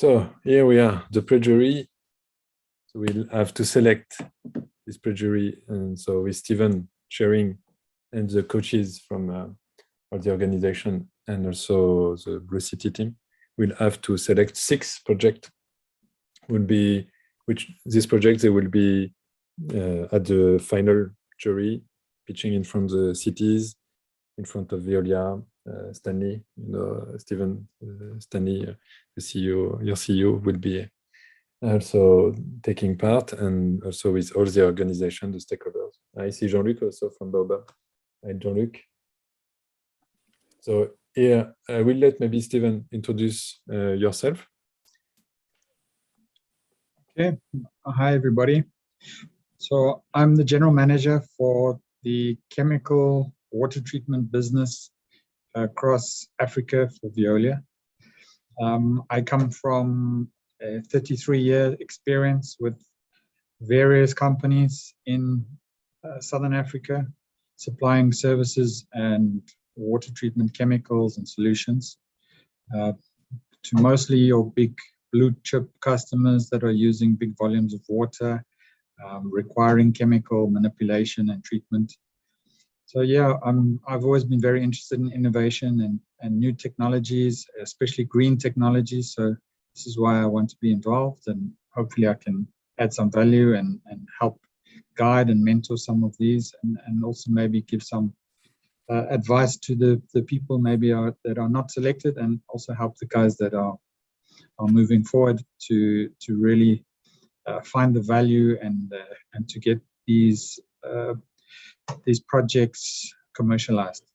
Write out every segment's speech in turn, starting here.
So here we are, the pre-jury. So we'll have to select this pre-jury, and so with Stephen sharing and the coaches from all the organization and also the Blue City team, we'll have to select 6 projects. Which these projects they will be at the final jury, pitching in front of the cities, in front of Veolia, Stanley, Stephen, Stanley, the CEO, your CEO will be also taking part, and also with all the organization, the stakeholders. I see Jean-Luc also from Baobab. Hi, Jean-Luc. So here, I will let maybe Stephen introduce yourself. Okay, hi everybody. So I'm the general manager for the chemical water treatment business across Africa for Veolia. I come from a 33-year experience with various companies in Southern Africa, supplying services and water treatment chemicals and solutions to mostly your big blue chip customers that are using big volumes of water, requiring chemical manipulation and treatment. So yeah, I've always been very interested in innovation and new technologies, especially green technologies. So this is why I want to be involved, and hopefully I can add some value and help guide and mentor some of these, and also maybe give some advice to the people maybe that are not selected, and also help the guys that are moving forward to really find the value and to get these projects commercialized.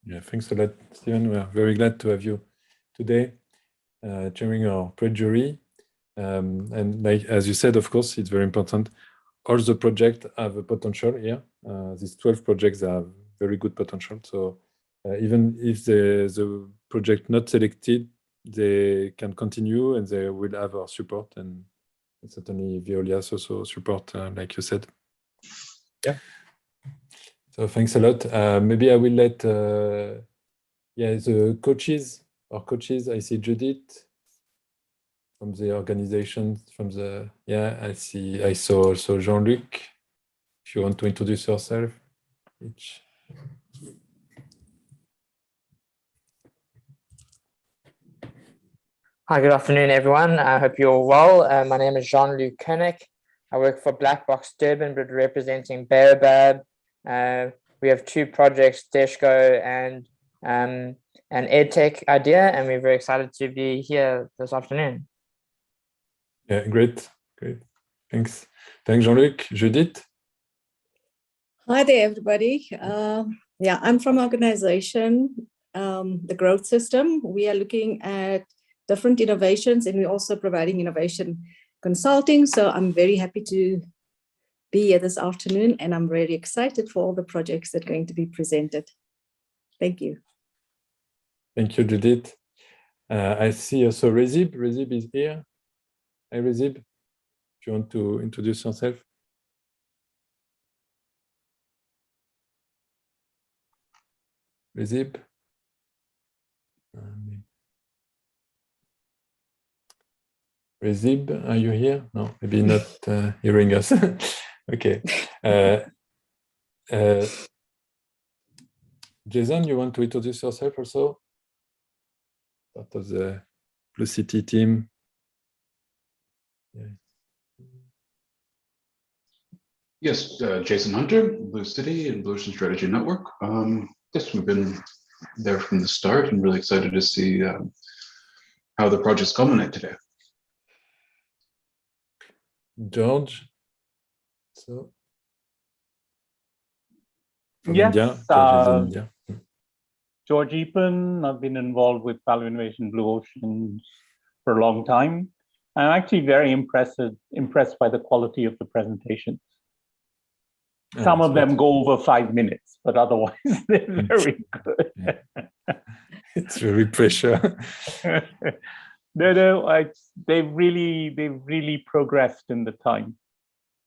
Yeah, thanks a lot, Stephen. We are very glad to have you today chairing our pre-jury. And like as you said, of course, it's very important. All the projects have a potential here. These 12 projects have very good potential. So even if the project not selected, they can continue and they will have our support, and certainly Veolia's also support, like you said. Yeah. So thanks a lot. Maybe I will let the coaches. I see Judith from the organization, I saw also Jean-Luc. If you want to introduce yourself each. Hi, good afternoon, everyone. I hope you're well. My name is Jean-Luc Koenig. I work for Black Box Durban, but representing Baobab. We have 2 projects, Deshco and an EdTech idea, and we're very excited to be here this afternoon. Yeah, great. Thanks, Jean-Luc. Judith? Hi there, everybody. I'm from organization, the Growth System. We are looking at different innovations, and we're also providing innovation consulting. So I'm very happy to be here this afternoon, and I'm really excited for all the projects that are going to be presented. Thank you. Thank you, Judith. I see also Rezib. Rezib is here. Hi, Rezib. If you want to introduce yourself. Rezib. Rezib, are you here? No, maybe not hearing us. Okay. Jason, you want to introduce yourself also? Part of the Blue City team. Yeah. Yes, Jason Hunter, Blue City and Blue Ocean Strategy Network. Yes, we've been there from the start and really excited to see how the projects culminate today. George. So. Yes, India. George Epen. I've been involved with Value Innovation Blue Ocean for a long time. I'm actually very impressed by the quality of the presentations. Some of them go over 5 minutes, but otherwise they're very good. Yeah. It's very pressure. No, they've really progressed in the time.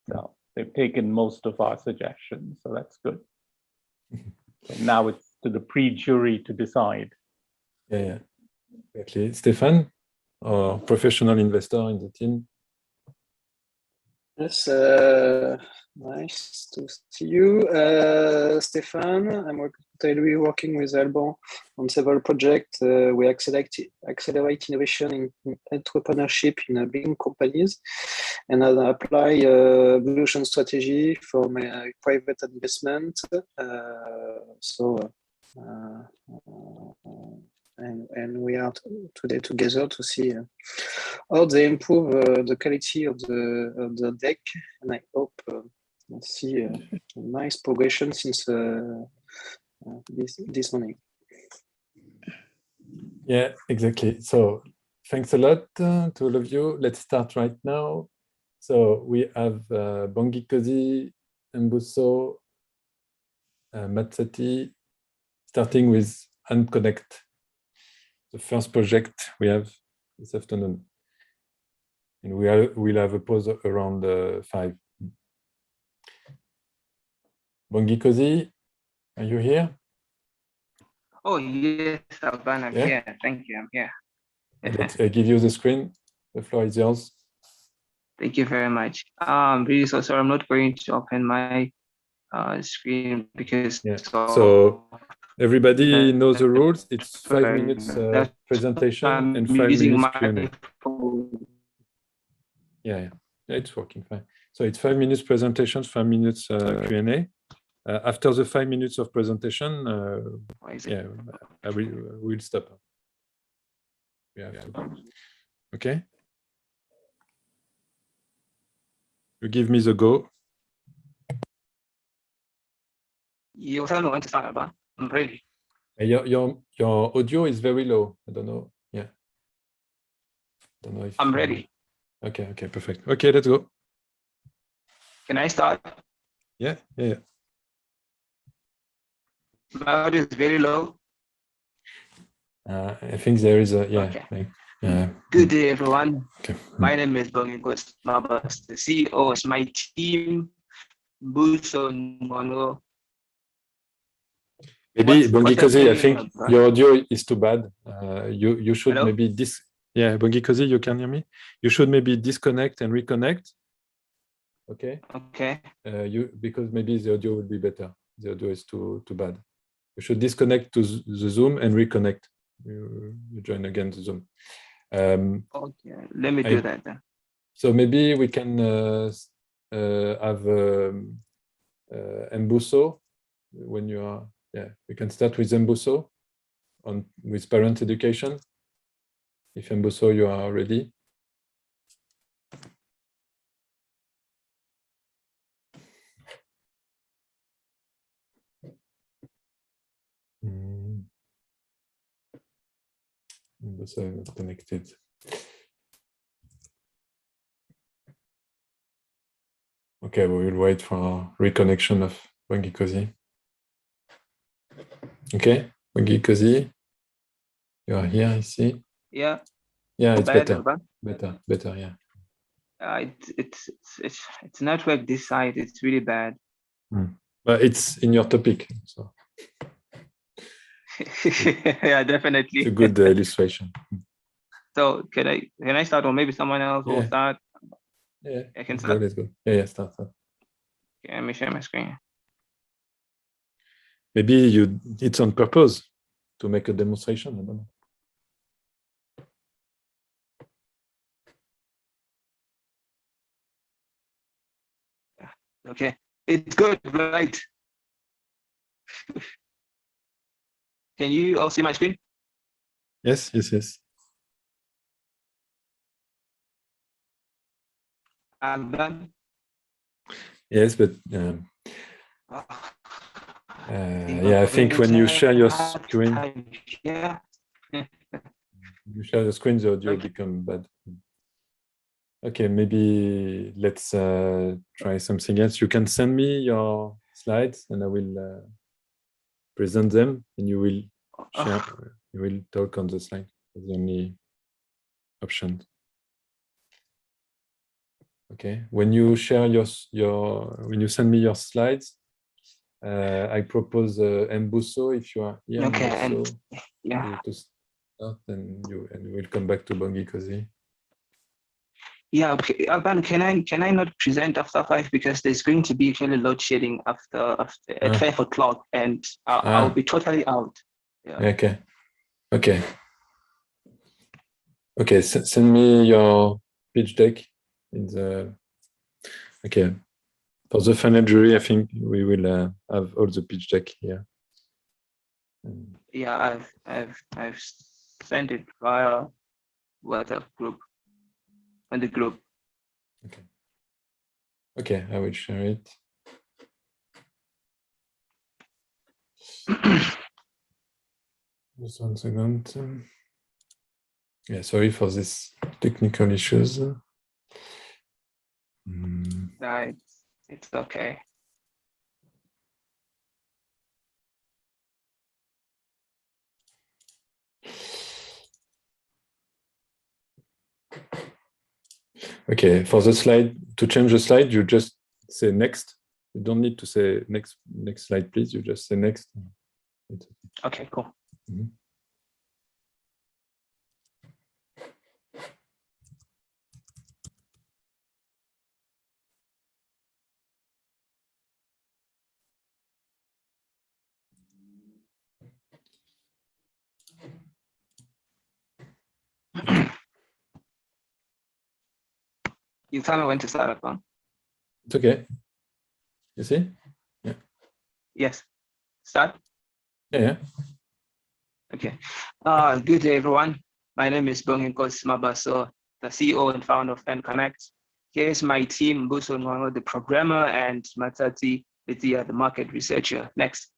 So they've taken most of our suggestions, so that's good. So now it's to the pre-jury to decide. Yeah. Exactly. Stéphane, our professional investor in the team. Yes, nice to see you, Stéphane. I'm currently working with Alban on several projects. We accelerate innovation in entrepreneurship in big companies, and I apply Blue Ocean strategy for my private investment. And we are today together to see how they improve the quality of the deck, and I hope see a nice progression since this morning. Yeah, exactly. So thanks a lot to all of you. Let's start right now. So we have Bongi Kosi, Mbuso, Matsati, starting with Unconnect, the first project we have this afternoon. And we'll have a pause around 5. Bongi Kosi, are you here? Oh, yes, Alban, I'm Yeah? here. Thank you, I'm here. I give you the screen. The floor is yours. Thank you very much. I'm really so sorry. I'm not going to open my screen because Yeah. So everybody knows the rules. It's 5 minutes presentation and 5 minutes Q&A. Yeah, it's working fine. So it's 5 minutes presentations, 5 minutes Q&A. After the 5 minutes of presentation, yeah, we'll stop. Yeah. Okay. You give me the go. You tell me when to start, Alban. I'm ready. Your audio is very low. I don't know. Yeah. Don't know if I'm ready. Okay, perfect. Okay, let's go. Can I start? Yeah. My audio is very low. I think there is a Okay. Good day, everyone. Okay. My name is Bongi Kosi, the CEO of my team, Buso Mono. Maybe Bongi Kosi, I think Alban? your audio is too bad. You should Hello? maybe Yeah, Bongi Kosi, you can hear me? You should maybe disconnect and reconnect. Okay. Okay. Because maybe the audio will be better. The audio is too bad. You should disconnect to the Zoom and reconnect. You join again the Zoom. Okay, let me do that then. So maybe we can have Mbuso when you are. Yeah, we can start with Mbuso with parent education. If Mbuso, you are ready. Mbuso is not connected. Okay, we will wait for reconnection of Bongi Kosi. Okay, Bongi Kosi, you are here, I see. Yeah. Yeah, it's better. Better, yeah. It's network this side. It's really bad. But it's in your topic, so yeah, definitely. it's a good illustration. So can I start, or maybe someone else will start? Yeah, I can start. Let's go. Yeah, start. Okay, let me share my screen. Maybe it's on purpose to make a demonstration. I don't know. Okay, it's good, right? Can you all see my screen? Yes. I'm done. Yes, but yeah, I think when you share your screen, Yeah. you share the screen, the audio become bad. Okay, maybe let's try something else. You can send me your slides, and I will present them, and you will share. You will talk on the slide. That's the only option. Okay. When you share when you send me your slides, I propose Mbuso, if you are here. Okay, Mbuso, and yeah. to Then we'll come back to Bongi Kosi. Yeah, okay. Alban, can I not present after 5 because there's going to be actually load shedding after at 5 o'clock, and I'll be totally out. Yeah. Okay. Send me your pitch deck in the. Okay. For the final jury, I think we will have all the pitch deck here. Yeah, I've sent it via WhatsApp group on the group. Okay, I will share it. Just 1 second. Yeah, sorry for this technical issues. No, it's okay. Okay, for the slide, to change the slide, you just say next. You don't need to say next slide, please. You just say next. Okay, cool. You tell me when to start, Alban. It's okay. You see? Yeah. Yes. Start? Yeah. Okay. Good day, everyone. My name is Bongi Kosi Mabaso, the CEO and founder of NConnect. Here's my team, Buso Nwango, the programmer, and Matati, the market researcher. Next.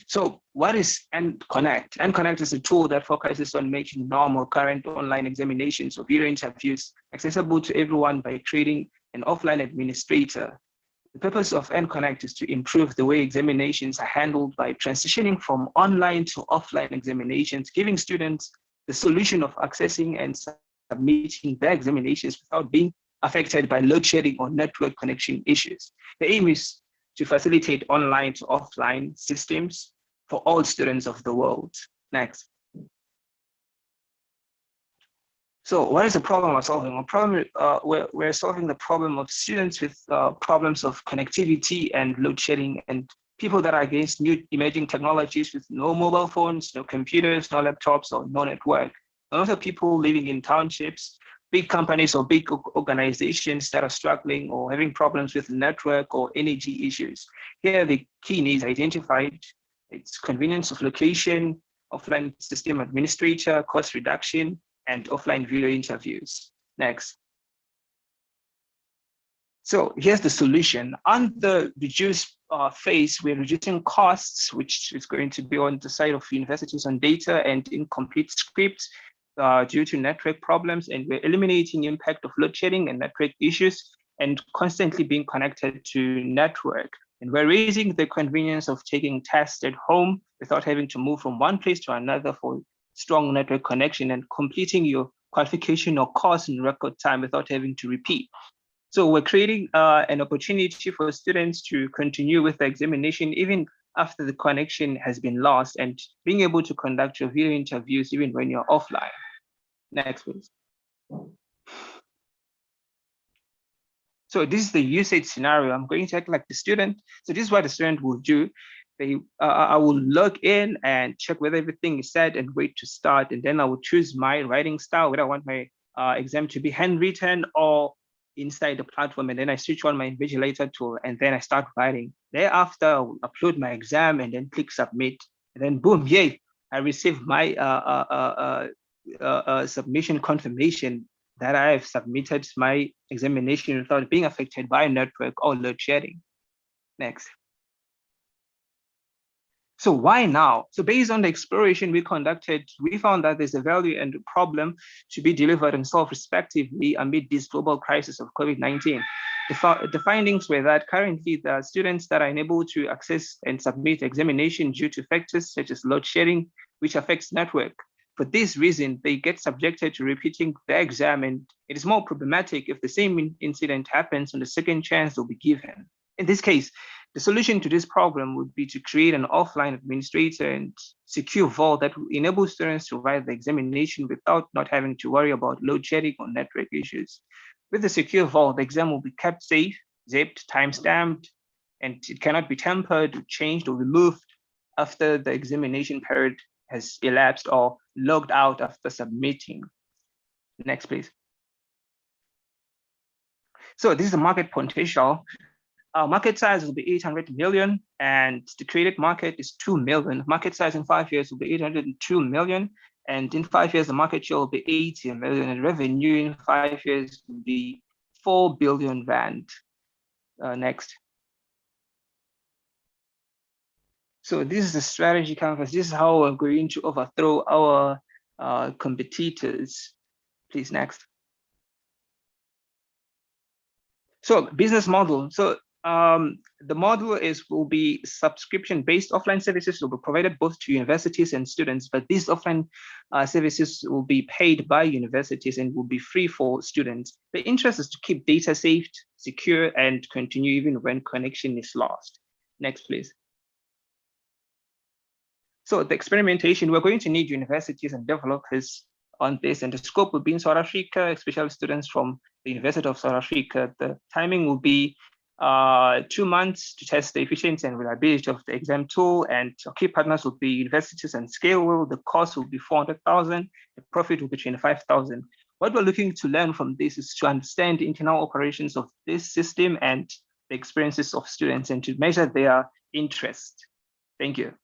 So what is NConnect? NConnect is a tool that focuses on making normal current online examinations or video interviews accessible to everyone by creating an offline administrator. The purpose of NConnect is to improve the way examinations are handled by transitioning from online to offline examinations, giving students the solution of accessing and submitting their examinations without being affected by load shedding or network connection issues. The aim is to facilitate online to offline systems for all students of the world. Next. So what is the problem we're solving? We're solving the problem of students with problems of connectivity and load shedding, and people that are against new emerging technologies with no mobile phones, no computers, no laptops, or no network. And also people living in townships, big companies or big organizations that are struggling or having problems with network or energy issues. Here, the key needs identified: it's convenience of location, offline system administrator, cost reduction, and offline video interviews. Next. So here's the solution. On the reduce phase, we're reducing costs, which is going to be on the side of universities on data and incomplete scripts due to network problems, and we're eliminating impact of load shedding and network issues and constantly being connected to network. And we're raising the convenience of taking tests at home without having to move from one place to another for strong network connection, and completing your qualification or course in record time without having to repeat. So we're creating an opportunity for students to continue with the examination even after the connection has been lost, and being able to conduct your video interviews even when you're offline. Next, please. So this is the usage scenario. I'm going to act like the student. So this is what the student will do. I will log in and check whether everything is set and wait to start. And then I will choose my writing style, whether I want my exam to be handwritten or inside the platform. And then I switch on my invigilator tool, and then I start writing. Thereafter, I will upload my exam and then click submit. And then boom, yay, I receive my submission confirmation that I have submitted my examination without being affected by network or load shedding. Next. So why now? So based on the exploration we conducted, we found that there's a value and a problem to be delivered and solved respectively amid this global crisis of COVID-19. The findings were that currently the students that are unable to access and submit examination due to factors such as load shedding, which affects network. For this reason, they get subjected to repeating the exam, and it is more problematic if the same incident happens on the second chance they'll be given. In this case, The solution to this problem would be to create an offline administrator and secure vault that will enable students to write the examination without not having to worry about load shedding or network issues. With the secure vault, the exam will be kept safe, zipped, time-stamped, and it cannot be tampered, changed, or removed after the examination period has elapsed or logged out after submitting. Next, please. So this is the market potential. Our market size will be 800 million, and the created market is 2 million. Market size in 5 years will be 802 million, and in 5 years, the market share will be 80 million, and revenue in 5 years will be 4 billion rand. Next. So this is the strategy canvas. This is how we're going to overthrow our competitors. Please, next. So business model. So the model will be subscription-based. Offline services will be provided both to universities and students, but these offline services will be paid by universities and will be free for students. The interest is to keep data safe, secure, and continue even when connection is lost. Next, please. So the experimentation, we're going to need universities and developers on this, and the scope will be in South Africa, especially students from the University of South Africa. The timing will be 2 months to test the efficiency and reliability of the exam tool, and our key partners will be universities and Scalewell. The cost will be 400,000, the profit will be 25,000. What we're looking to learn from this is to understand the internal operations of this system and the experiences of students and to measure their interest. Thank you.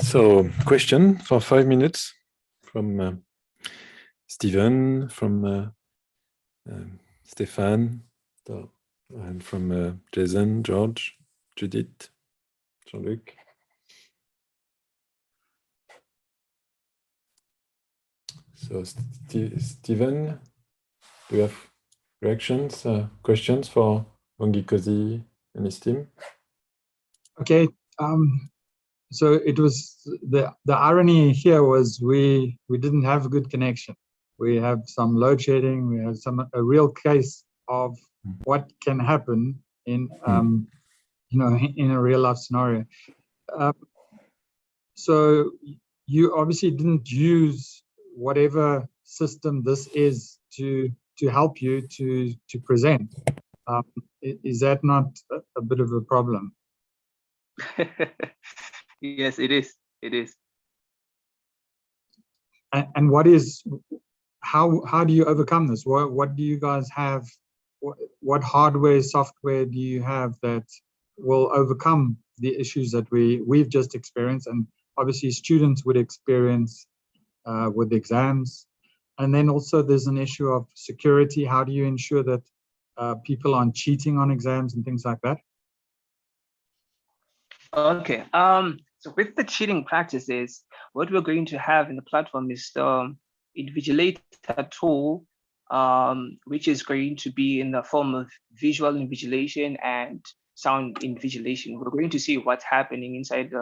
So, question for 5 minutes from Stephen, from Stefan, and from Jason, George, Judith, Jean-Luc. So, Stephen, do you have reactions, questions for Wongikosi and his team? Okay. So it was the irony here was we didn't have a good connection. We have some load shedding. We have a real case of what can happen in in a real life scenario. So you obviously didn't use whatever system this is to help you to present. Is that not a bit of a problem? Yes, it is. It is. And how do you overcome this? What do you guys have? What hardware, software do you have that will overcome the issues that we've just experienced, and obviously students would experience with exams? And then also there's an issue of security. How do you ensure that people aren't cheating on exams and things like that? Okay. So with the cheating practices, what we're going to have in the platform is the invigilator tool, which is going to be in the form of visual invigilation and sound invigilation. We're going to see what's happening inside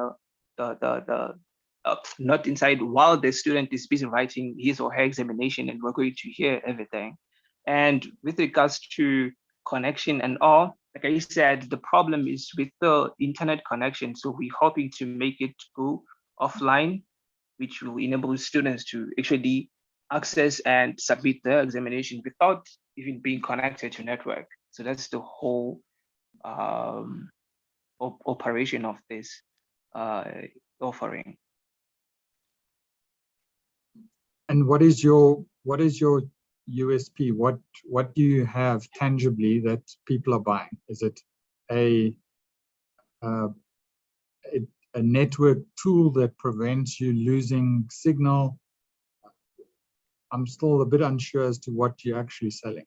not inside while the student is busy writing his or her examination, and we're going to hear everything. And with regards to connection and all, like I said, the problem is with the internet connection. So we're hoping to make it go offline, which will enable students to actually access and submit their examination without even being connected to network. So that's the whole operation of this offering. And what is your USP? What do you have tangibly that people are buying? Is it a network tool that prevents you losing signal? I'm still a bit unsure as to what you're actually selling.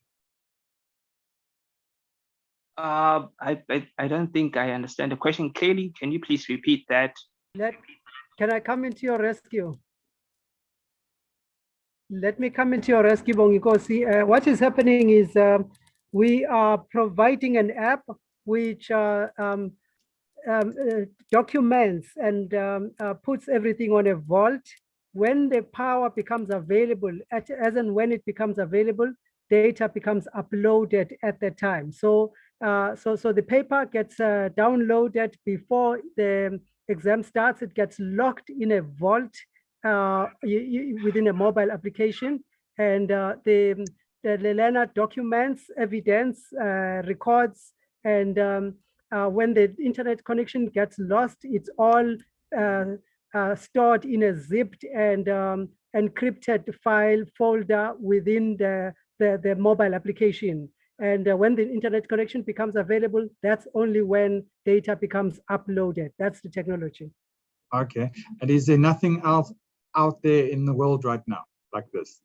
I don't think I understand the question clearly. Can you please repeat that? Can I come into your rescue? Let me come into your rescue, Wongikosi. What is happening is we are providing an app which documents and puts everything on a vault. When the power becomes available, as and when it becomes available, data becomes uploaded at that time. So so the paper gets downloaded before the exam starts. It gets locked in a vault within a mobile application, and the learner documents, evidence, records, and when the internet connection gets lost, it's all stored in a zipped and encrypted file folder within the mobile application. And when the internet connection becomes available, that's only when data becomes uploaded. That's the technology. Okay. And is there nothing else out there in the world right now like this?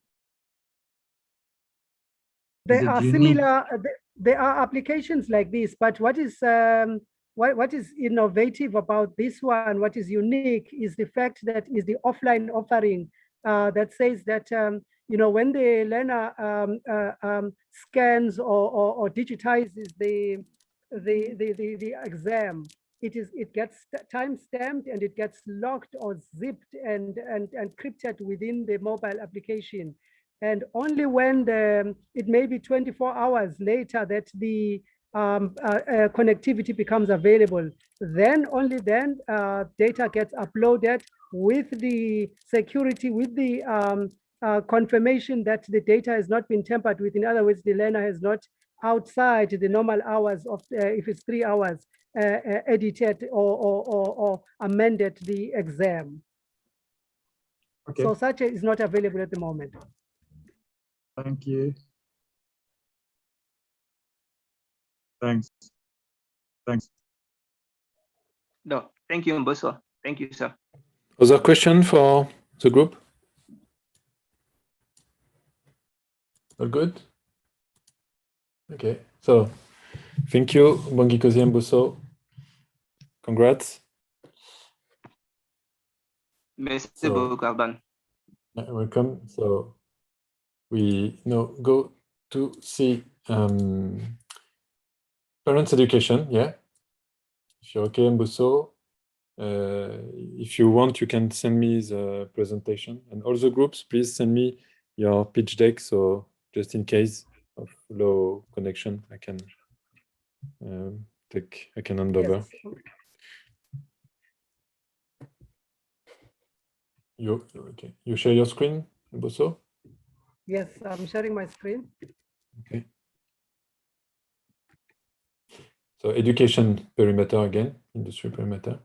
There are similar, there are applications like this, but what is innovative about this one, what is unique, is the fact that is the offline offering that says that you know, when the learner scans or digitizes the exam, it gets time stamped and it gets locked or zipped and encrypted within the mobile application. And only when it may be 24 hours later that the connectivity becomes available, then only then data gets uploaded with the security, with the confirmation that the data has not been tampered with. In other words, the learner has not, outside the normal hours of, if it's 3 hours, edited or amended the exam. Okay. So such is not available at the moment. Thank you. Thanks. Thanks. No, thank you, Mboso. Thank you, sir. Other question for the group? All good? Okay, so thank you, Bongikosi and Mboso. Congrats. Merci beaucoup, Alban. Welcome. So we now go to see parents' education. Yeah. If you're okay, Mboso, if you want, you can send me the presentation, and all the groups, please send me your pitch deck. So just in case of low connection, I can hand over. Yes. Okay. You share your screen, Mboso? Yes, I'm sharing my screen. Okay. So education perimeter again, industry perimeter.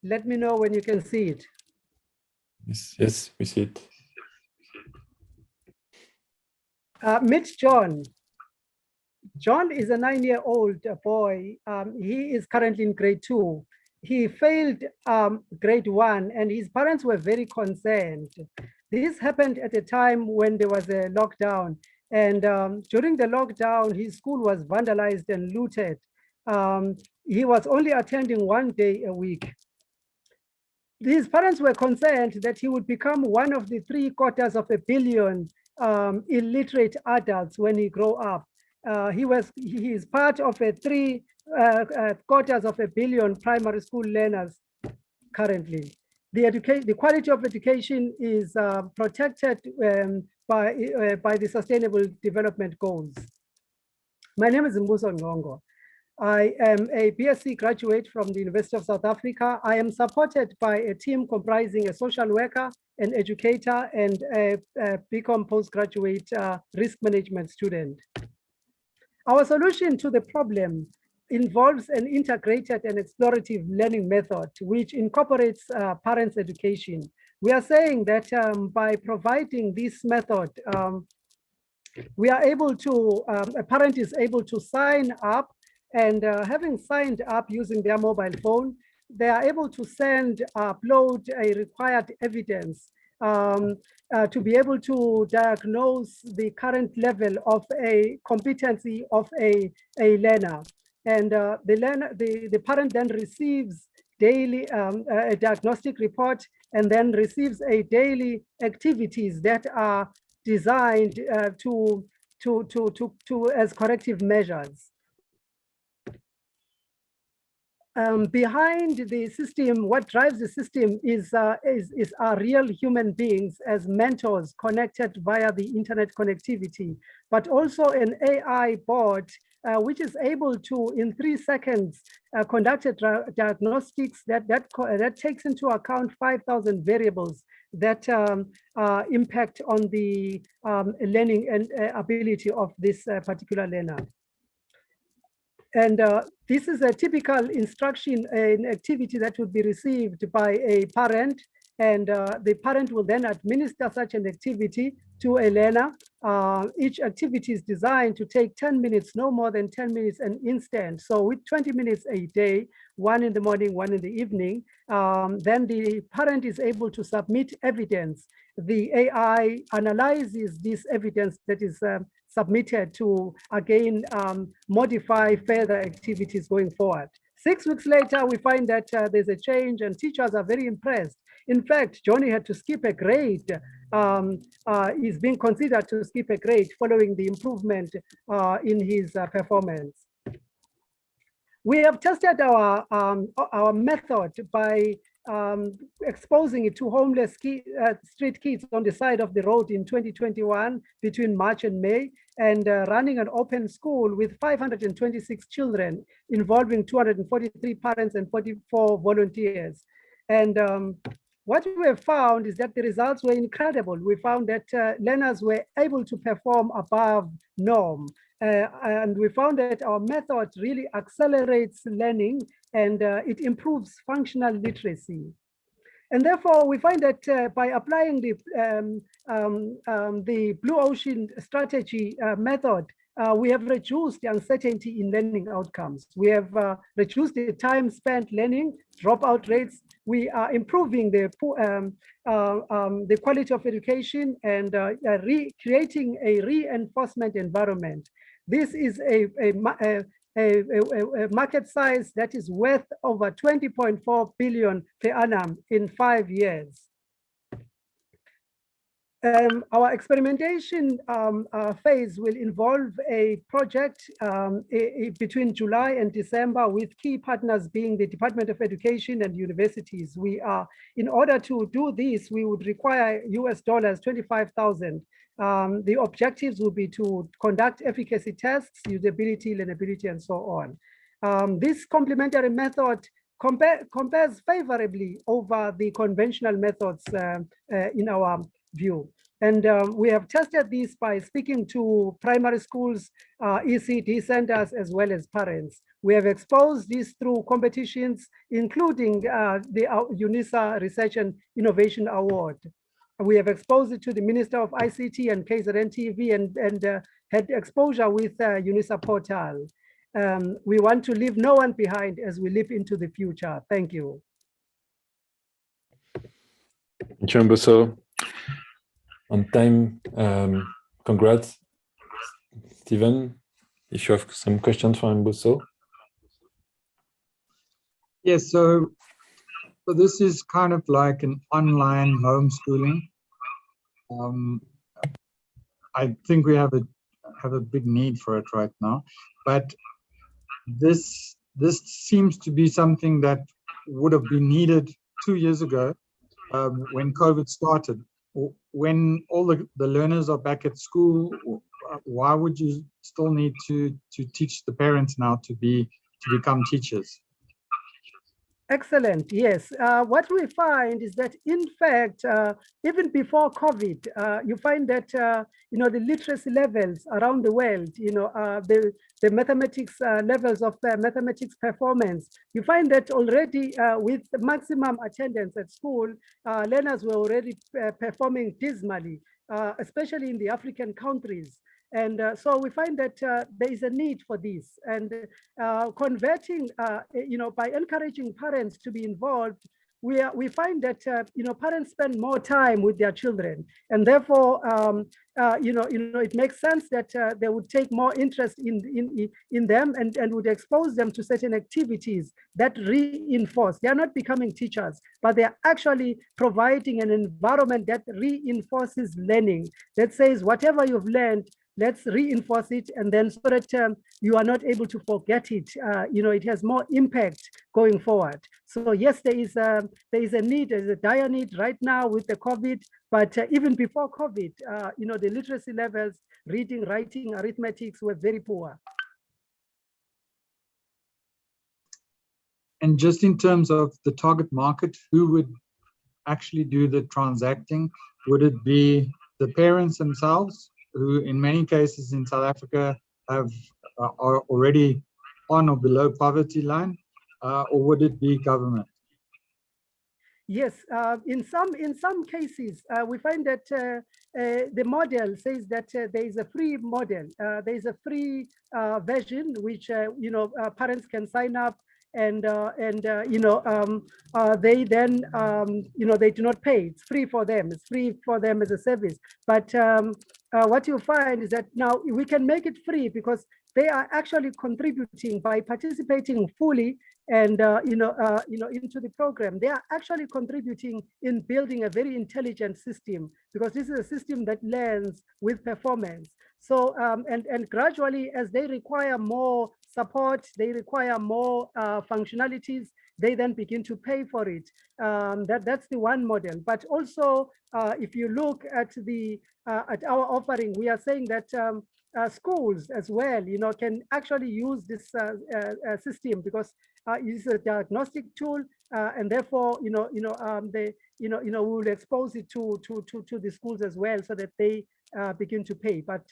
Let me know when you can see it. Yes, we see it. Meet John. John is a 9-year-old boy. He is currently in grade 2. He failed grade 1 and his parents were very concerned. This happened at a time when there was a lockdown, and during the lockdown, his school was vandalized and looted. He was only attending 1 day a week. His parents were concerned that he would become one of the 750 million illiterate adults when he grow up. He is part of a 750 million primary school learners currently. The quality of education is protected by the Sustainable Development Goals. My name is Mbuso Ngongo. I am a BSc graduate from the University of South Africa. I am supported by a team comprising a social worker, an educator, and a BCom postgraduate risk management student. Our solution to the problem involves an integrated and explorative learning method, which incorporates parents' education. We are saying that by providing this method, we are able to, a parent is able to sign up, and having signed up using their mobile phone, they are able to upload a required evidence to be able to diagnose the current level of a competency of a learner. And the parent then receives daily a diagnostic report, and then receives a daily activities that are designed as corrective measures. behind the system, what drives the system is our real human beings as mentors connected via the internet connectivity, but also an AI bot which is able to, in 3 seconds, conduct a diagnostics that takes into account 5,000 variables that impact on the learning and ability of this particular learner. And this is a typical instruction, an activity that would be received by a parent, and the parent will then administer such an activity to a learner. Each activity is designed to take 10 minutes, no more than 10 minutes an instant. So with 20 minutes a day, 1 in the morning, 1 in the evening, then the parent is able to submit evidence. The AI analyzes this evidence that is submitted to, again, modify further activities going forward. 6 weeks later, we find that there's a change and teachers are very impressed. In fact, Johnny had to skip a grade. He's being considered to skip a grade following the improvement in his performance. We have tested our method by exposing it to homeless street kids on the side of the road in 2021 between March and May, and running an open school with 526 children involving 243 parents and 44 volunteers. And what we have found is that the results were incredible. We found that learners were able to perform above norm. And we found that our method really accelerates learning and it improves functional literacy. And therefore, we find that by applying the Blue Ocean strategy method, we have reduced the uncertainty in learning outcomes. We have reduced the time spent learning, dropout rates. We are improving the quality of education and creating a reinforcement environment. This is a market size that is worth over 20.4 billion per annum in 5 years. Our experimentation phase will involve a project between July and December, with key partners being the Department of Education and universities. We are, in order to do this, we would require US dollars 25,000. The objectives will be to conduct efficacy tests, usability, learnability, and so on. This complementary method compares favorably over the conventional methods in our view. And we have tested this by speaking to primary schools, ECD centers, as well as parents. We have exposed this through competitions, including the UNISA Research and Innovation Award. We have exposed it to the Minister of ICT and KZN TV and had exposure with UNISA portal. We want to leave no one behind as we leap into the future. Thank you. Thank you, Mbuso. On time, congrats. Stephen, if you have some questions for Mbuso. Yes, so this is kind of like an online homeschooling. I think we have a big need for it right now, but this seems to be something that would have been needed 2 years ago when COVID started. When all the learners are back at school, why would you still need to teach the parents now to become teachers? Excellent. Yes. What we find is that, in fact, even before COVID, you find that the literacy levels around the world, the mathematics levels of mathematics performance, you find that already with maximum attendance at school, learners were already performing dismally, especially in the African countries. And so we find that there is a need for this, and converting, by encouraging parents to be involved, we find that parents spend more time with their children, and therefore it makes sense that they would take more interest in them and would expose them to certain activities that reinforce. They are not becoming teachers, but they are actually providing an environment that reinforces learning, that says whatever you've learned, let's reinforce it, and then so that you are not able to forget it. It has more impact going forward. So yes, there is a need, there's a dire need right now with the COVID, but even before COVID, the literacy levels, reading, writing, arithmetics were very poor. And just in terms of the target market, who would actually do the transacting? Would it be the parents themselves, who in many cases in South Africa are already on or below poverty line, or would it be government? Yes, in some cases, we find that the model says that there is a free model. There is a free version which parents can sign up, and they then they do not pay. It's free for them. It's free for them as a service. But what you find is that now we can make it free because they are actually contributing by participating fully and into the program. They are actually contributing in building a very intelligent system, because this is a system that learns with performance. So and gradually, as they require more support, they require more functionalities, they then begin to pay for it. That's the one model. But also, if you look at our offering, we are saying that schools as well, can actually use this system, because it's a diagnostic tool, and therefore, we will expose it to the schools as well, so that they begin to pay. But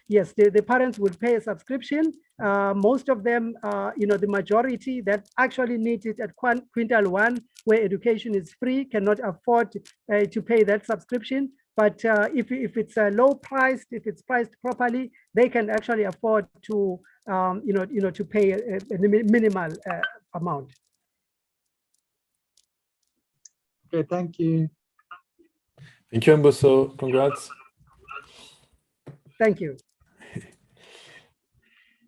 yes, the parents will pay a subscription. Most of them, the majority that actually need it at quintile 1, where education is free, cannot afford to pay that subscription. But if it's low priced, if it's priced properly, they can actually afford to to pay a minimal amount. Okay, thank you. Thank you, Mboso. Congrats. Thank you.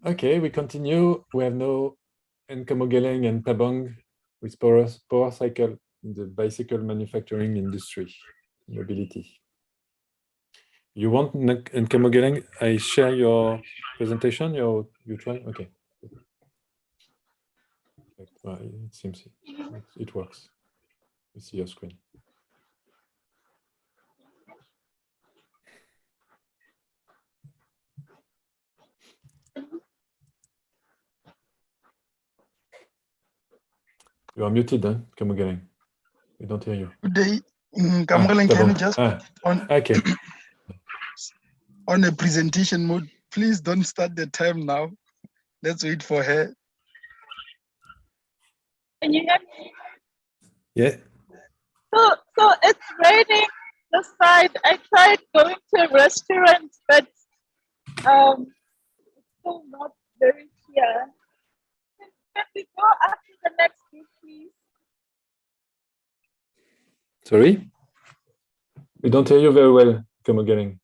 Okay, we continue. We have now Nkamogeleng and Tabang with power cycle in the bicycle manufacturing industry, mobility. You want Nkamogeleng? I share your presentation. You try? Okay. Well, it seems it works. You see your screen. You are muted, huh? Nkamogeleng. We don't hear you. Good day. Nkamogeleng, can you just okay. on a presentation mode, please don't start the time now. Let's wait for her. Can you hear me? Yeah. So it's raining this side. I tried going to a restaurant, but it's still not very clear. Can we go after the next group, please? Sorry? We don't hear you very well, Nkamogeleng.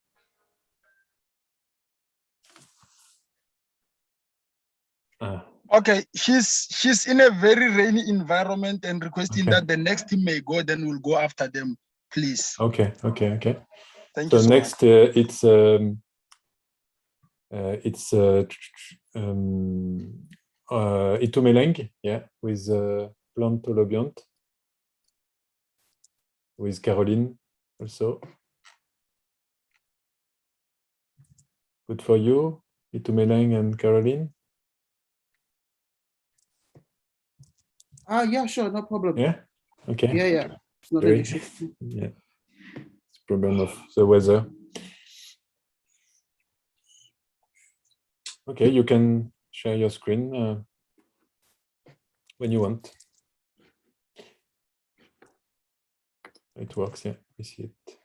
Okay, she's in a very rainy environment and requesting that the next team may go, then we'll go after them, please. Okay. Thank you so next, much. it's Itumeleng, yeah, with Plant Olobiant, with Caroline also. Good for you, Itumeleng and Caroline. Yeah, sure, no problem. Yeah. Okay. Yeah. It's not an issue. Yeah. It's a problem of the weather. Okay, you can share your screen when you want. It works, yeah, we see it.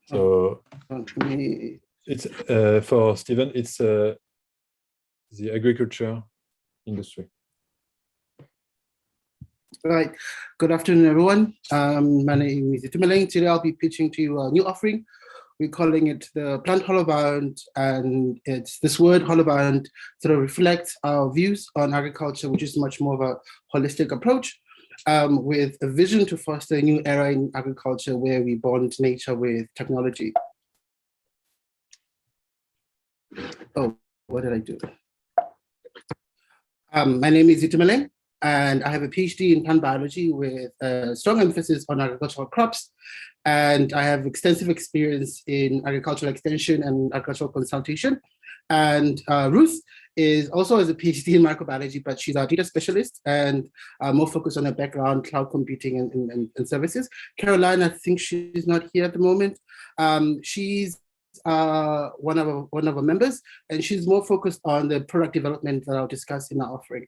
So it's for Stephen, it's the agriculture industry. Right. Good afternoon, everyone. My name is Itumeleng. Today I'll be pitching to you a new offering. We're calling it the plant hollow-bound, and this word hollow-bound sort of reflects our views on agriculture, which is much more of a holistic approach, with a vision to foster a new era in agriculture where we bond nature with technology. Oh, what did I do? My name is Itumeleng, and I have a PhD in plant biology with a strong emphasis on agricultural crops. And I have extensive experience in agricultural extension and agricultural consultation. And Ruth is also has a PhD in microbiology, but she's our data specialist and more focused on her background, cloud computing and services. Caroline, I think she's not here at the moment. She's one of our members, and she's more focused on the product development that I'll discuss in our offering.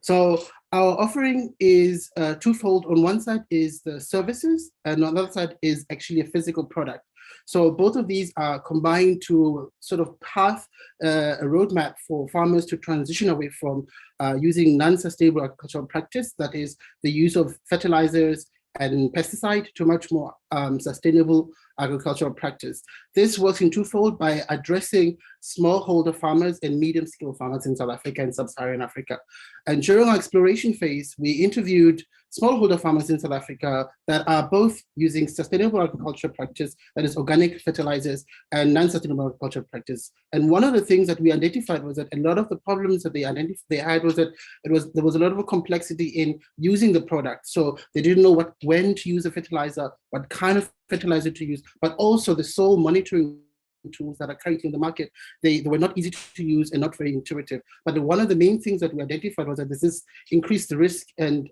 So our offering is twofold. On one side is the services, and on the other side is actually a physical product. So both of these are combined to sort of path a roadmap for farmers to transition away from using non-sustainable agricultural practice, that is the use of fertilizers and pesticide, to much more sustainable agricultural practice. This works in twofold by addressing smallholder farmers and medium-scale farmers in South Africa and sub-Saharan Africa. And during our exploration phase, we interviewed smallholder farmers in South Africa that are both using sustainable agriculture practice, that is organic fertilizers, and non-sustainable agriculture practice. And one of the things that we identified was that a lot of the problems that they had was that there was a lot of complexity in using the product. So they didn't know when to use a fertilizer, what kind of fertilizer to use, but also the soil monitoring tools that are currently in the market, they were not easy to use and not very intuitive. But one of the main things that we identified was that this is increased the risk and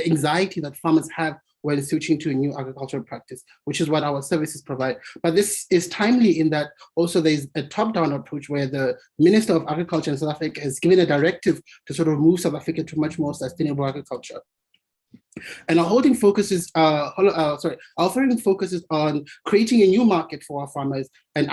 anxiety that farmers have when switching to a new agricultural practice, which is what our services provide. But this is timely in that also there's a top-down approach where the Minister of Agriculture in South Africa has given a directive to sort of move South Africa to much more sustainable agriculture. And our offering focuses on creating a new market for our farmers and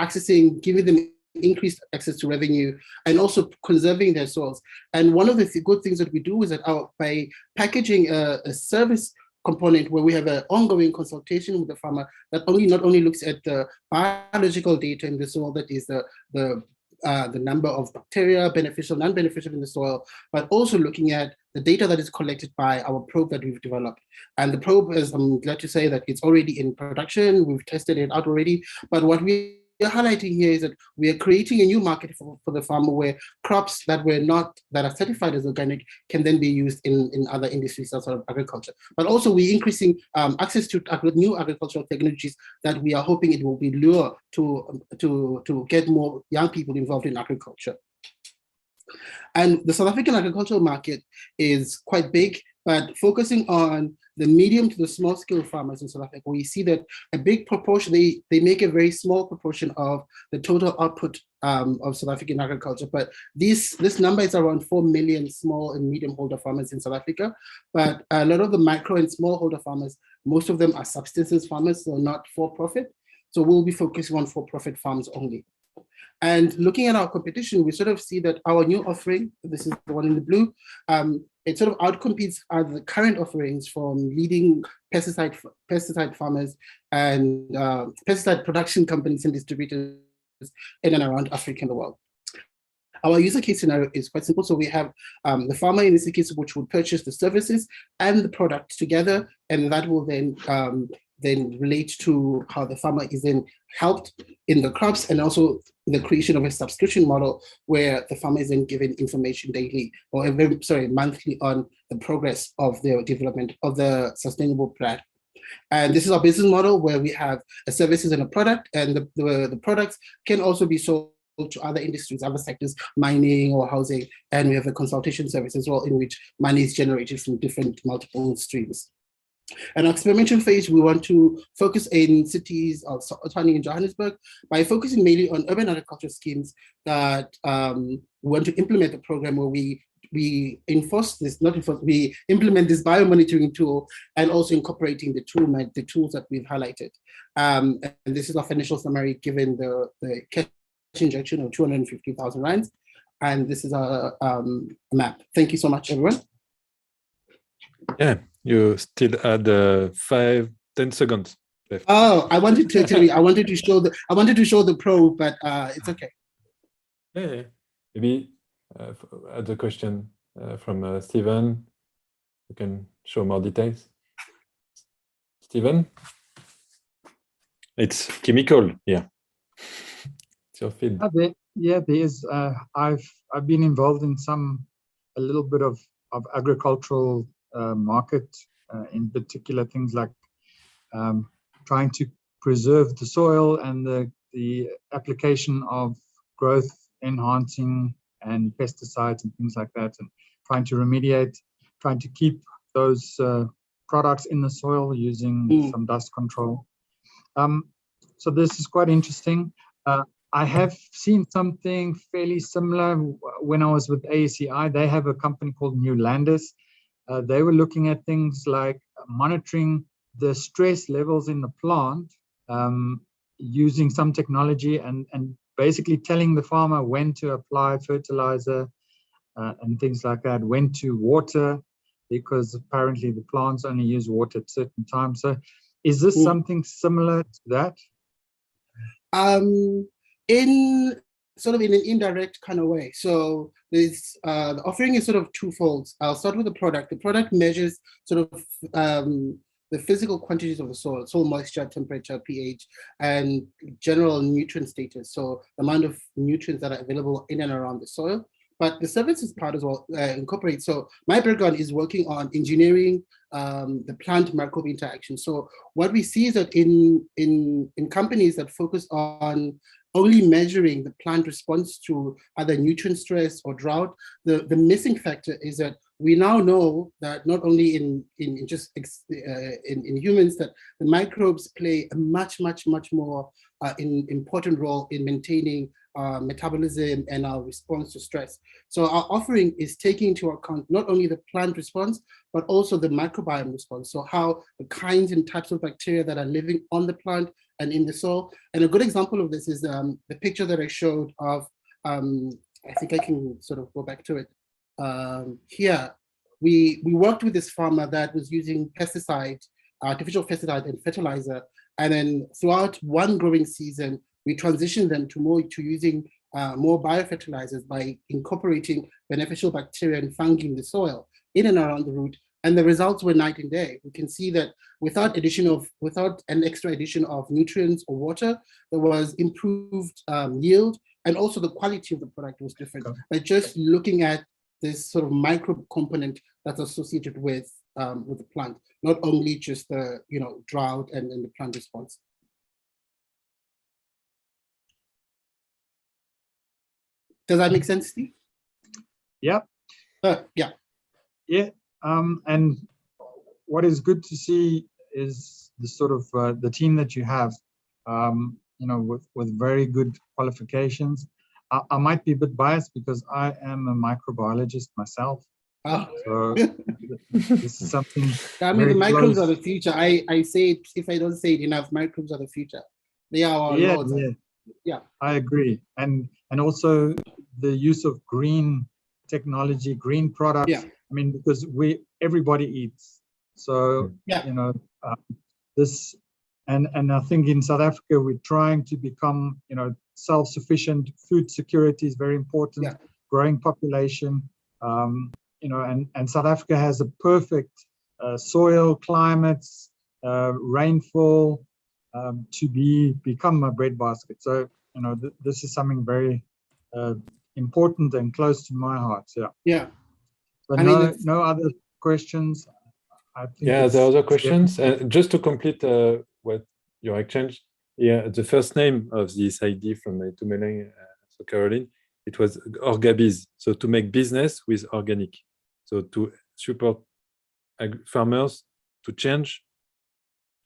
giving them increased access to revenue and also conserving their soils. And one of the good things that we do is that by packaging a service component where we have an ongoing consultation with the farmer that not only looks at the biological data in the soil, that is the number of bacteria, beneficial, non-beneficial in the soil, but also looking at the data that is collected by our probe that we've developed. And the probe is, I'm glad to say that it's already in production. We've tested it out already. But what we are highlighting here is that we are creating a new market for the farmer where crops that are certified as organic can then be used in other industries outside of agriculture. But also we're increasing access to new agricultural technologies that we are hoping it will be lure to get more young people involved in agriculture. And the South African agricultural market is quite big, but focusing on the medium to the small scale farmers in South Africa, we see that a big proportion, they make a very small proportion of the total output of South African agriculture. But this number is around 4 million small and medium holder farmers in South Africa. But a lot of the micro and small holder farmers, most of them are subsistence farmers, so not for profit. So we'll be focusing on for-profit farms only. And looking at our competition, we sort of see that our new offering, this is the one in the blue, it sort of outcompetes the current offerings from leading pesticide farmers and pesticide production companies and distributors in and around Africa and the world. Our user case scenario is quite simple. So we have the farmer in this case, which would purchase the services and the product together, and that will then relate to how the farmer is then helped in the crops, and also the creation of a subscription model where the farmer is then given information daily or monthly on the progress of the development of the sustainable plan. And this is our business model where we have a services and a product, and the products can also be sold to other industries, other sectors, mining or housing, and we have a consultation service as well in which money is generated from different multiple streams. And our experimental phase, we want to focus in cities of Tshwane and Johannesburg by focusing mainly on urban agriculture schemes that we want to implement a program where we implement this biomonitoring tool and also incorporating the tools that we've highlighted. And this is our financial summary given the cash injection of 250,000 rands. And this is our map. Thank you so much, everyone. Yeah. You still had 10 seconds left. Oh, I wanted to show the probe, but it's okay. Yeah. Maybe the question from Stephen. You can show more details. Stephen, it's chemical. Yeah. It's your field. There is. I've been involved in a little bit of agricultural market, in particular things like trying to preserve the soil and the application of growth enhancing and pesticides and things like that, and trying to remediate, trying to keep those products in the soil using some dust control. So this is quite interesting. I have seen something fairly similar when I was with AECI. They have a company called New Landis. They were looking at things like monitoring the stress levels in the plant using some technology and basically telling the farmer when to apply fertilizer and things like that, when to water, because apparently the plants only use water at certain times. So is this something similar to that? In sort of in an indirect kind of way. So there's the offering is sort of twofold. I'll start with the product. The product measures sort of the physical quantities of the soil moisture, temperature, pH, and general nutrient status. So the amount of nutrients that are available in and around the soil. But the services part as well incorporates. So my background is working on engineering the plant microbe interaction. So what we see is that in companies that focus on only measuring the plant response to either nutrient stress or drought, the missing factor is that we now know that not only in humans, that the microbes play a much more important role in maintaining metabolism and our response to stress. So our offering is taking into account not only the plant response, but also the microbiome response. So how the kinds and types of bacteria that are living on the plant and in the soil. And a good example of this is the picture that I showed of, I think I can sort of go back to it. Here, we worked with this farmer that was using pesticide, artificial pesticide and fertilizer. And then throughout one growing season, we transitioned them to using more biofertilizers by incorporating beneficial bacteria and fungi in the soil in and around the root. And the results were night and day. We can see that without an extra addition of nutrients or water, there was improved yield, and also the quality of the product was different. By just looking at this sort of microbe component that's associated with the plant, not only just the drought and the plant response. Does that make sense, Steve? Yeah. Yeah. Yeah. And what is good to see is the sort of the team that you have, with very good qualifications. I might be a bit biased because I am a microbiologist myself. Oh. So this is something. I mean, the microbes are the future. I say it, if I don't say it enough, microbes are the future. They are our lords. Yeah. I agree. And also the use of green technology, green products. Yeah. I mean, because everybody eats. So, this, and I think in South Africa, we're trying to become, self-sufficient. Food security is very important. Yeah. Growing population, and South Africa has a perfect soil, climates, rainfall to become a breadbasket. So, this is something very important and close to my heart. Yeah. Yeah. So no other questions. I think there are other questions. Just to complete what your exchange, the first name of this ID from Itumeleng, so Caroline, it was Orgabiz. So to make business with organic. So to support farmers to change,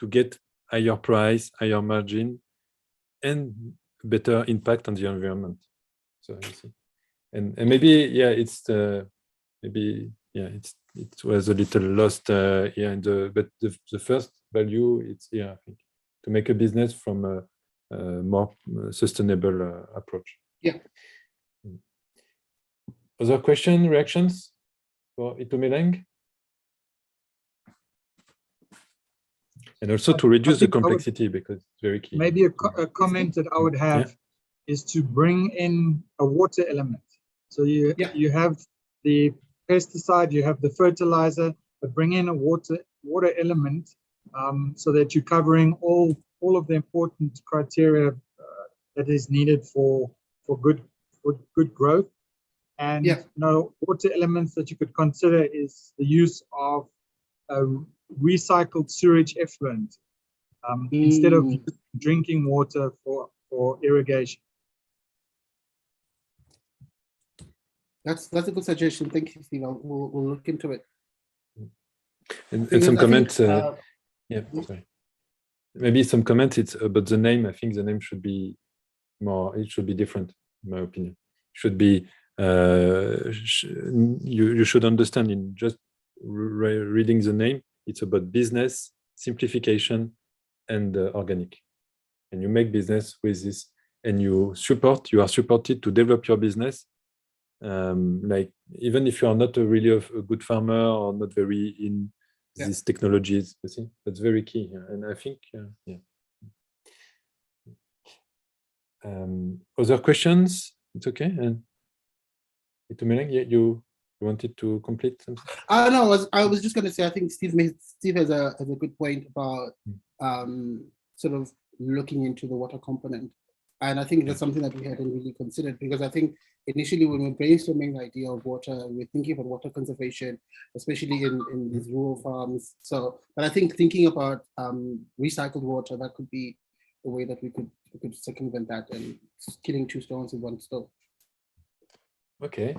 to get higher price, higher margin, and better impact on the environment. So you see, and maybe it's it was a little lost but the first value it's I think to make a business from a more sustainable approach. Yeah. Other question, reactions for Itumeleng? And also to reduce the complexity because it's very key. Maybe a comment that I would have is to bring in a water element. So you have the pesticide, you have the fertilizer, but bring in a water element so that you're covering all of the important criteria that is needed for good growth. And Yeah. water elements that you could consider is the use of recycled sewage effluent instead of drinking water for irrigation. That's a good suggestion. Thank you, Steve. We'll look into it. And some comments. Yeah, sorry. Maybe some comments. It's about the name. I think the name should be more. It should be different, in my opinion. Should be. You should understand in just reading the name. It's about business simplification and organic. And you make business with this, and you are supported to develop your business. Like even if you are not really a good farmer or not very in these technologies, you see, that's very key. And I think, other questions? It's okay. And you wanted to complete something? No, I was just going to say, I think Steve has a good point about sort of looking into the water component. And I think that's something that we hadn't really considered, because I think initially when we're brainstorming the idea of water, we're thinking about water conservation, especially in these rural farms. So, but I think thinking about recycled water, that could be a way that we could circumvent that and killing two stones with one stone. Okay,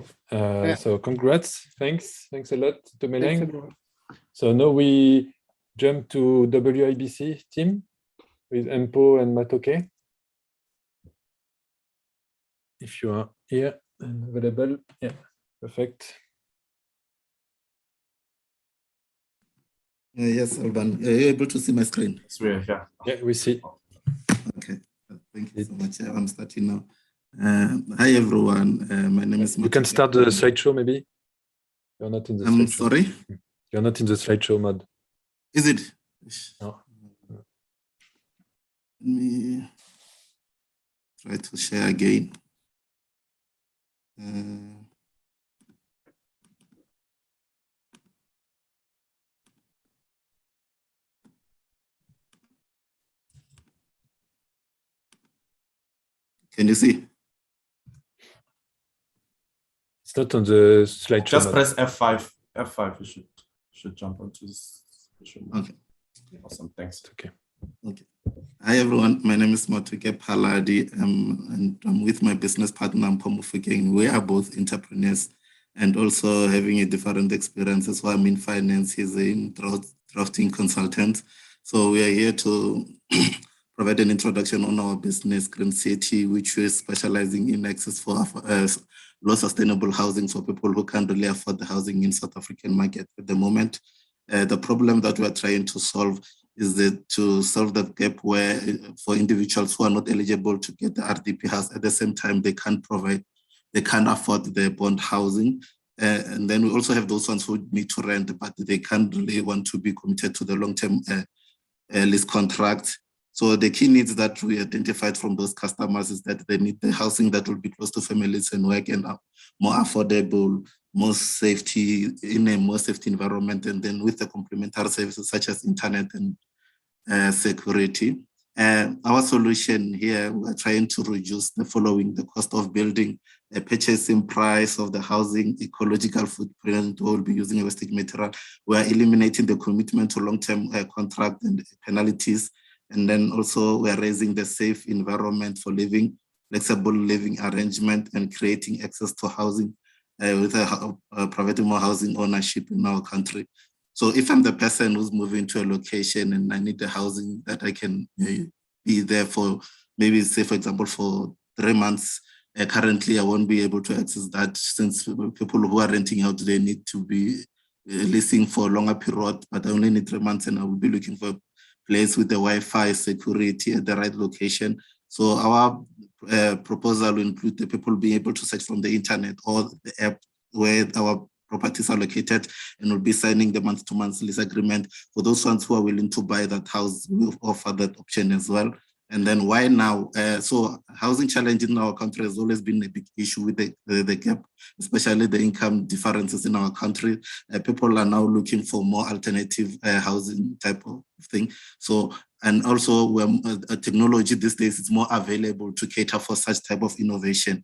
so congrats, thanks a lot to Meleng. So now we jump to WIBC team with Empo and Matoke. If you are here and available, yeah, perfect. Yes, Alban, are you able to see my screen? Yeah, we see. Okay, thank you so much. I'm starting now. Hi everyone, my name is Matoke. You can start the slideshow maybe. You're not in the slideshow. I'm sorry? You're not in the slideshow mode. Is it? No. Let me try to share again. Can you see? It's not on the slideshow. Just press F5. F5. You should jump onto this. Okay. Awesome. Thanks. Okay. Okay. Hi everyone. My name is Matoke Paladi, and I'm with my business partner Mpomo Fugeng. We are both entrepreneurs and also having a different experience. So I'm in finance. He's in drafting consultant. So we are here to provide an introduction on our business, Green City, which is specializing in access for low sustainable housing for people who can't really afford the housing in South African market at the moment. The problem that we are trying to solve is to solve the gap where for individuals who are not eligible to get the RDP house, at the same time they can't afford the bond housing. And then we also have those ones who need to rent, but they can't really want to be committed to the long-term lease contract. So the key needs that we identified from those customers is that they need the housing that will be close to families and work and more affordable, more safety, in a more safety environment, and then with the complementary services such as internet and security. Our solution here, we're trying to reduce the following: the cost of building, the purchasing price of the housing, ecological footprint. We'll be using a wastage material. We're eliminating the commitment to long-term contract and penalties. And then also we're raising the safe environment for living, flexible living arrangement, and creating access to housing with providing more housing ownership in our country. So if I'm the person who's moving to a location and I need the housing that I can be there for, maybe say for example for 3 months, currently I won't be able to access that, since people who are renting out, they need to be leasing for a longer period, but I only need 3 months, and I will be looking for place with the Wi-Fi security at the right location. So our proposal will include the people being able to search from the internet or the app where our properties are located, and will be signing the month-to-month lease agreement. For those ones who are willing to buy that house, we offer that option as well. And then why now? So housing challenge in our country has always been a big issue with the gap, especially the income differences in our country. People are now looking for more alternative housing type of thing. So, and also when technology these days is more available to cater for such type of innovation.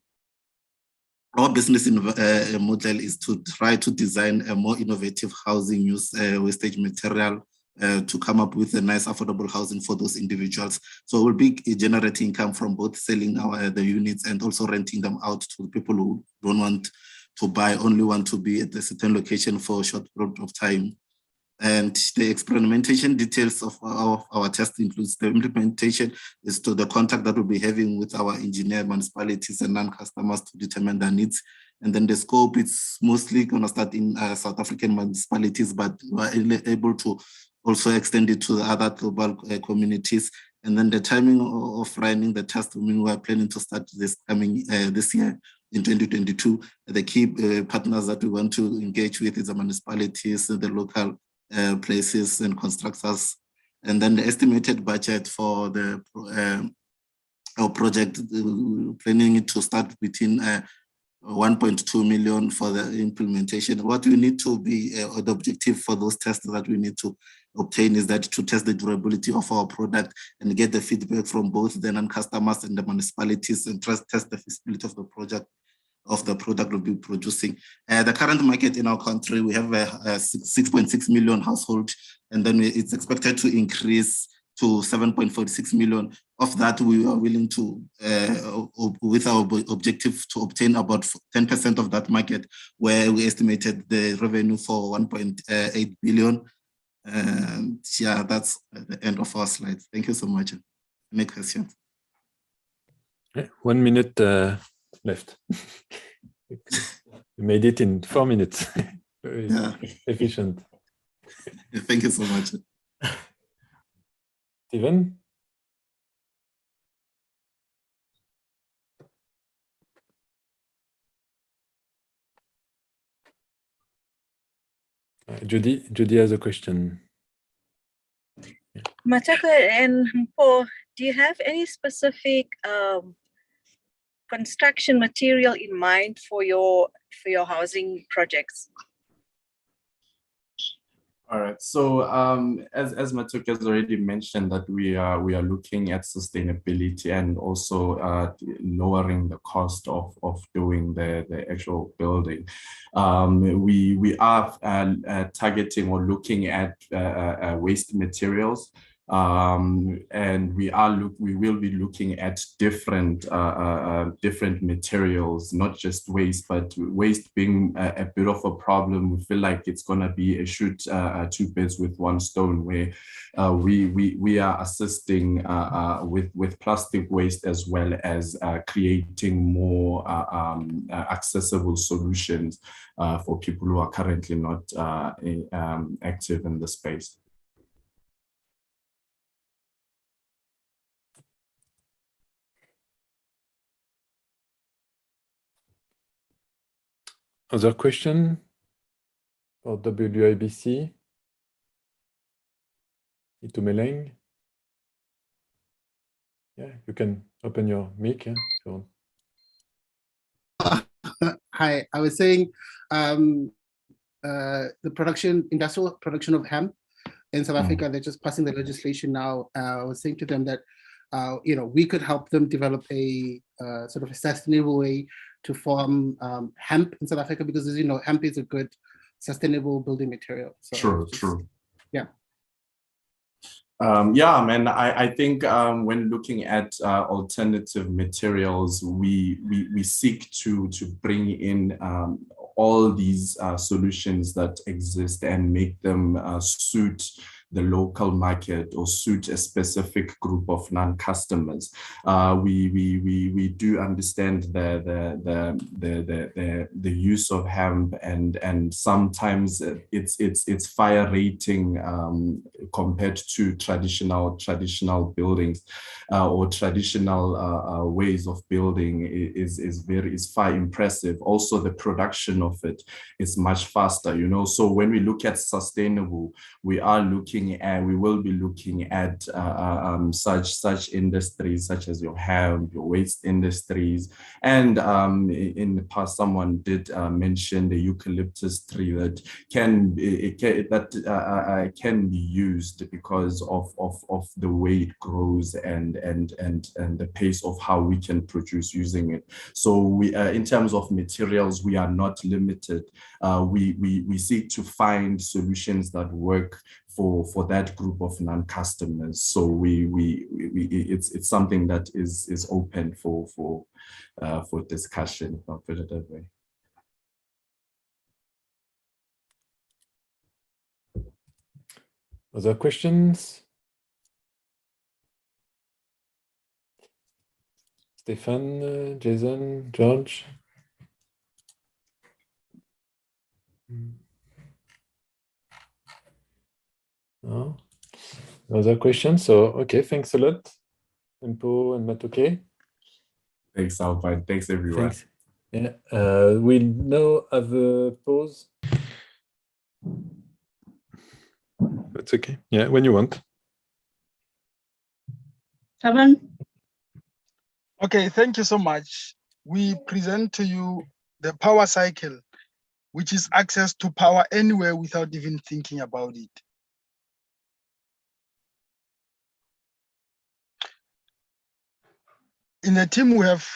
Our business model is to try to design a more innovative housing, use wastage material, to come up with a nice affordable housing for those individuals. So we'll be generating income from both selling the units and also renting them out to people who don't want to buy, only want to be at a certain location for a short period of time. And the experimentation details of our test includes the implementation is to the contact that we'll be having with our engineer, municipalities and non-customers to determine their needs. And then the scope, it's mostly gonna start in South African municipalities, but we're able to also extend it to the other global communities. And then the timing of running the test, we're planning to start this coming this year in 2022. The key partners that we want to engage with is the municipalities, the local places and constructors. And then the estimated budget for the our project, planning it to start between 1.2 million for the implementation. What we need to be, the objective for those tests that we need to obtain is that to test the durability of our product and get the feedback from both the non-customers and the municipalities and test the feasibility of the project, of the product we'll be producing. The current market in our country, we have a 6.6 million household, and then it's expected to increase to 7.46 million. Of that, we are willing to, with our objective to obtain about 10% of that market, where we estimated the revenue for 1.8 billion. And yeah, that's the end of our slides. Thank you so much. Any questions? 1 minute left. You made it in 4 minutes. Very efficient. Thank you so much. Steven? Judy has a question. Mataka and Paul, do you have any specific construction material in mind for your housing projects? All right. So as Matuk has already mentioned, that we are looking at sustainability and also lowering the cost of doing the actual building. We are targeting or looking at waste materials. And we will be looking at different materials, not just waste, but waste being a bit of a problem. We feel like it's going to be a shoot two birds with one stone, where we are assisting with plastic waste, as well as creating more accessible solutions for people who are currently not active in the space. Other question for WIBC? Itumeleng? Yeah, you can open your mic. Yeah, so. Hi, I was saying the industrial production of hemp in South Africa, they're just passing the legislation now. I was saying to them that we could help them develop a sort of a sustainable way to form hemp in South Africa, because as you know, hemp is a good sustainable building material. So true. Yeah. Yeah, man, I think when looking at alternative materials, we seek to bring in all these solutions that exist and make them suit the local market or suit a specific group of non-customers. We do understand the use of hemp, and sometimes it's fire rating compared to traditional buildings or traditional ways of building is far impressive. Also, the production of it is much faster. So when we look at sustainable, we are looking will be looking at such industries such as your hemp, your waste industries, and in the past someone did mention the eucalyptus tree that can be used because of the way it grows and the pace of how we can produce using it. So we, in terms of materials, we are not limited. We seek to find solutions that work for that group of non-customers. So it's something that is open for discussion, if I'll put it that way. Other questions? Stefan, Jason, George? No? Other questions? So, okay, thanks a lot, Empo and Matoke. Thanks, Alpine. Thanks, everyone. Thanks. Yeah, we'll now have a pause. That's okay. Yeah, when you want. Taban? Okay, thank you so much. We present to you the power cycle, which is access to power anywhere without even thinking about it. In the team, we have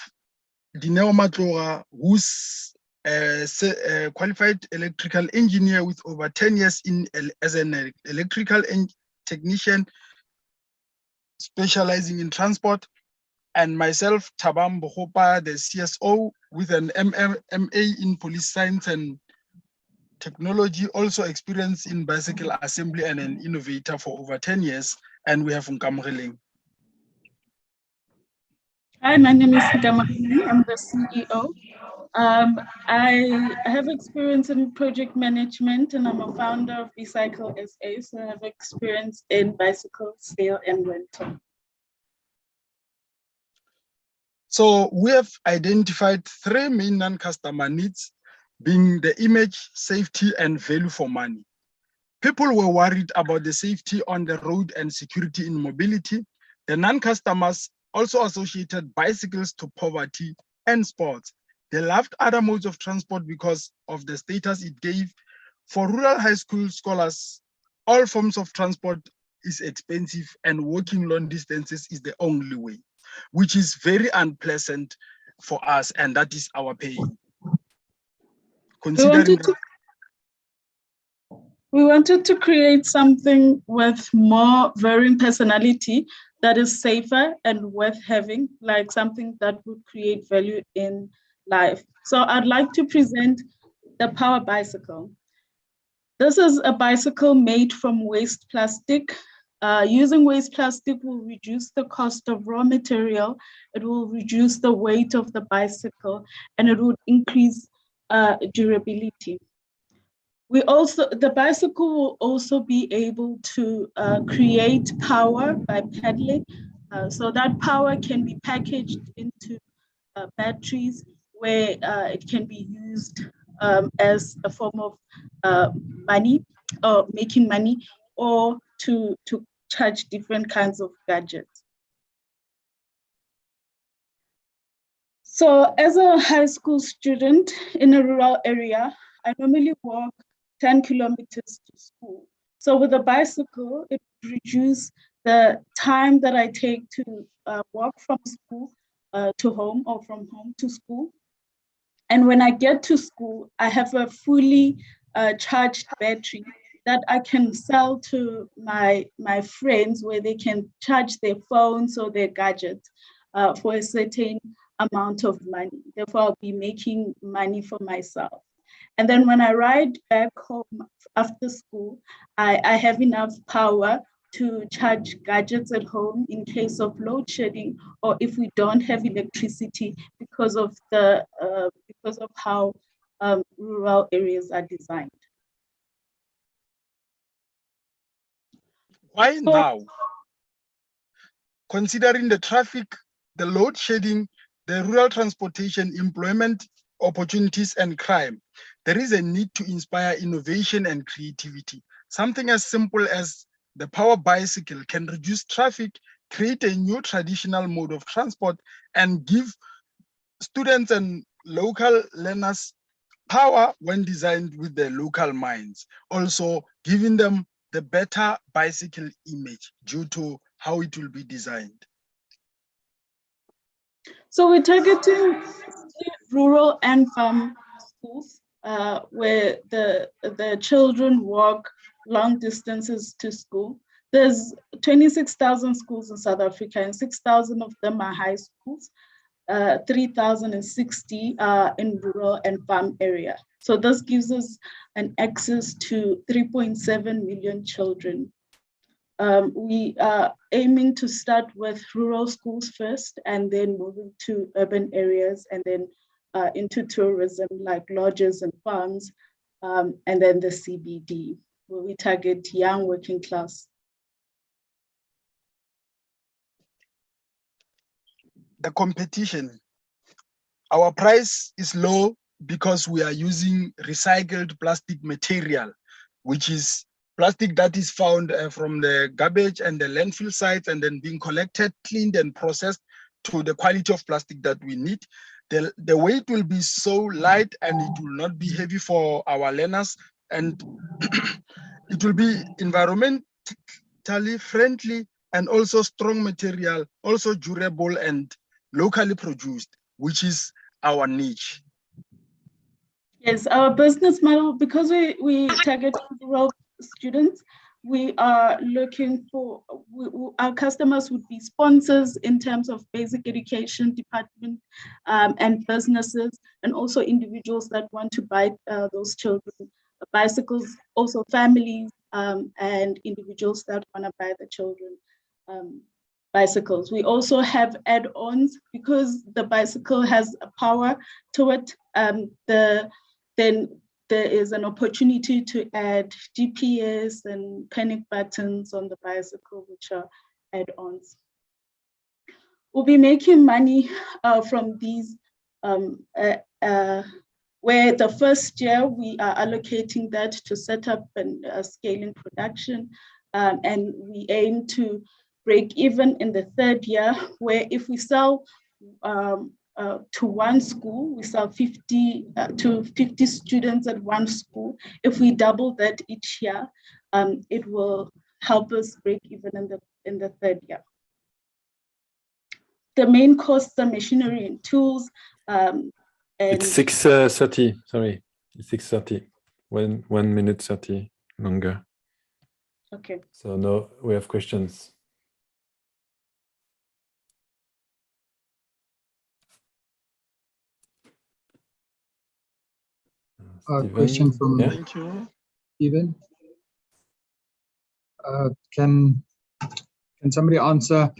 Dineo Matlora, who's a qualified electrical engineer with over 10 years as an electrical technician, specializing in transport, and myself, Tabam Bohopa, the CSO, with an MA in police science and technology, also experienced in bicycle assembly and an innovator for over 10 years. And we have Nkamreling. Hi, my name is Nkamreling. I'm the CEO. I have experience in project management, and I'm a founder of BOCorners SA, so I have experience in bicycle sale and rental. So we have identified 3 main non-customer needs, being the image, safety, and value for money. People were worried about the safety on the road and security in mobility. The non-customers also associated bicycles to poverty and sports. They loved other modes of transport because of the status it gave. For rural high school scholars, all forms of transport is expensive and walking long distances is the only way, which is very unpleasant for us, and that is our pain. Considering we wanted to create something with more varying personality that is safer and worth having, like something that would create value in life. So I'd like to present the Power Bicycle. This is a bicycle made from waste plastic. Using waste plastic will reduce the cost of raw material, it will reduce the weight of the bicycle, and it would increase durability. The bicycle will also be able to create power by pedaling. So that power can be packaged into batteries where it can be used as a form of money or making money, or to charge different kinds of gadgets. So as a high school student in a rural area, I normally walk 10 kilometers to school. So with a bicycle, it reduces the time that I take to walk from school to home or from home to school. And when I get to school, I have a fully charged battery that I can sell to my friends, where they can charge their phones or their gadgets for a certain amount of money. Therefore, I'll be making money for myself. And then when I ride back home after school, I have enough power to charge gadgets at home in case of load shedding, or if we don't have electricity because of how rural areas are designed. Why now? Considering the traffic, the load shedding, the rural transportation, employment opportunities, and crime, there is a need to inspire innovation and creativity. Something as simple as the power bicycle can reduce traffic, create a new traditional mode of transport, and give students and local learners power when designed with the local minds, also giving them the better bicycle image due to how it will be designed. So we're targeting rural and farm schools where the children walk long distances to school. There's 26,000 schools in South Africa, and 6,000 of them are high schools. 3,060 are in rural and farm area. So this gives us an access to 3.7 million children. We are aiming to start with rural schools first, and then moving to urban areas, and then into tourism like lodges and farms, and then the CBD, where we target young working class. The competition. Our price is low because we are using recycled plastic material, which is plastic that is found from the garbage and the landfill sites, and then being collected, cleaned, and processed to the quality of plastic that we need. The weight will be so light, and it will not be heavy for our learners, and it will be environmentally friendly and also strong material, also durable and locally produced, which is our niche. Yes, our business model, because we target rural students, we are looking for, our customers would be sponsors in terms of basic education department and businesses, and also individuals that want to buy those children bicycles, also families and individuals that want to buy the children bicycles. We also have add-ons because the bicycle has a power to it. Then there is an opportunity to add GPS and panic buttons on the bicycle, which are add-ons. We'll be making money from these, where the first year we are allocating that to set up and scaling production, and we aim to break even in the third year, where if we sell to one school, we sell 50 to 50 students at one school. If we double that each year, it will help us break even in the third year. The main costs are machinery and tools. It's 6:30. Sorry, it's 6:30. 1 minute 30 longer. Okay. So now we have questions. Question from Thank you. Stephen. Can somebody answer,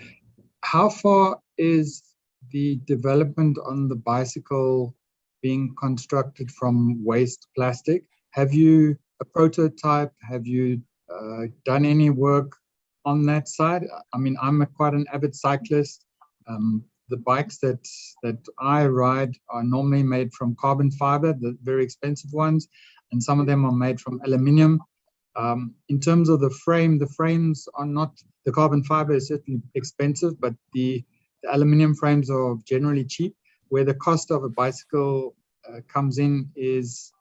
how far is the development on the bicycle being constructed from waste plastic? Have you a prototype? Have you done any work on that side? I mean, I'm quite an avid cyclist. The bikes that I ride are normally made from carbon fiber, the very expensive ones, and some of them are made from aluminium. In terms of the frames are not, the carbon fiber is certainly expensive, but the aluminium frames are generally cheap. Where the cost of a bicycle comes in is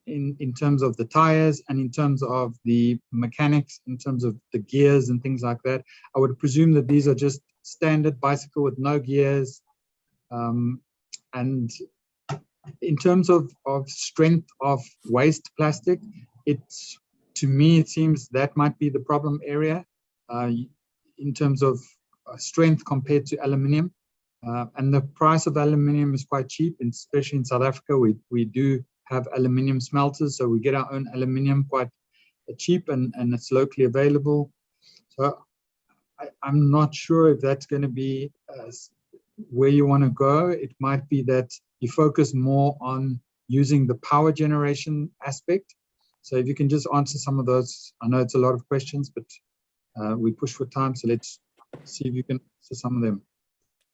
in terms of the tires and in terms of the mechanics, in terms of the gears and things like that. I would presume that these are just standard bicycle with no gears. And in terms of strength of waste plastic, to me, it seems that might be the problem area in terms of strength compared to aluminium. And the price of aluminium is quite cheap, and especially in South Africa, we do have aluminium smelters, so we get our own aluminium quite cheap, and it's locally available. So I'm not sure if that's going to be where you want to go. It might be that you focus more on using the power generation aspect. So if you can just answer some of those. I know it's a lot of questions, but we push for time, so let's see if you can answer some of them.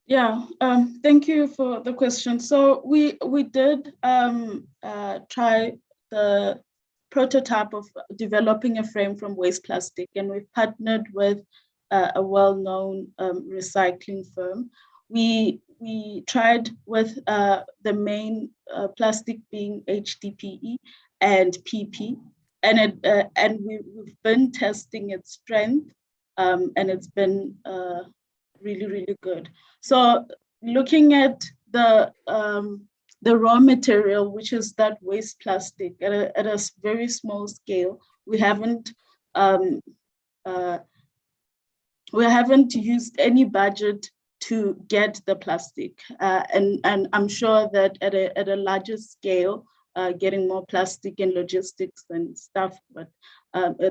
Yeah, thank you for the question. So we did try the prototype of developing a frame from waste plastic, and we've partnered with a well-known recycling firm. We tried with the main plastic being HDPE and PP, and we've been testing its strength, and it's been really, really good. So looking at the raw material, which is that waste plastic, at a very small scale, we haven't used any budget to get the plastic, and I'm sure that at a larger scale, getting more plastic and logistics and stuff, but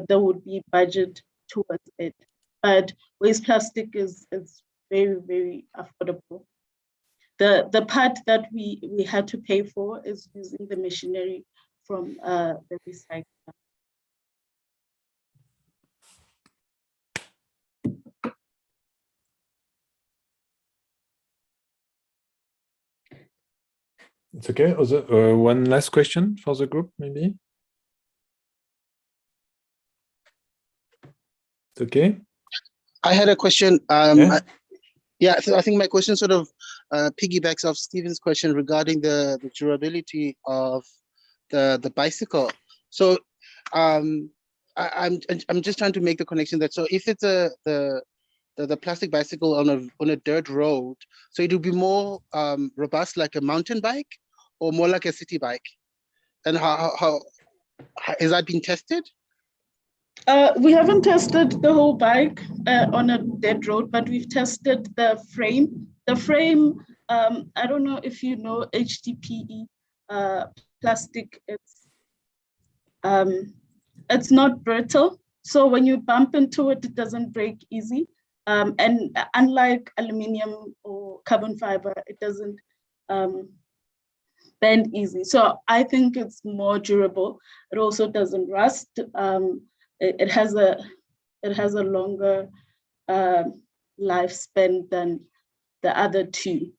there would be budget towards it. But waste plastic is very, very affordable. The part that we had to pay for is using the machinery from the recycler. It's okay. One last question for the group, maybe. It's okay. I had a question. Yeah. So I think my question sort of piggybacks off Stephen's question regarding the durability of the bicycle. So I'm just trying to make the connection that, so if it's the plastic bicycle on a dirt road, so it will be more robust like a mountain bike or more like a city bike? And how has that been tested? We haven't tested the whole bike on a dead road, but we've tested the frame. The frame, I don't know if you know HDPE plastic. It's not brittle, so when you bump into it, it doesn't break easy. And unlike aluminium or carbon fiber, it doesn't bend easy. So I think it's more durable. It also doesn't rust. It has a longer lifespan than the other two.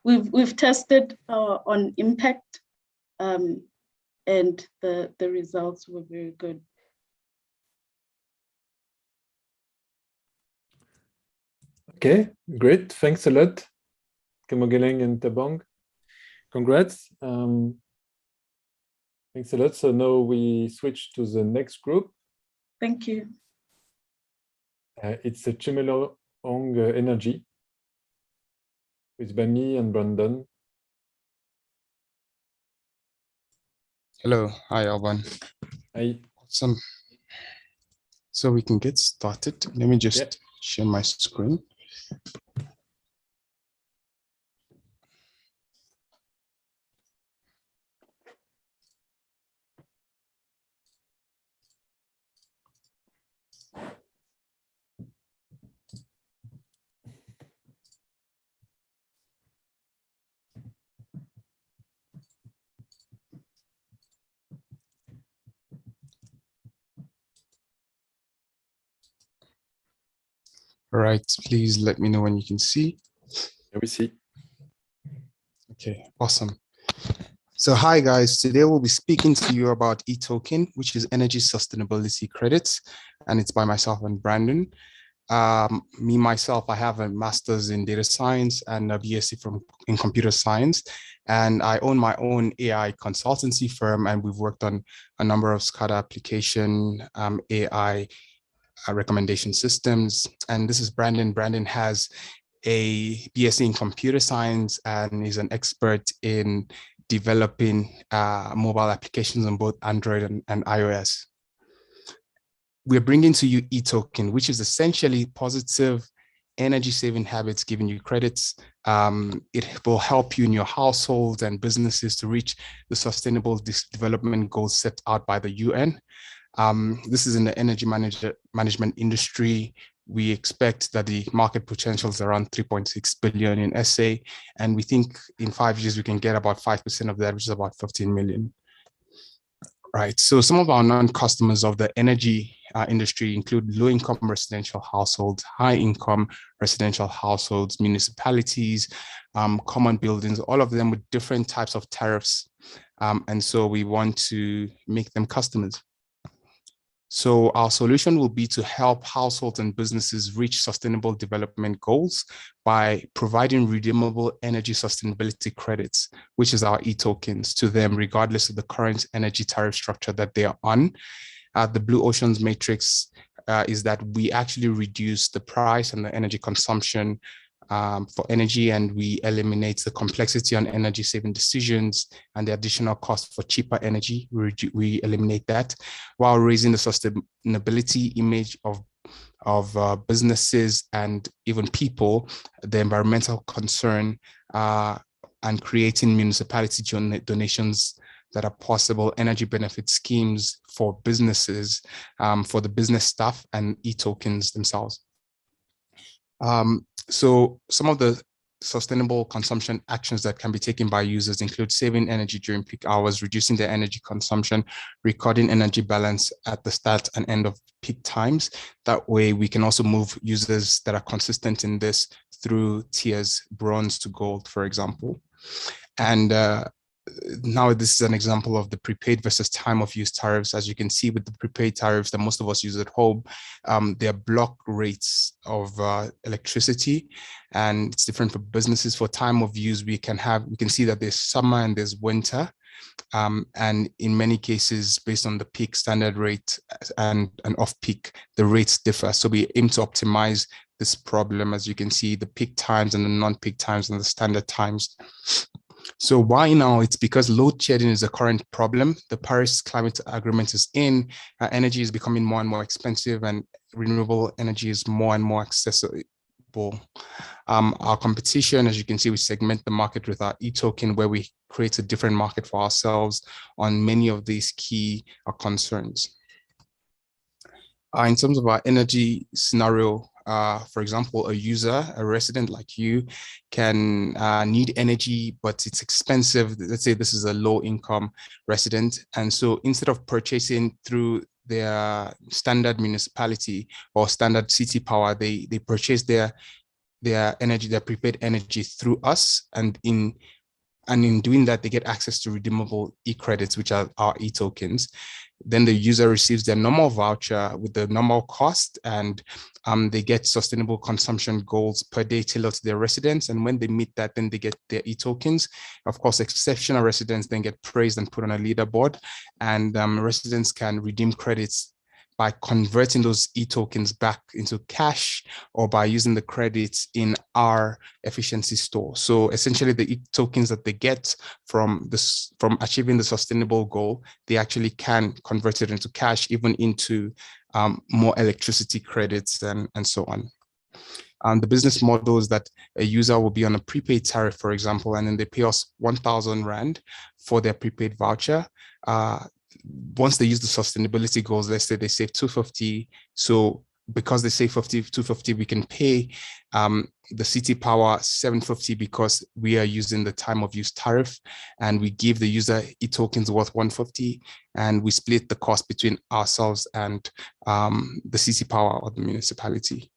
We've tested on impact, and the results were very good. Okay, great. Thanks a lot, Kemogeleng and Tabong. Congrats. Thanks a lot. So now we switch to the next group. Thank you. It's a Chimelong Energy with Bami and Brandon. Hello, hi Alban. Hi. Awesome. So we can get started. Let me just share my screen. All right, please let me know when you can see. Let me see. Okay, awesome. So hi guys, today we'll be speaking to you about eToken, which is energy sustainability credits, and it's by myself and Brandon. Myself, I have a master's in data science and a BSc in computer science, and I own my own AI consultancy firm, and we've worked on a number of SCADA application, AI recommendation systems. And this is Brandon. Brandon has a BSc in computer science and is an expert in developing mobile applications on both Android and iOS. We're bringing to you eToken, which is essentially positive energy saving habits giving you credits. It will help you in your households and businesses to reach the sustainable development goals set out by the UN. This is in the energy management industry. We expect that the market potential is around 3.6 billion in SA, and we think in 5 years we can get about 5% of that, which is about 15 million. Right, so some of our non-customers of the energy industry include low-income residential households, high-income residential households, municipalities, common buildings, all of them with different types of tariffs. And so we want to make them customers. So our solution will be to help households and businesses reach sustainable development goals by providing redeemable energy sustainability credits, which is our e-tokens, to them, regardless of the current energy tariff structure that they are on. The Blue Oceans matrix is that we actually reduce the price and the energy consumption for energy, and we eliminate the complexity on energy saving decisions and the additional cost for cheaper energy. We eliminate that while raising the sustainability image of businesses and even people, the environmental concern, and creating municipality donations that are possible, energy benefit schemes for businesses, for the business staff, and e-tokens themselves. So some of the sustainable consumption actions that can be taken by users include saving energy during peak hours, reducing their energy consumption, recording energy balance at the start and end of peak times. That way we can also move users that are consistent in this through tiers, bronze to gold, for example. And now this is an example of the prepaid versus time of use tariffs. As you can see with the prepaid tariffs that most of us use at home, they are block rates of electricity, and it's different for businesses. For time of use, we can see that there's summer and there's winter. And in many cases, based on the peak standard rate and off peak, the rates differ. So we aim to optimize this problem. As you can see, the peak times and the non-peak times and the standard times. So why now? It's because load shedding is a current problem. The Paris Climate Agreement is in, energy is becoming more and more expensive, and renewable energy is more and more accessible. Our competition, as you can see, we segment the market with our e-token, where we create a different market for ourselves on many of these key concerns. In terms of our energy scenario, for example, a resident like you can need energy, but it's expensive. Let's say this is a low income resident. And so instead of purchasing through their standard municipality or standard city power, they purchase their energy, their prepaid energy through us. And in doing that, they get access to redeemable e-credits, which are our e-tokens. Then the user receives their normal voucher with the normal cost, and they get sustainable consumption goals per day tailored to their residents. And when they meet that, then they get their e-tokens. Of course, exceptional residents then get praised and put on a leaderboard, and residents can redeem credits by converting those e-tokens back into cash or by using the credits in our efficiency store. So essentially the e-tokens that they get from achieving the sustainable goal, they actually can convert it into cash, even into more electricity credits and so on. The business model is that a user will be on a prepaid tariff, for example, and then they pay us 1,000 Rand for their prepaid voucher. Once they use the sustainability goals, let's say they save 250. So because they save 250, we can pay the city power 750 because we are using the time of use tariff, and we give the user e-tokens worth 150, and we split the cost between ourselves and the city power or the municipality.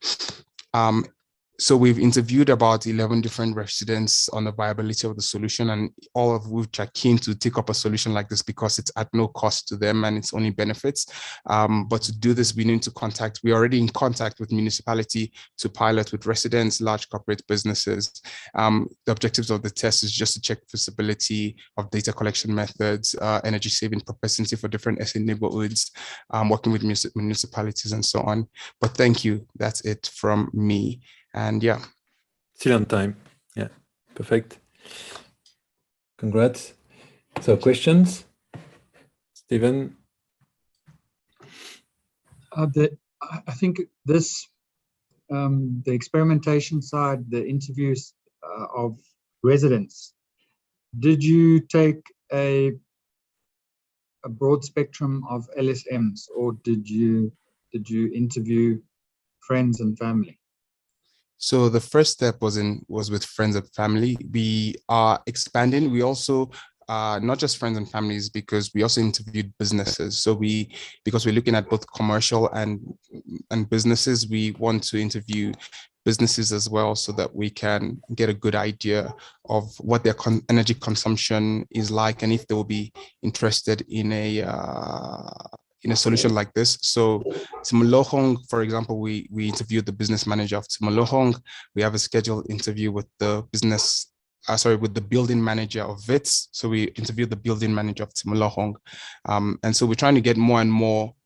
So we've interviewed about 11 different residents on the viability of the solution, and all of which are keen to take up a solution like this because it's at no cost to them and it's only benefits. But to do this, we're already in contact with municipality to pilot with residents, large corporate businesses. The objectives of the test is just to check feasibility of data collection methods, energy saving propensity for different SA neighborhoods, working with municipalities and so on. But thank you, that's it from me. And yeah. Still on time. Yeah, perfect. Congrats. So questions? Stephen? I think this, the experimentation side, the interviews of residents, did you take a broad spectrum of LSMs, or did you interview friends and family? So the first step was with friends and family. We are expanding. We also not just friends and families, because we also interviewed businesses. So because we're looking at both commercial and businesses, we want to interview businesses as well, so that we can get a good idea of what their energy consumption is like, and if they will be interested in a solution like this. So Timolohong, for example, we interviewed the business manager of Timolohong. We have a scheduled interview with the with the building manager of Wits. So we interviewed the building manager of Timolohong. And so we're trying to get more and more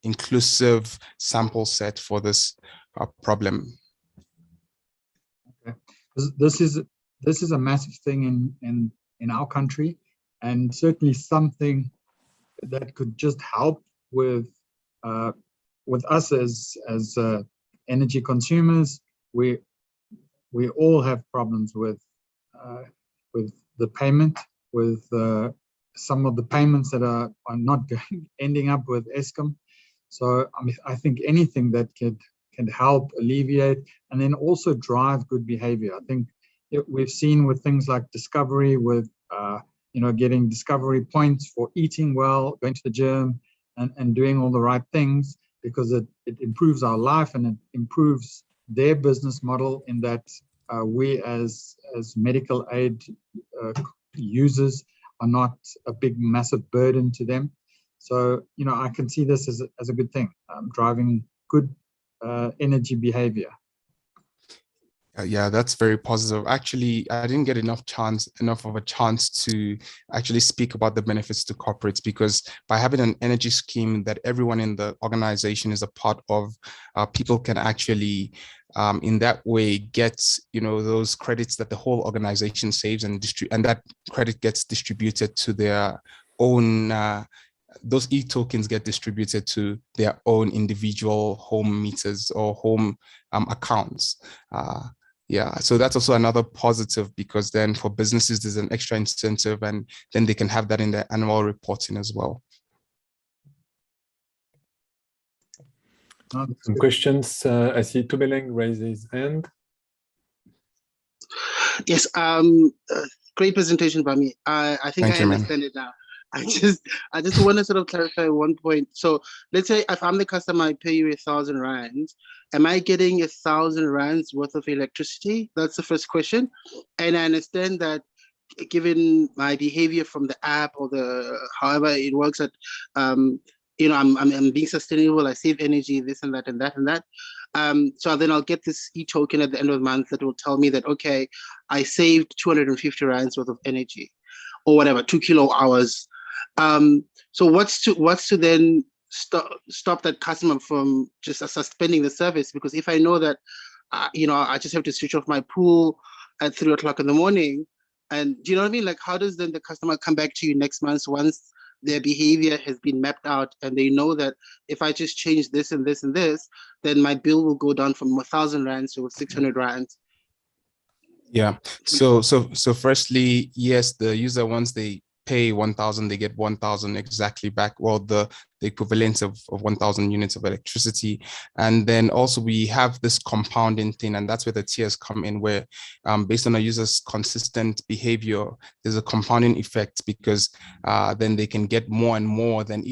inclusive sample set for this problem. Okay. This is a massive thing in our country, and certainly something that could just help with us as energy consumers. We all have problems with the payment, with some of the payments that are not ending up with Eskom. So I mean, I think anything that can help alleviate and then also drive good behavior. I think we've seen with things like Discovery, with getting Discovery points for eating well, going to the gym, and doing all the right things, because it improves our life and it improves their business model, in that we as medical aid users are not a big, massive burden to them. So, I can see this as a good thing, driving good energy behavior. Yeah, that's very positive. Actually, I didn't get enough of a chance to actually speak about the benefits to corporates, because by having an energy scheme that everyone in the organization is a part of, people can actually in that way get those credits that the whole organization saves, and that credit gets distributed to their own those e-tokens get distributed to their own individual home meters or home accounts. Yeah, so that's also another positive, because then for businesses, there's an extra incentive, and then they can have that in their annual reporting as well. Some questions. I see Tubeleng raise his hand. Yes, great presentation by me. I think I understand it now. I just want to sort of clarify one point. So let's say if I'm the customer, I pay you 1,000 rands. Am I getting 1,000 rands worth of electricity? That's the first question. And I understand that given my behavior from the app or however it works, that I'm being sustainable. I save energy, this and that and that and that. So then I'll get this e-token at the end of the month that will tell me that, okay, I saved 250 rands worth of energy, or whatever, 2 kilo hours. So what's to then stop that customer from just suspending the service? Because if I know that, I just have to switch off my pool at 3 o'clock in the morning, and do you know what I mean? Like, how does then the customer come back to you next month once their behavior has been mapped out, and they know that if I just change this and this and this, then my bill will go down from 1,000 rands to 600 rands? Yeah. So firstly, yes, the user, once they pay 1,000, they get 1,000 exactly back, well, the equivalent of 1,000 units of electricity. And then also we have this compounding thing, and that's where the tiers come in, where based on a user's consistent behavior, there's a compounding effect, because then they can get more and more than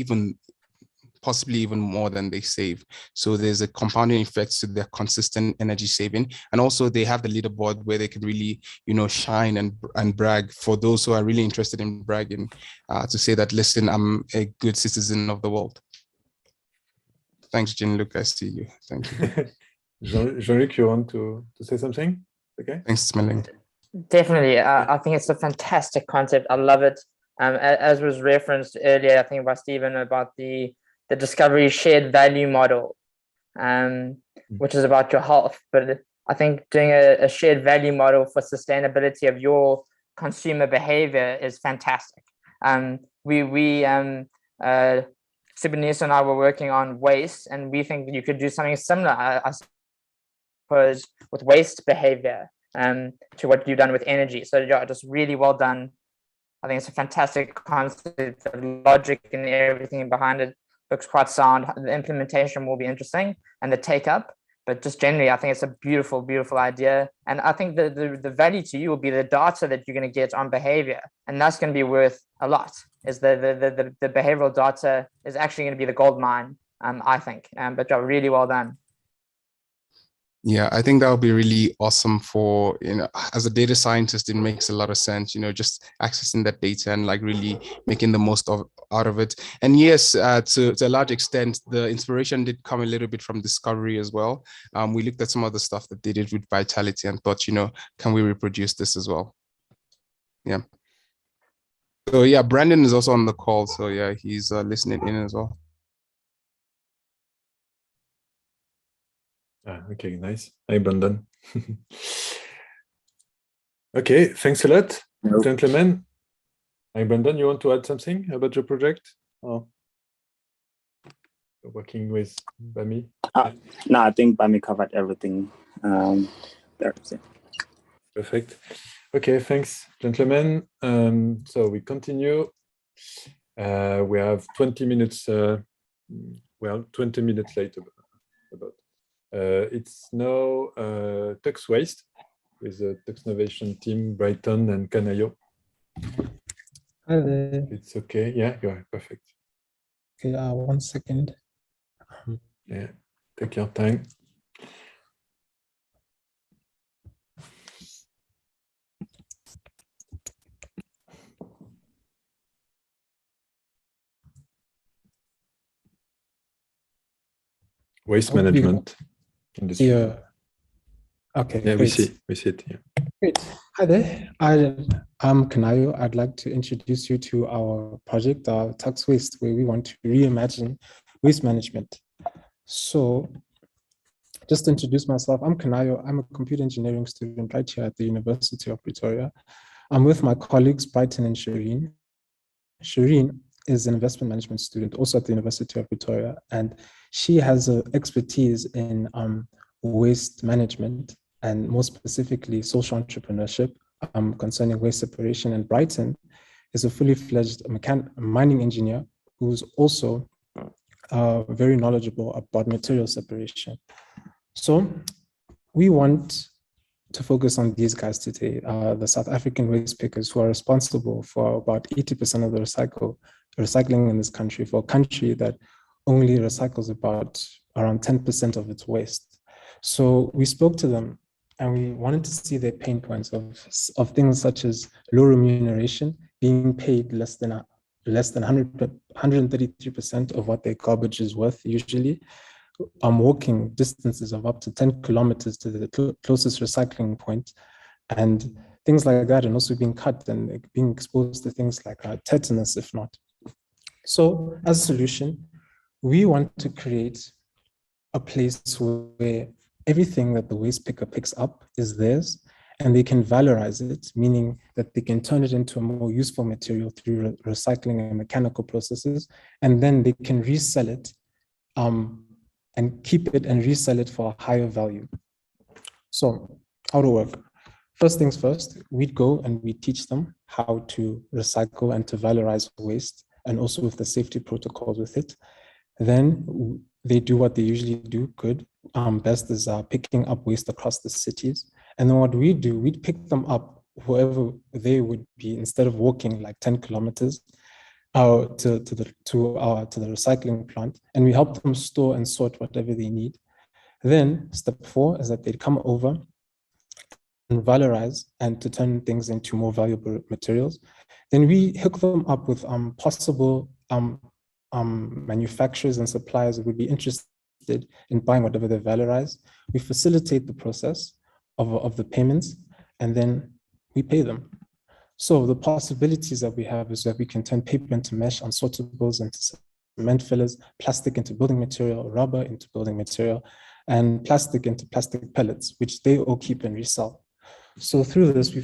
possibly even more than they save. So there's a compounding effect to their consistent energy saving. And also they have the leaderboard where they can really, shine and brag, for those who are really interested in bragging, to say that, listen, I'm a good citizen of the world. Thanks, Jean-Luc. I see you. Thank you. Jean-Luc, you want to say something? Okay. Thanks, Smelling. Definitely. I think it's a fantastic concept. I love it. As was referenced earlier, I think by Stephen, about the Discovery shared value model, which is about your health. But I think doing a shared value model for sustainability of your consumer behavior is fantastic. Sibonisa and I were working on waste, and we think you could do something similar, I suppose, with waste behavior to what you've done with energy. So yeah, just really well done. I think it's a fantastic concept. The logic and everything behind it looks quite sound. The implementation will be interesting, and the take up. but just generally, I think it's a beautiful, beautiful idea. And I think the value to you will be the data that you're going to get on behavior. And that's going to be worth a lot, is the behavioral data is actually going to be the gold mine, I think. But really well done. Yeah, I think that would be really awesome for, as a data scientist, it makes a lot of sense, just accessing that data and like really making the most out of it. And yes, to a large extent, the inspiration did come a little bit from Discovery as well. We looked at some of the stuff that they did with Vitality and thought, can we reproduce this as well? Yeah. So yeah, Brandon is also on the call. So yeah, he's listening in as well. Okay, nice. Hi, Brandon. Okay, thanks a lot, gentlemen. Hi, Brandon, you want to add something about your project? Or working with Bami? No, I think Bami covered everything. That's it. Perfect. Okay, thanks, gentlemen. So we continue. We have 20 minutes, 20 minutes later about. It's now Tux Waste with the Tux Innovation team, Brighton and Canayo. Hi there. It's okay. Yeah, you're perfect. Okay, 1 second. Yeah, take your time. Waste management industry. Yeah. Okay. Yeah, great. we see it. Yeah. Great. Hi there. I'm Kanayo. I'd like to introduce you to our project, Tux Waste, where we want to reimagine waste management. So, just to introduce myself, I'm Kanayo. I'm a computer engineering student right here at the University of Pretoria. I'm with my colleagues, Brighton and Shireen. Shireen is an investment management student also at the University of Pretoria, and she has expertise in waste management and more specifically social entrepreneurship concerning waste separation. And Brighton is a fully fledged mining engineer who's also very knowledgeable about material separation. So we want to focus on these guys today, the South African waste pickers who are responsible for about 80% of the recycling in this country, for a country that only recycles about around 10% of its waste. So we spoke to them and we wanted to see their pain points of things such as low remuneration, being paid less than 133% of what their garbage is worth usually, walking distances of up to 10 kilometers to the closest recycling point, and things like that, and also being cut and being exposed to things like tetanus, if not. So as a solution, we want to create a place where everything that the waste picker picks up is theirs, and they can valorize it, meaning that they can turn it into a more useful material through recycling and mechanical processes, and then they can resell it and keep it and resell it for a higher value. So how to work? First things first, we'd go and we teach them how to recycle and to valorize waste, and also with the safety protocols with it. Then they do what they usually do good. Best is picking up waste across the cities. And then what we do, we'd pick them up wherever they would be, instead of walking like 10 kilometers to the recycling plant, and we help them store and sort whatever they need. Then step 4 is that they'd come over and valorize and to turn things into more valuable materials. Then we hook them up with possible manufacturers and suppliers that would be interested in buying whatever they valorize. We facilitate the process of the payments, and then we pay them. So the possibilities that we have is that we can turn paper into mesh, unsortables into cement fillers, plastic into building material, rubber into building material, and plastic into plastic pellets, which they all keep and resell. So through this, we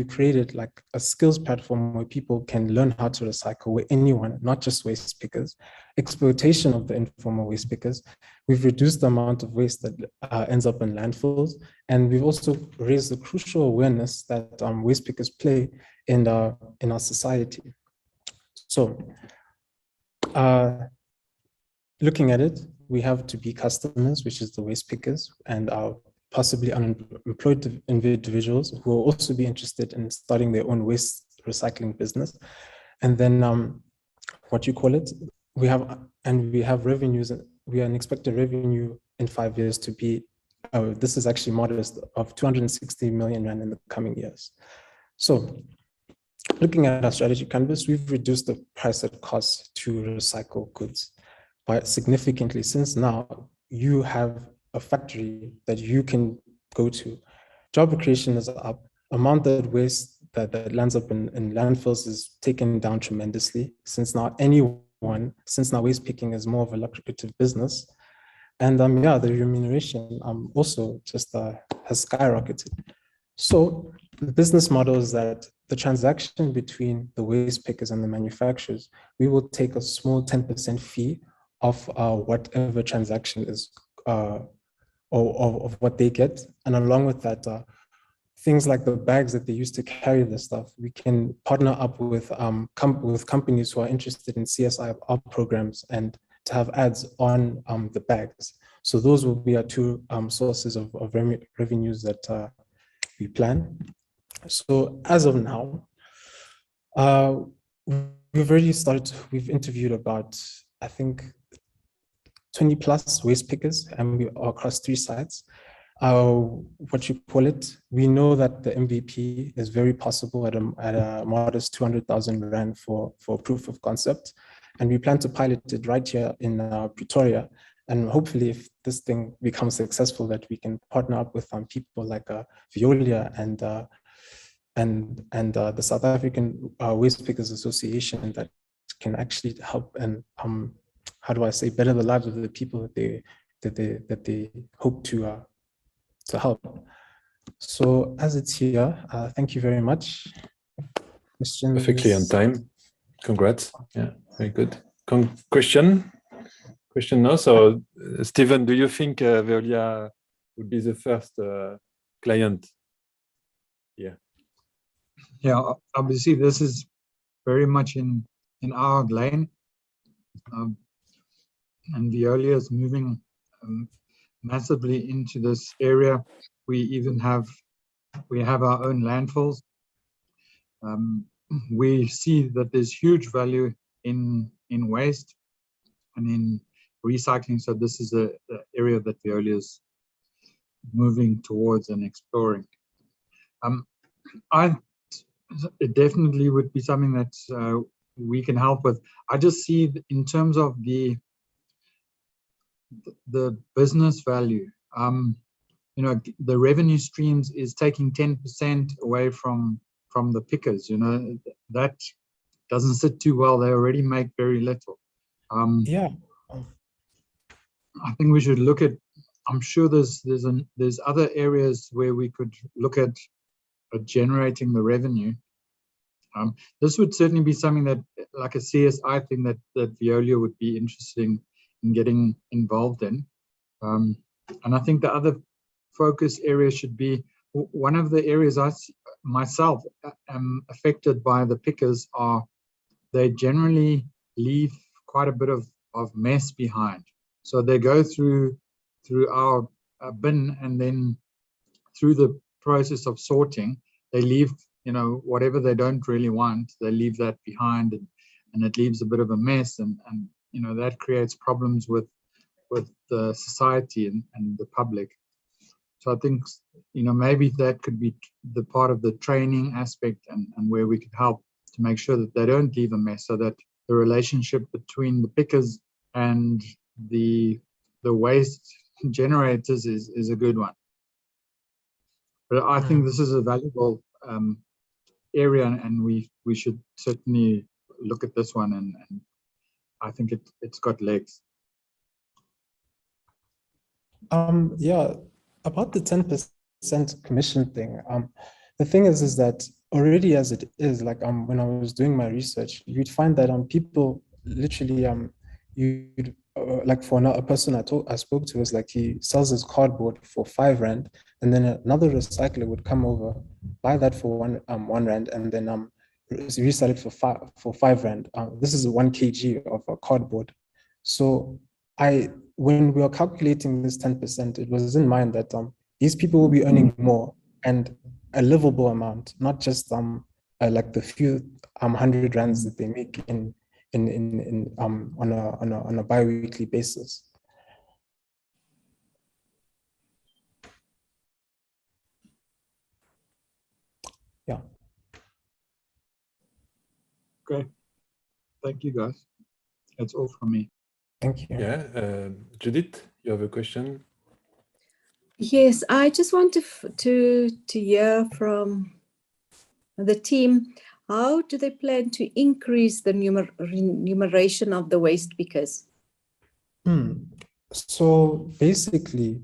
created like a skills platform where people can learn how to recycle, where anyone, not just waste pickers, exploitation of the informal waste pickers. We've reduced the amount of waste that ends up in landfills, and we've also raised the crucial awareness that waste pickers play in our society. So, looking at it, we have to be customers, which is the waste pickers, and our possibly unemployed individuals who will also be interested in starting their own waste recycling business. And then we have revenues. We are an expected revenue in 5 years to be, this is actually modest, of 260 million rand in the coming years. So looking at our strategy canvas, we've reduced the price it costs to recycle goods by significantly, since now you have a factory that you can go to. Job creation is up. Amount of waste that lands up in landfills is taken down tremendously, since now waste picking is more of a lucrative business. And the remuneration also just has skyrocketed. So the business model is that the transaction between the waste pickers and the manufacturers, we will take a small 10% fee of whatever transaction is, or of what they get. And along with that, things like the bags that they use to carry the stuff, we can partner up with companies who are interested in CSR programs and to have ads on the bags. So those will be our two sources of revenues that we plan. So as of now, we've interviewed about, I think, 20 plus waste pickers, and we are across 3 sites. We know that the MVP is very possible at a modest 200,000 rand for proof of concept. And we plan to pilot it right here in Pretoria. And hopefully, if this thing becomes successful, that we can partner up with people like Veolia and the South African Waste Pickers Association that can actually help and better the lives of the people that they hope to help. So as it's here, thank you very much. Questions? Perfectly on time. Congrats. Yeah, very good. Question now. So Stephen, do you think Veolia would be the first client? Yeah, obviously this is very much in our lane, and Veolia is moving massively into this area. We have our own landfills. We see that there's huge value in waste and in recycling. So this is the area that Veolia is moving towards and exploring. It definitely would be something that we can help with. I just see in terms of the business value, the revenue streams is taking 10% away from the pickers. That doesn't sit too well. They already make very little. I think we should look at, I'm sure there's other areas where we could look at generating the revenue. This would certainly be something that, like a CSI thing, that Veolia would be interested in getting involved in. And I think the other focus area should be, one of the areas I myself am affected by the pickers are, they generally leave quite a bit of mess behind. So they go through our bin, and then through the process of sorting, they leave, whatever they don't really want, they leave that behind, and it leaves a bit of a mess, and that creates problems with the society and the public. So I think, maybe that could be the part of the training aspect, and where we could help to make sure that they don't leave a mess, so that the relationship between the pickers and the waste generators is a good one. But I think this is a valuable area, and we should certainly look at this one, and I think it's got legs. Yeah, about the 10% commission thing. The thing is that already as it is, like when I was doing my research, you'd find that people literally you'd like, for a person I spoke to, was like, he sells his cardboard for 5 rand, and then another recycler would come over, buy that for 1 rand, and then resell it for 5 rand. This is 1 kg of a cardboard. So when we are calculating this 10%, it was in mind that these people will be earning more and a livable amount, not just like the few 100 rands that they make on a bi-weekly basis. Yeah. Okay. Thank you, guys. That's all from me. Thank you. Yeah, Judith, you have a question? Yes, I just want to hear from the team. How do they plan to increase the remuneration of the waste pickers? So basically,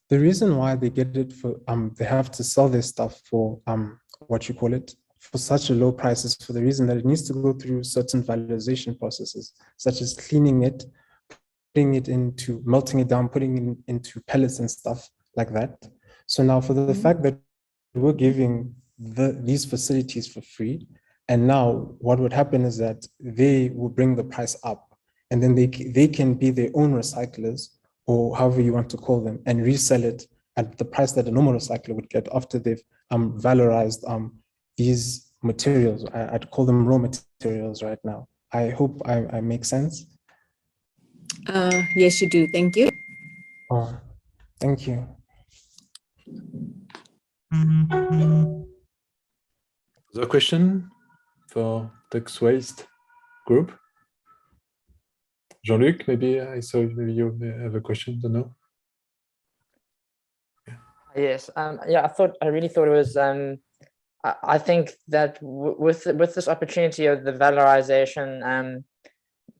the reason why they get it for they have to sell their stuff for what you call it, for such a low price is for the reason that it needs to go through certain valorization processes, such as cleaning it, putting it into, melting it down, putting it into pellets and stuff like that. So now for the fact that we're giving these facilities for free, and now what would happen is that they will bring the price up, and then they can be their own recyclers, or however you want to call them, and resell it at the price that a normal recycler would get after they've valorized these materials. I'd call them raw materials right now. I hope I make sense. Yes, you do. Thank you. Oh, thank you. Other question for Tax Waste group? Jean-Luc, maybe I saw maybe you have a question, don't know. Yes. Yeah, I really thought it was I think that with this opportunity of the valorization,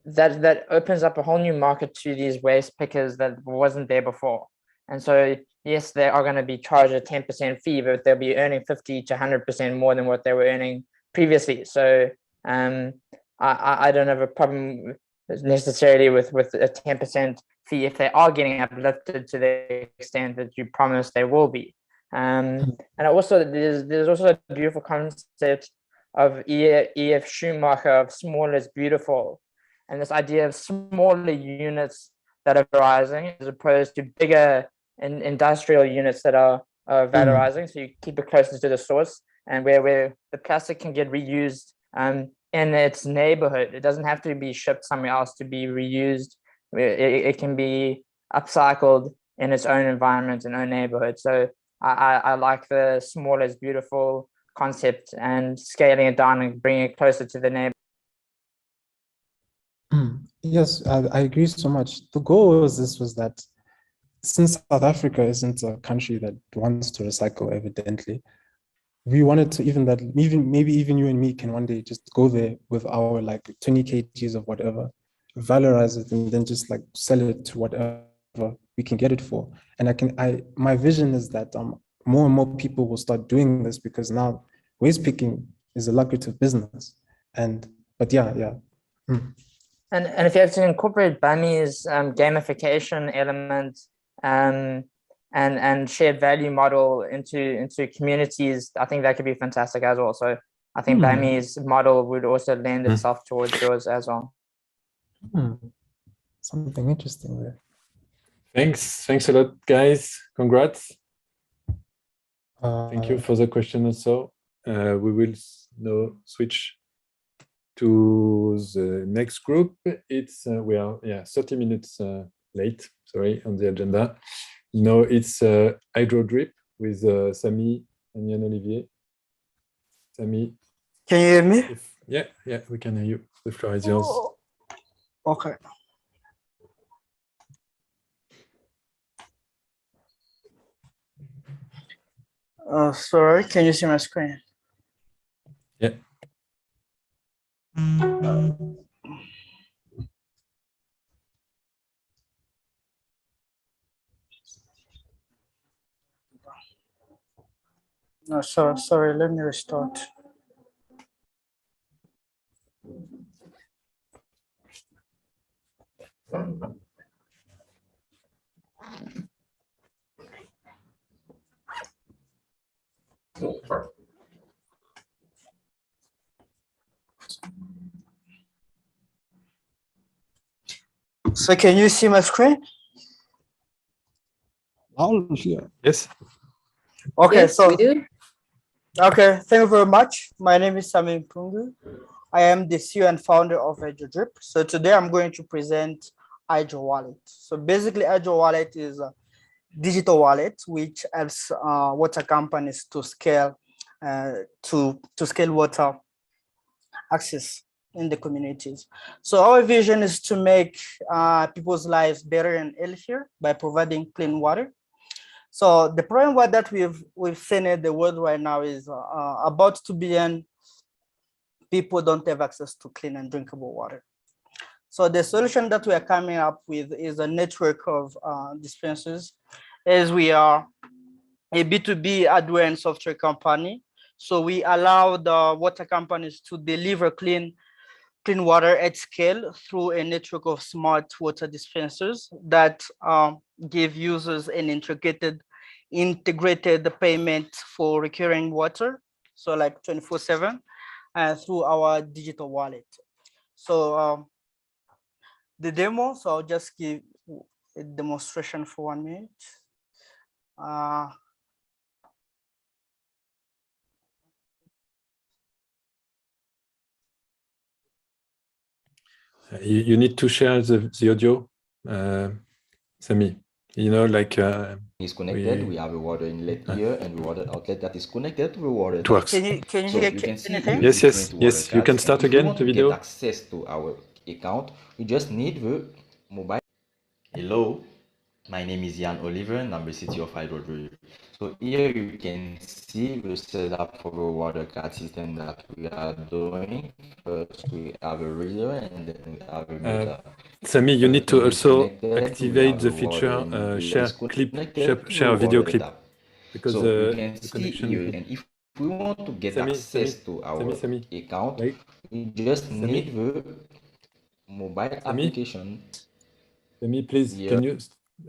that opens up a whole new market to these waste pickers that wasn't there before. And so yes, they are going to be charged a 10% fee, but they'll be earning 50 to 100% more than what they were earning previously. So I don't have a problem necessarily with a 10% fee if they are getting uplifted to the extent that you promise they will be. And also there's also a beautiful concept of E.F. Schumacher of small is beautiful, and this idea of smaller units that are valorizing as opposed to bigger industrial units that are valorizing. So you keep it closer to the source, and where the plastic can get reused in its neighborhood. It doesn't have to be shipped somewhere else to be reused. It can be upcycled in its own environment and own neighborhood. So I like the small is beautiful concept and scaling it down and bringing it closer to the neighbor. Yes, I agree so much. The goal was that since South Africa isn't a country that wants to recycle, evidently, we wanted to maybe even you and me can one day just go there with our like 20 kgs of whatever, valorize it, and then just like sell it to whatever we can get it for. And my vision is that more and more people will start doing this, because now waste picking is a lucrative business. But yeah. And if you have to incorporate BAMI's gamification element and shared value model into communities, I think that could be fantastic as well. So I think BAMI's model would also lend itself towards yours as well. Something interesting there. Thanks a lot, guys. Congrats. Thank you for the question also. We will now switch to the next group. It's we are 30 minutes late, sorry, on the agenda. No, it's Hydro Drip with Sami and Yann Olivier. Sami, can you hear me? Yeah, we can hear you. The floor is yours. Okay. Sorry, can you see my screen? Yeah. No, sorry, let me restart. So can you see my screen? Yes. Okay, Yes, so we do. okay, thank you very much. My name is Sami Mpungu. I am the CEO and founder of HydroDrip. So today I'm going to present Hydro Wallet. So basically, Hydro Wallet is a digital wallet which helps water companies to scale water access in the communities. So our vision is to make people's lives better and healthier by providing clean water. So the problem that we've seen in the world right now is about 2 billion people don't have access to clean and drinkable water. So the solution that we are coming up with is a network of dispensers, as we are a B2B hardware and software company. So we allow the water companies to deliver clean water at scale through a network of smart water dispensers that give users an integrated payment for recurring water, so like 24/7, through our digital wallet. So the demo, so I'll just give a demonstration for 1 minute. You need to share the audio, Sami. You know, like is connected. We have a water inlet here and a water outlet that is connected to the water. It works. Can you So hear you can see anything? here Yes, yes, different yes. water You can cards. start If we again want the to video. get access to our account, we just need the mobile. Hello, my name is Jan Oliver and I'm the City of HydroDrip. So here you can see the setup for the water card system that we are doing. First we have a reader and then we have a meter. Sami, you need to Everything is also connected. activate We the have feature water share is clip, connected to share the video water clip, tap. because So you can the see connection here, is. and if we want to get Sami, access to our Sami, account, wait. we just Sami? need the mobile Sami? application. Sami, please, Yeah. can you?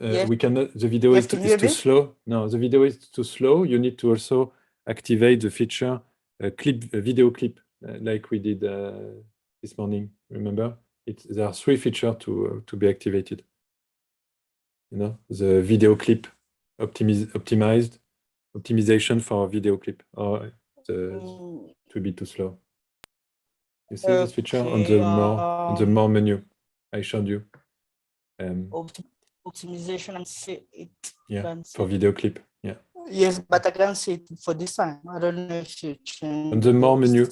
Yes. We cannot. The video Yes, is can you hear too me? slow. No, the video is too slow. You need to also activate the feature video clip, like we did this morning. Remember, there are 3 features to be activated. You know, the video clip optimization for video clip, or to be too slow. You see this feature on the more menu I showed you. Optimization and see it. Yeah, for video clip. Yeah. Yes, but I can't see it for this time. I don't know if you change On the more menu,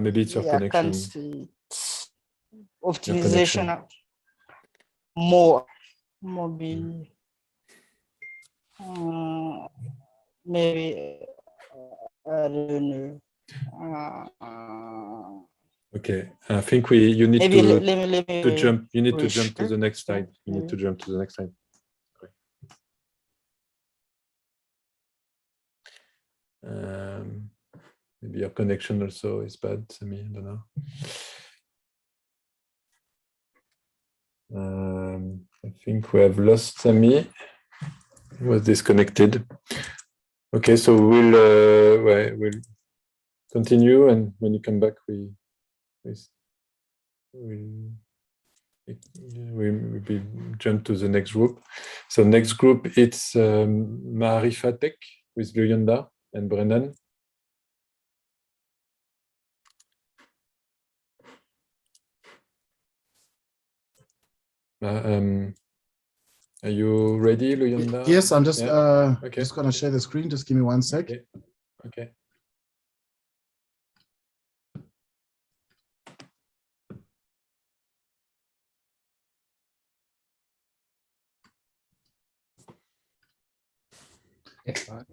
maybe it's your yeah, I can't connection. see it. Optimization more maybe maybe I don't know. Okay, I think you need Maybe to let me jump. You need to jump to the next slide. You need maybe. to jump to the next slide. Maybe your connection also is bad, Sami. I don't know. I think we have lost Sami. He was disconnected. Okay, so we'll continue, and when you come back, we jump to the next group. So next group, it's Maarifa Tech with Luyanda and Brennan. Are you ready, Luyanda? Yes, I'm just Okay. just gonna share the screen. Just give me 1 sec. Okay.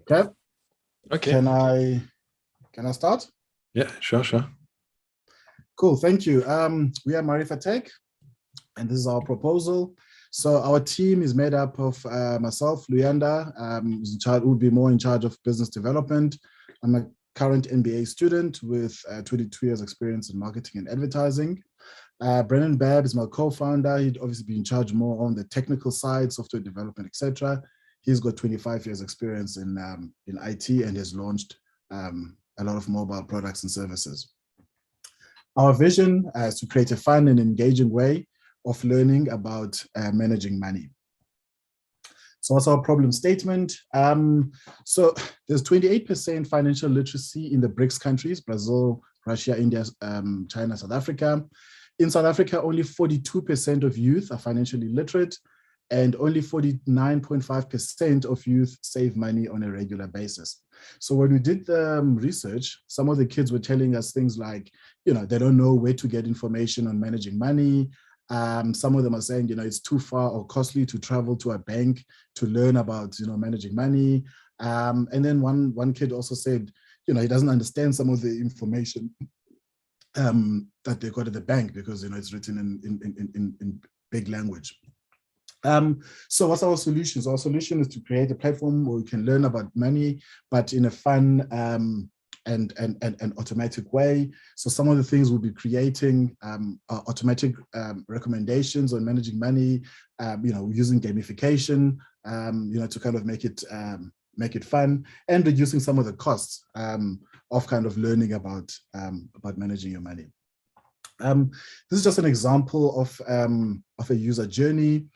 Okay. Okay. Can I start? Yeah, sure. Cool, thank you. We are Maarifa Tech, and this is our proposal. So our team is made up of myself, Luyanda, who will be more in charge of business development. I'm a current MBA student with 22 years experience in marketing and advertising. Brennan Babb is my co-founder. He'd obviously be in charge more on the technical side, software development, etc. He's got 25 years experience in IT and has launched a lot of mobile products and services. Our vision is to create a fun and engaging way of learning about managing money. So what's our problem statement? So there's 28% financial literacy in the BRICS countries, Brazil, Russia, India, China, South Africa. In South Africa, only 42% of youth are financially literate, and only 49.5% of youth save money on a regular basis. So when we did the research, some of the kids were telling us things like, they don't know where to get information on managing money. Some of them are saying, it's too far or costly to travel to a bank to learn about, managing money. And then one kid also said, he doesn't understand some of the information that they got at the bank because, it's written in big language. So what's our solution? So our solution is to create a platform where we can learn about money, but in a fun and automatic way. So some of the things we'll be creating are automatic recommendations on managing money, using gamification, to kind of make it fun, and reducing some of the costs of kind of learning about managing your money. This is just an example of a user journey.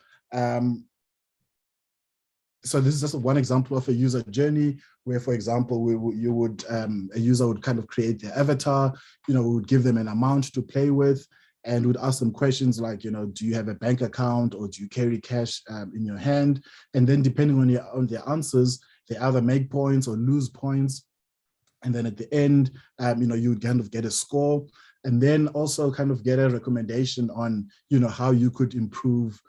So this is just one example of a user journey where, for example, a user would kind of create their avatar, we would give them an amount to play with, and would ask them questions like, do you have a bank account or do you carry cash in your hand? And then depending on their answers, they either make points or lose points. And then at the end, you would kind of get a score, and then also kind of get a recommendation on, how you could improve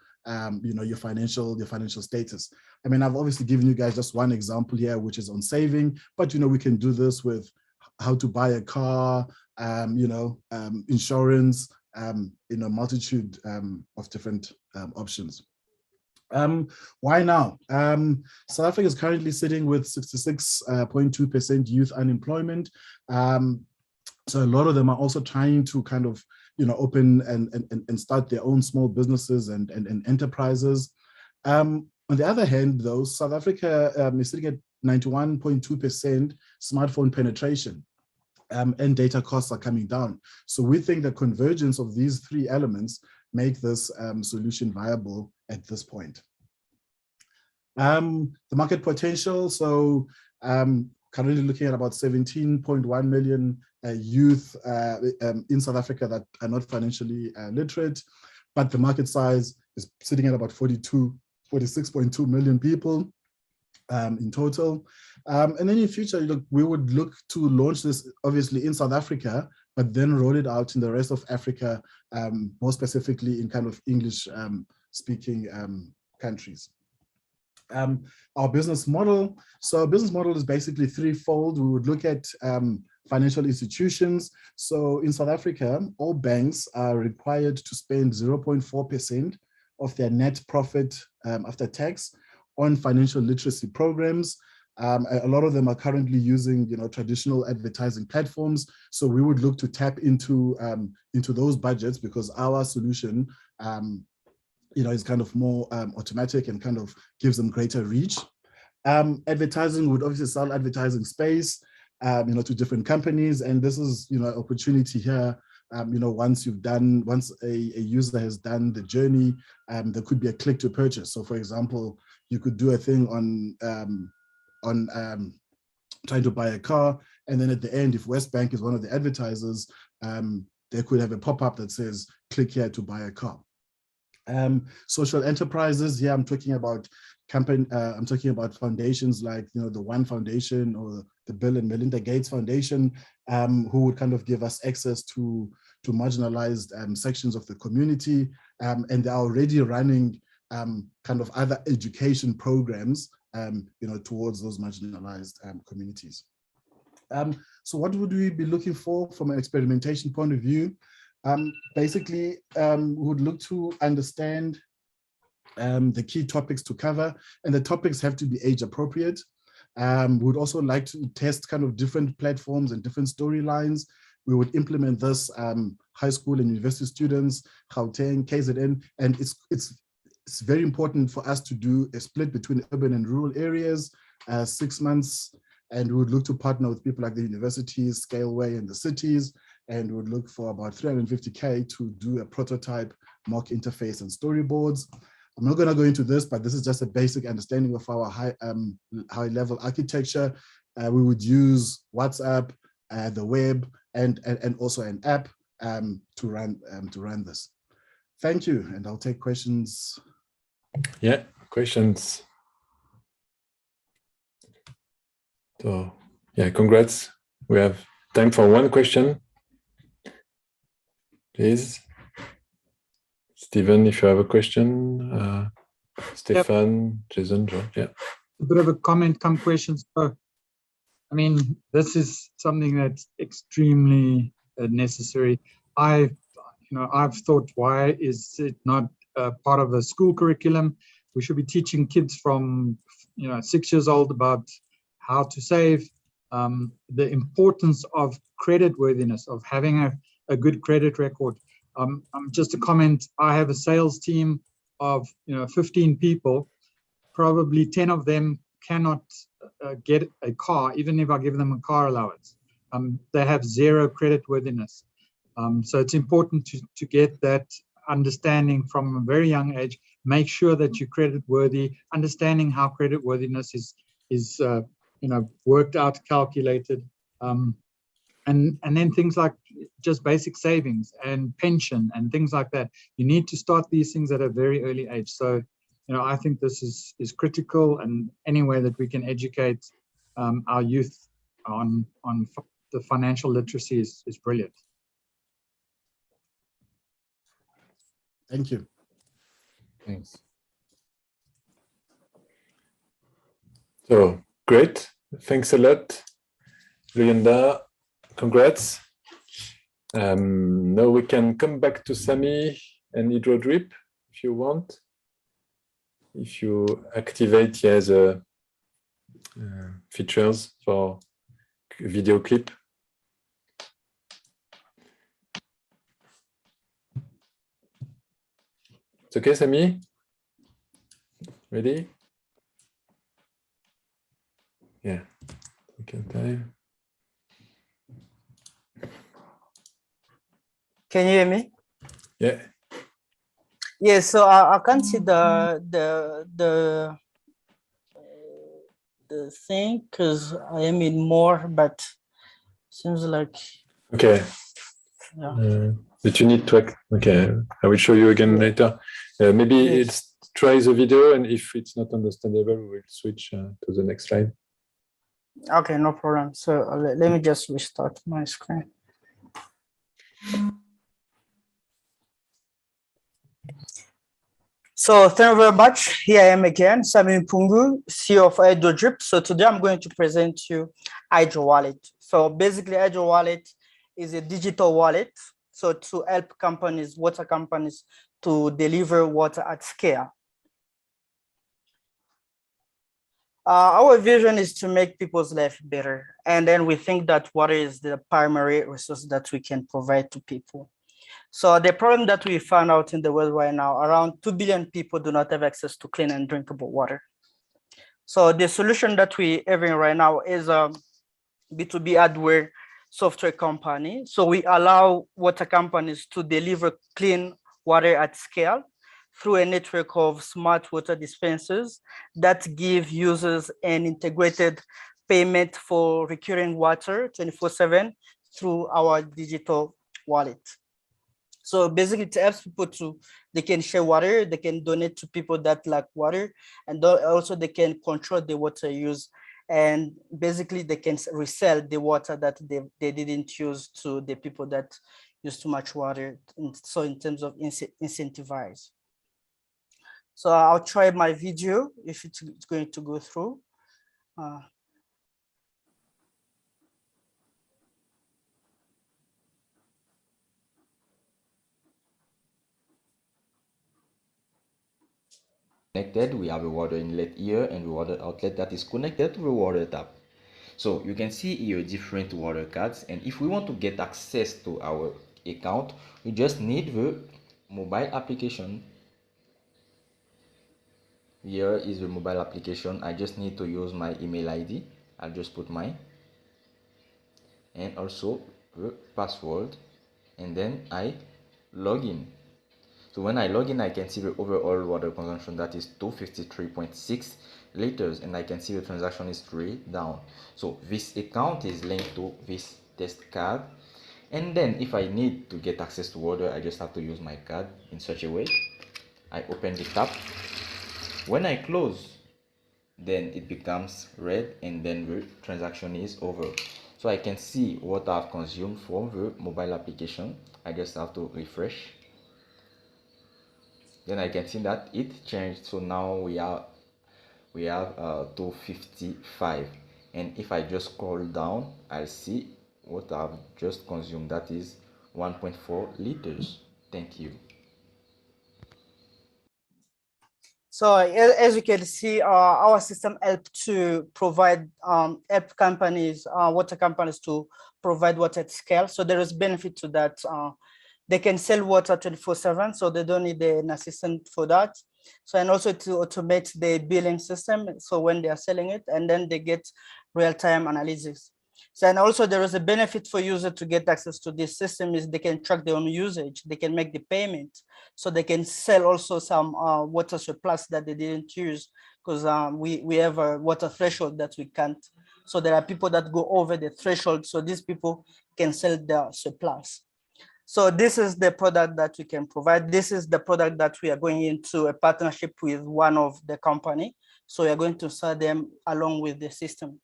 your financial status. I mean, I've obviously given you guys just one example here, which is on saving, but we can do this with how to buy a car, insurance, multitude of different options. Why now? South Africa is currently sitting with 66.2% youth unemployment. So a lot of them are also trying to kind of open and start their own small businesses and enterprises. On the other hand, though, South Africa is sitting at 91.2% smartphone penetration, and data costs are coming down. So we think the convergence of these three elements make this solution viable at this point. The market potential, so currently looking at about 17.1 million youth in South Africa that are not financially literate, but the market size is sitting at about 46.2 million people in total. And then in future, we would look to launch this obviously in South Africa, but then roll it out in the rest of Africa, more specifically in kind of English speaking countries. Our business model. So our business model is basically threefold. We would look at financial institutions. So in South Africa, all banks are required to spend 0.4% of their net profit after tax on financial literacy programs. A lot of them are currently using, traditional advertising platforms. So we would look to tap into those budgets because our solution, is kind of more automatic and kind of gives them greater reach. Advertising would obviously sell advertising space, to different companies, and this is, opportunity here. Once a user has done the journey, there could be a click to purchase. So, for example, you could do a thing on trying to buy a car, and then at the end, if Westbank is one of the advertisers, they could have a pop-up that says, click here to buy a car. Social enterprises, I'm talking about I'm talking about foundations like the One Foundation or the Bill and Melinda Gates Foundation, who would kind of give us access to marginalized sections of the community, and they're already running kind of other education programs towards those marginalized communities. So what would we be looking for from an experimentation point of view? Basically, we would look to understand the key topics to cover, and the topics have to be age appropriate. We would also like to test kind of different platforms and different storylines. We would implement this high school and university students, Gauteng, KZN, and it's very important for us to do a split between urban and rural areas, 6 months, and we would look to partner with people like the universities, Scaleway, and the cities, and we would look for about 350K to do a prototype mock interface and storyboards. I'm not going to go into this, but this is just a basic understanding of our high level architecture. We would use WhatsApp, the web, and also an app to run this. Thank you, and I'll take questions. Yeah, questions. So yeah, congrats. We have time for one question. Please. Stephen, if you have a question. Stefan, Jason, John, yeah. A bit of a comment, come questions. So, I mean, this is something that's extremely necessary. I've thought, why is it not part of the school curriculum? We should be teaching kids from 6 years old about how to save, the importance of creditworthiness, of having a good credit record. Just a comment, I have a sales team of 15 people. Probably 10 of them cannot get a car, even if I give them a car allowance. They have zero creditworthiness. So it's important to get that understanding from a very young age. Make sure that you're creditworthy, understanding how creditworthiness is worked out, calculated, and then things like just basic savings and pension and things like that. You need to start these things at a very early age. So I think this is critical, and any way that we can educate our youth on the financial literacy is brilliant. Thank you. Thanks. So great. Thanks a lot, Luanda. Congrats. Now we can come back to Sami and HydroDrip if you want. If you activate the features for video clip. It's okay, Sami? Ready? Yeah. Okay, time. Can you hear me? Yeah. Yeah, so I can't see the thing because I am in more, but seems like Okay. yeah. But you need to okay. I will show you again later. Maybe it's try the video, and if it's not understandable, we'll switch to the next slide. Okay, no problem. So let me just restart my screen. So thank you very much. Here I am again, Sami Mpungu, CEO of HydroDrip. So today I'm going to present you Hydro Wallet. So basically Hydro Wallet is a digital wallet. So to help companies, water companies, to deliver water at scale. Our vision is to make people's life better. And then we think that water is the primary resource that we can provide to people. So the problem that we found out in the world right now, around 2 billion people do not have access to clean and drinkable water. So the solution that we have right now is a B2B hardware software company. So we allow water companies to deliver clean water at scale through a network of smart water dispensers that give users an integrated payment for recurring water 24/7 through our digital wallet. So basically it helps people they can share water, they can donate to people that lack water, and also they can control the water use. And basically they can resell the water that they didn't use to the people that use too much water. So in terms of incentivize. So I'll try my video if it's going to go through. Connected, we have a water inlet here and the water outlet that is connected to the water tap. So you can see here different water cards, and if we want to get access to our account, we just need the mobile application. Here is the mobile application. I just need to use my email ID. I'll just put mine and also the password, and then I log in. So So when I log in, I can see the overall water consumption, that is 253.6 liters, and I can see the transaction history down. So this account is linked to this test card. And then if I need to get access to water, I just have to use my card in such a way. I open the tap. When I close, then it becomes red, and then the transaction is over. So I can see what I've consumed from the mobile application. I just have to refresh. Then I can see that it changed. So now we have 255. And if I just scroll down, I'll see what I've just consumed. That is 1.4 liters. Thank you. So as you can see, our system helped to provide help companies, water companies to provide water at scale. So there is benefit to that. They can sell water 24/7, so they don't need an assistant for that. So, and also to automate the billing system. So when they are selling it, and then they get real-time analysis. So, and also there is a benefit for user to get access to this system is they can track their own usage, they can make the payment. So they can sell also some water surplus that they didn't use, because we have a water threshold that we can't. So there are people that go over the threshold, so these people can sell their surplus. So this is the product that we can provide. This is the product that we are going into a partnership with one of the company. So we are going to sell them along with the system.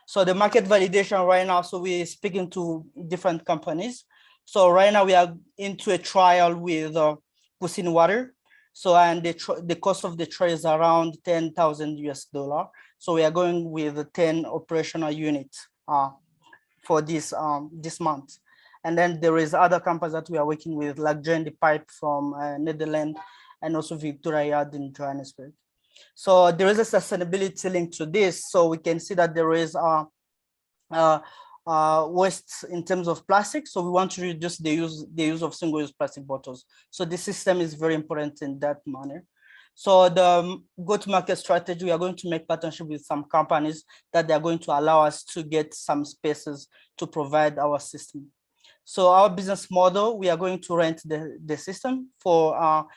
So the market validation right now, so we're speaking to different companies. So right now we are into a trial with Pusin Water. So, and the cost of the trial is around $10,000 US. So we are going with 10 operational units for this month. And then there is other companies that we are working with, like Join Pipe from Netherlands, and also Victoria Yard in Johannesburg. So there is a sustainability link to this. So we can see that there is waste in terms of plastic. So we want to reduce the use of single-use plastic bottles. So the system is very important in that manner. So the go-to-market strategy, we are going to make partnership with some companies that they are going to allow us to get some spaces to provide our system. So our business model, we are going to rent the system for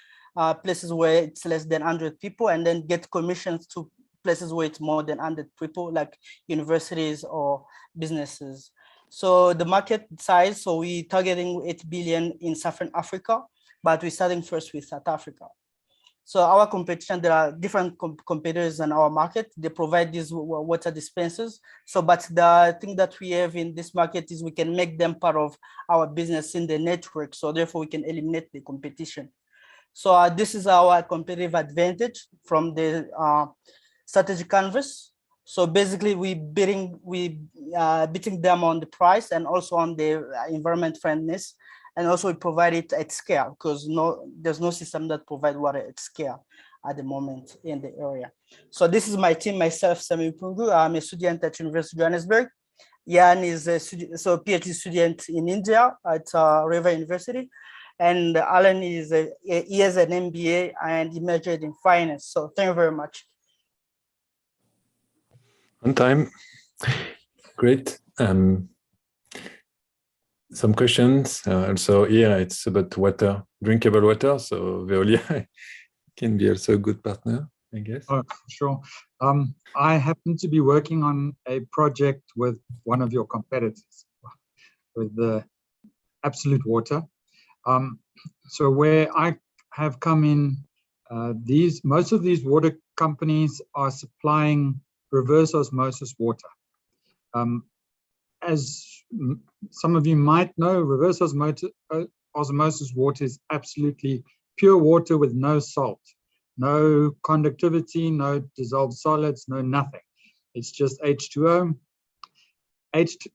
places where it's less than 100 people, and then get commissions to places where it's more than 100 people, like universities or businesses. So the market size, so we're targeting 8 billion in Southern Africa, but we're starting first with South Africa. So our competition, there are different competitors in our market. They provide these water dispensers. So, but the thing that we have in this market is we can make them part of our business in the network. So therefore we can eliminate the competition. So this is our competitive advantage from the strategic canvas. So basically we beating them on the price and also on the environment friendliness. And also we provide it at scale, because there's no system that provides water at scale at the moment in the area. So this is my team, myself, Sami Pungu. I'm a student at University of Johannesburg. Jan is a PhD student in India at River University. And Alan he has an MBA and he majored in finance. So thank you very much. On time. Great. Some questions. Also here it's about water, drinkable water. So Veolia can be also a good partner, I guess. Oh, sure. I happen to be working on a project with one of your competitors, with the Absolute Water. So where I have come in, most of these water companies are supplying reverse osmosis water. As some of you might know, reverse osmosis water is absolutely pure water with no salt, no conductivity, no dissolved solids, no nothing. It's just H2O.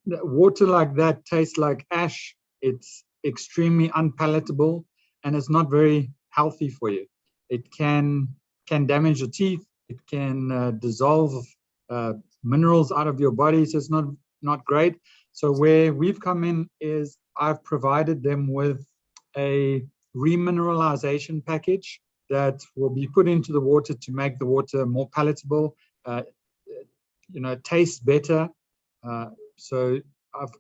Water like that tastes like ash. It's extremely unpalatable, and it's not very healthy for you. It can damage your teeth. It can dissolve minerals out of your body, so it's not great. So where we've come in is I've provided them with a remineralization package that will be put into the water to make the water more palatable, taste better. So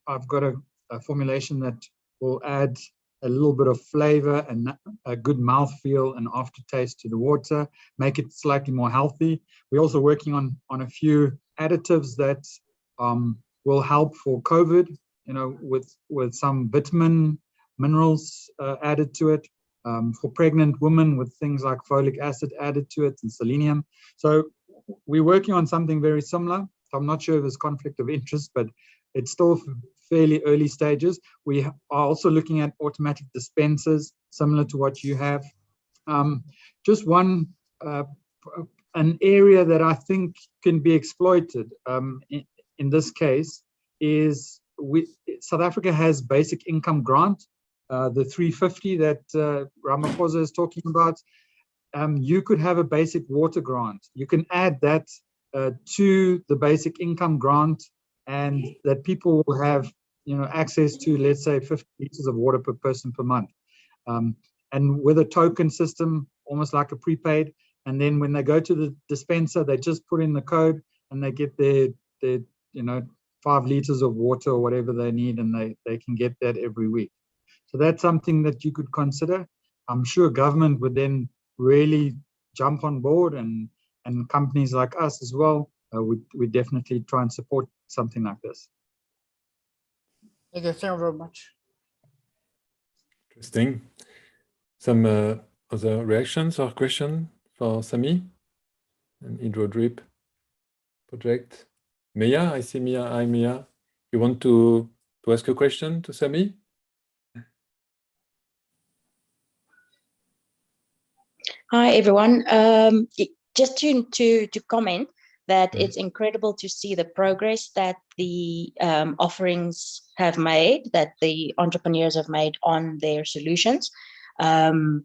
I've got a formulation that will add a little bit of flavor and a good mouthfeel and aftertaste to the water, make it slightly more healthy. We're also working on a few additives that will help for COVID, with some vitamin minerals added to it, for pregnant women with things like folic acid added to it and selenium. So we're working on something very similar. So I'm not sure if there's conflict of interest, but it's still fairly early stages. We are also looking at automatic dispensers, similar to what you have. Just one, an area that I think can be exploited in this case is South Africa has basic income grant, the 350 that Ramaphosa is talking about. You could have a basic water grant. You can add that to the basic income grant, and that people will have access to, let's say, 50 liters of water per person per month, and with a token system, almost like a prepaid. And then when they go to the dispenser, they just put in the code and they get their 5 liters of water or whatever they need, and they can get that every week. So that's something that you could consider. I'm sure government would then really jump on board, and companies like us as well would definitely try and support something like this. Okay, thank you very much. Interesting. Some other reactions or questions for Sami and Hydro Drip project? Mia, I see Mia. Hi, Mia. You want to ask a question to Sami? Hi, everyone. Just to comment that it's incredible to see the progress that the offerings have made, that the entrepreneurs have made on their solutions. And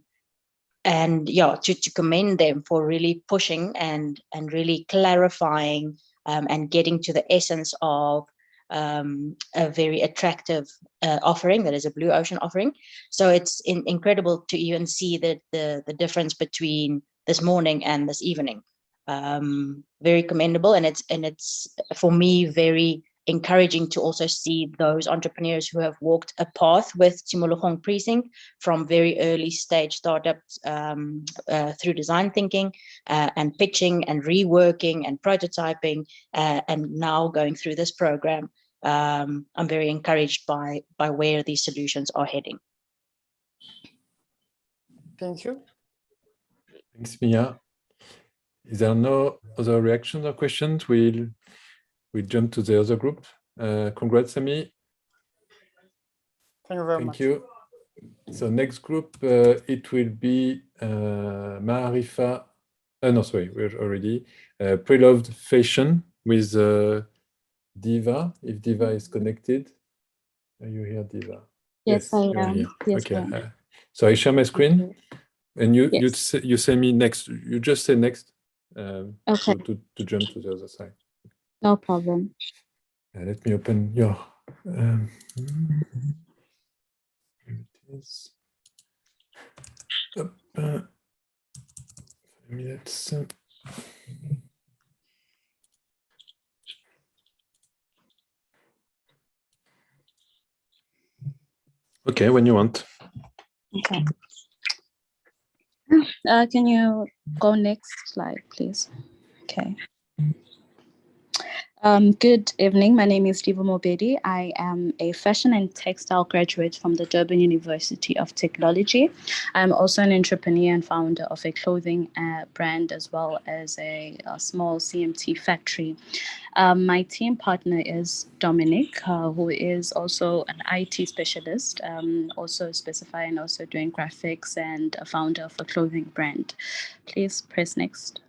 yeah, to commend them for really pushing and really clarifying and getting to the essence of a very attractive offering that is a blue ocean offering. So it's incredible to even see the difference between this morning and this evening. Very commendable, and it's for me very encouraging to also see those entrepreneurs who have walked a path with Tshimologong Precinct from very early stage startups through design thinking and pitching and reworking and prototyping and now going through this program. I'm very encouraged by where these solutions are heading. Thank you. Thanks, Mia. Is there no other reactions or questions? We'll jump to the other group. Congrats, Sami. Thank you very much. Thank you. So next group, it will be Marifa. No, sorry, we're already Preloved Fashion with Diva. If Diva is connected, are you here, Diva? Yes, I you're am. here. Yes, okay. I am. So I share my screen, and you Yes. you say me next. You just say next. Okay. To jump to the other side. No problem. Let me open your. Here it is. Up, 5 minutes. Okay, when you want. Okay. Can you go next slide, please? Okay. Good evening. My name is Diva Mobedi. I am a fashion and textile graduate from the Durban University of Technology. I'm also an entrepreneur and founder of a clothing brand, as well as a small CMT factory. My team partner is Dominic, who is also an IT specialist, also specifying, also doing graphics, and a founder of a clothing brand. Please press next.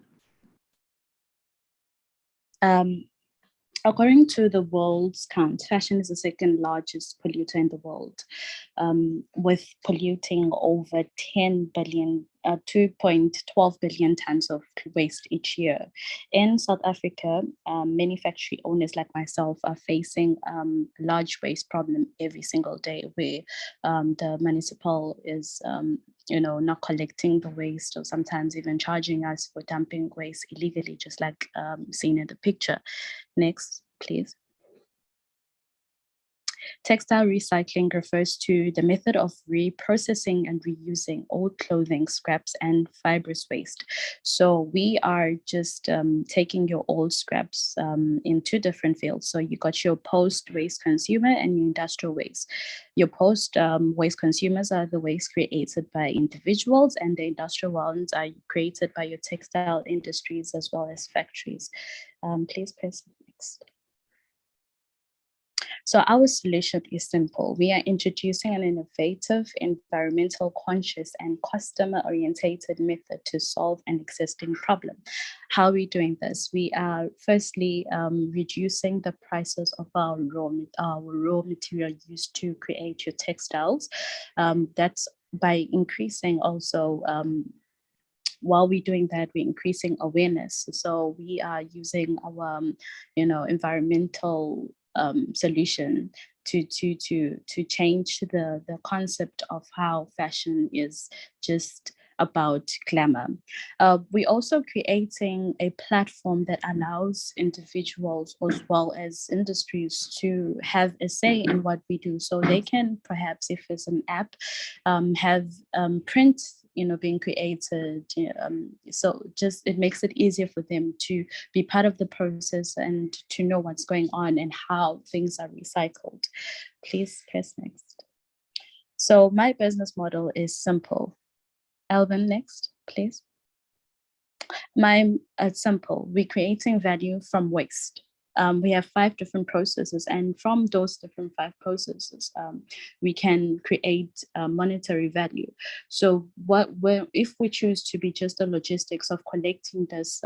According to the world's count, fashion is the second largest polluter in the world, with polluting over 2.12 billion tons of waste each year. In South Africa, many factory owners like myself are facing a large waste problem every single day, where the municipal is not collecting the waste, or sometimes even charging us for dumping waste illegally, just like seen in the picture. Next, please. Textile recycling refers to the method of reprocessing and reusing old clothing, scraps, and fibrous waste. So we are just taking your old scraps in two different fields. So you got your post-waste consumer and your industrial waste. Your post-waste consumers are the waste created by individuals, and the industrial ones are created by your textile industries as well as factories. Please press next. So our solution is simple. We are introducing an innovative, environmental conscious and customer-orientated method to solve an existing problem. How are we doing this? We are firstly reducing the prices of our raw material used to create your textiles. That's by increasing also while we're doing that, we're increasing awareness. So we are using our, environmental solution to change the concept of how fashion is just about glamour. We're also creating a platform that allows individuals as well as industries to have a say in what we do. So they can perhaps, if it's an app, have print being created. So just it makes it easier for them to be part of the process and to know what's going on and how things are recycled. Please press next. So my business model is simple. Alvin, next, please. It's simple. We're creating value from waste. We have 5 different processes, and from those different 5 processes, we can create monetary value. So if we choose to be just the logistics of collecting this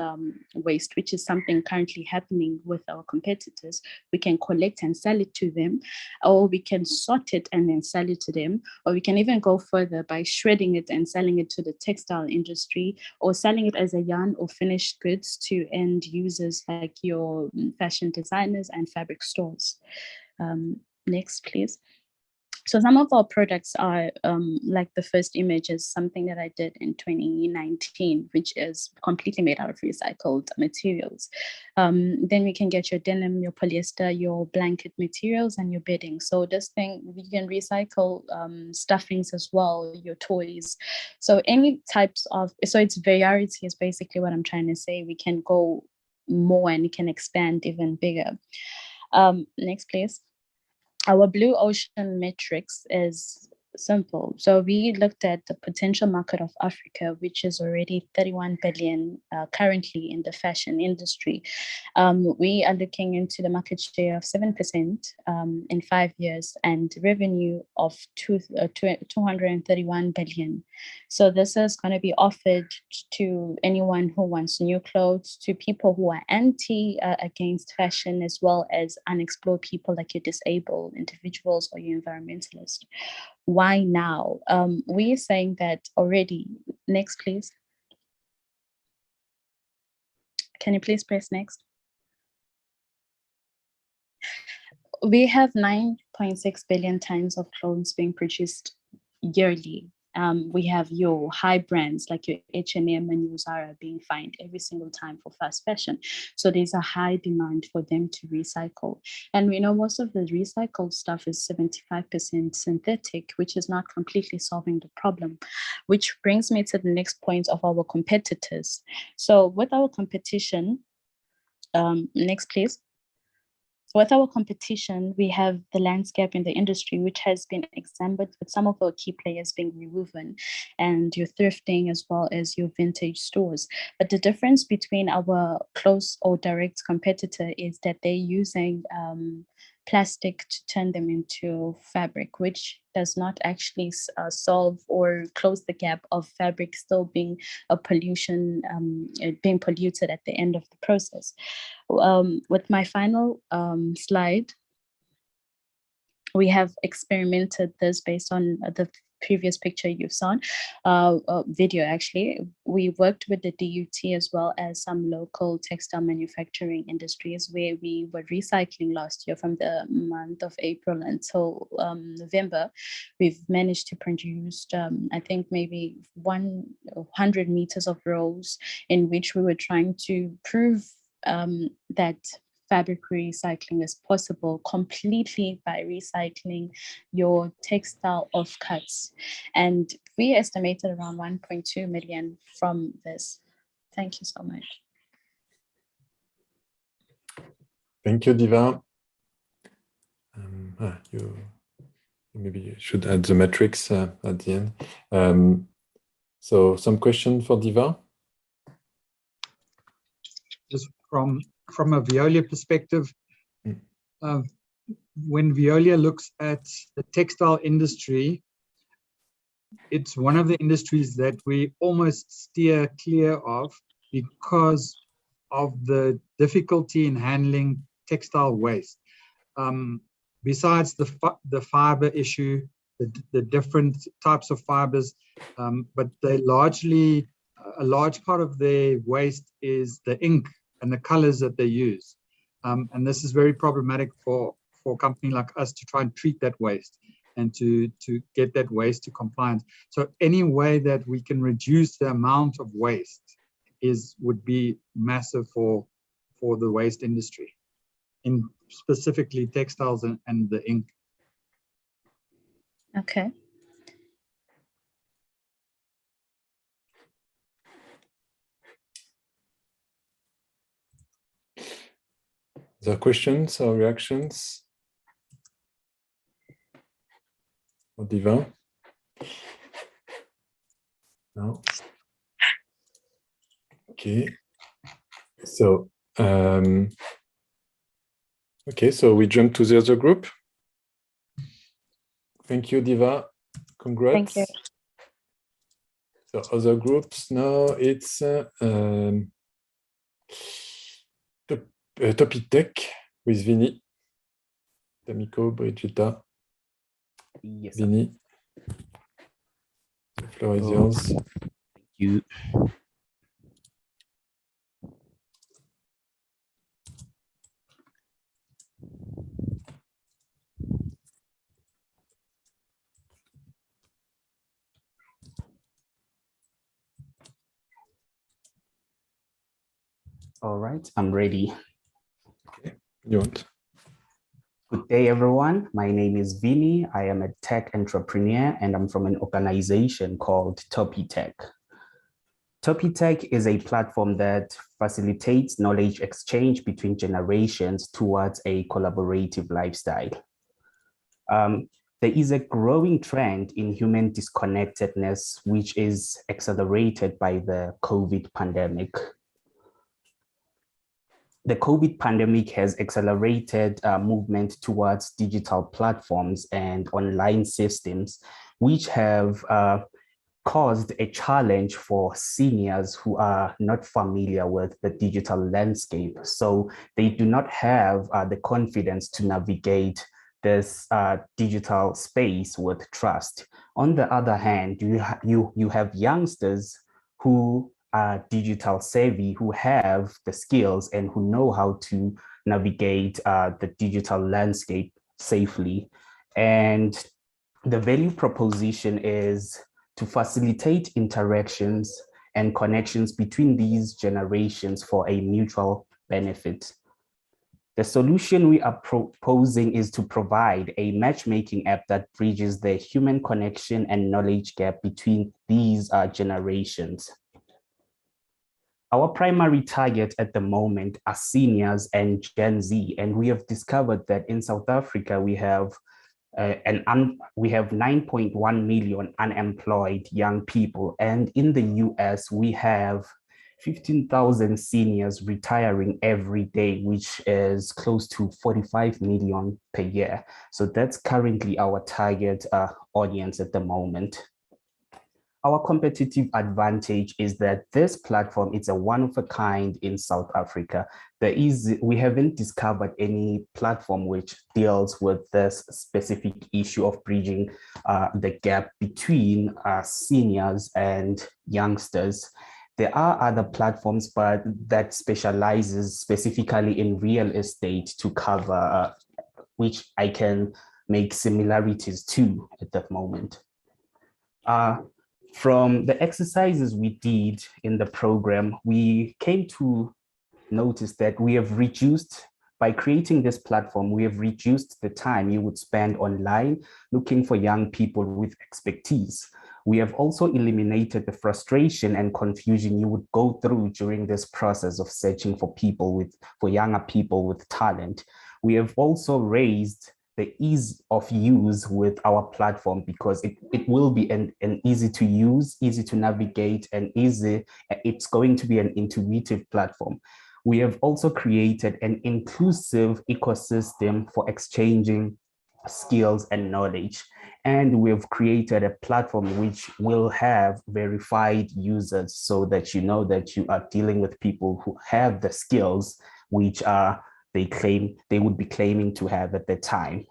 waste, which is something currently happening with our competitors, we can collect and sell it to them, or we can sort it and then sell it to them, or we can even go further by shredding it and selling it to the textile industry, or selling it as a yarn or finished goods to end users like your fashion designers and fabric stores. Next, please. So some of our products are like the first image is something that I did in 2019, which is completely made out of recycled materials. Then we can get your denim, your polyester, your blanket materials, and your bedding. So this thing, we can recycle stuffings as well, your toys. So any types of, so it's variety is basically what I'm trying to say. We can go more and it can expand even bigger. Next, please. Our blue ocean metrics is simple. So we looked at the potential market of Africa, which is already 31 billion currently in the fashion industry. We are looking into the market share of 7% in 5 years and revenue of 231 billion. So this is going to be offered to anyone who wants new clothes, to people who are against fashion, as well as unexplored people like your disabled individuals or your environmentalists. Why now? We're saying that already. Next, please. Can you please press next? We have 9.6 billion tons of clothes being produced yearly. We have your high brands like your H&M and your Zara being fined every single time for fast fashion. So there's a high demand for them to recycle. And we know most of the recycled stuff is 75% synthetic, which is not completely solving the problem, which brings me to the next point of our competitors. So with our competition, next please. With our competition, we have the landscape in the industry, which has been examined with some of our key players being rewoven and your thrifting as well as your vintage stores. But the difference between our close or direct competitor is that they're using plastic to turn them into fabric, which does not actually solve or close the gap of fabric still being a pollution, being polluted at the end of the process. With my final slide, we have experimented this based on the previous picture you've seen, video actually. We worked with the DUT as well as some local textile manufacturing industries where we were recycling last year from the month of April until November. We've managed to produce, I think maybe 100 meters of rows in which we were trying to prove that fabric recycling is possible completely by recycling your textile offcuts. And we estimated around 1.2 million from this. Thank you so much. Thank you, Diva. You maybe should add the metrics at the end. So some question for Diva? Just from a Veolia perspective, when Veolia looks at the textile industry, it's one of the industries that we almost steer clear of because of the difficulty in handling textile waste. Besides the fiber issue, the different types of fibers, but they largely, a large part of their waste is the ink and the colors that they use. And this is very problematic for a company like us to try and treat that waste and to get that waste to compliance. So any way that we can reduce the amount of waste would be massive for the waste industry, in specifically textiles and the ink. Okay. Are there questions or reactions? Or Diva? No. Okay. So okay, so we jump to the other group. Thank you, Diva. Congrats. Thank you. So other groups now, it's Topic Tech with Vinny, Tamiko, Brigitta. Yes. Vinny, the floor is yours. Thank you. All right, I'm ready. Okay, you want? Good day, everyone. My name is Vinny. I am a tech entrepreneur, and I'm from an organization called Topitech. Topitech is a platform that facilitates knowledge exchange between generations towards a collaborative lifestyle. There is a growing trend in human disconnectedness, which is accelerated by the COVID pandemic. The COVID pandemic has accelerated movement towards digital platforms and online systems, which have caused a challenge for seniors who are not familiar with the digital landscape. So they do not have the confidence to navigate this digital space with trust. On the other hand, you have youngsters who are digital savvy, who have the skills and who know how to navigate the digital landscape safely. And the value proposition is to facilitate interactions and connections between these generations for a mutual benefit. The solution we are proposing is to provide a matchmaking app that bridges the human connection and knowledge gap between these generations. Our primary target at the moment are seniors and Gen Z, and we have discovered that in South Africa, we have 9.1 million unemployed young people, and in the US, we have 15,000 seniors retiring every day, which is close to 45 million per year. So that's currently our target audience at the moment. Our competitive advantage is that this platform is a one of a kind in South Africa. We haven't discovered any platform which deals with this specific issue of bridging the gap between seniors and youngsters. There are other platforms, but that specializes specifically in real estate to cover, which I can make similarities to at that moment. From the exercises we did in the program, we came to notice that we have reduced by creating this platform, we have reduced the time you would spend online looking for young people with expertise. We have also eliminated the frustration and confusion you would go through during this process of searching for younger people with talent. We have also raised the ease of use with our platform because it will be an easy to use, easy to navigate, and it's going to be an intuitive platform. We have also created an inclusive ecosystem for exchanging skills and knowledge. And we've created a platform which will have verified users so that you know that you are dealing with people who have the skills which they would be claiming to have at the time.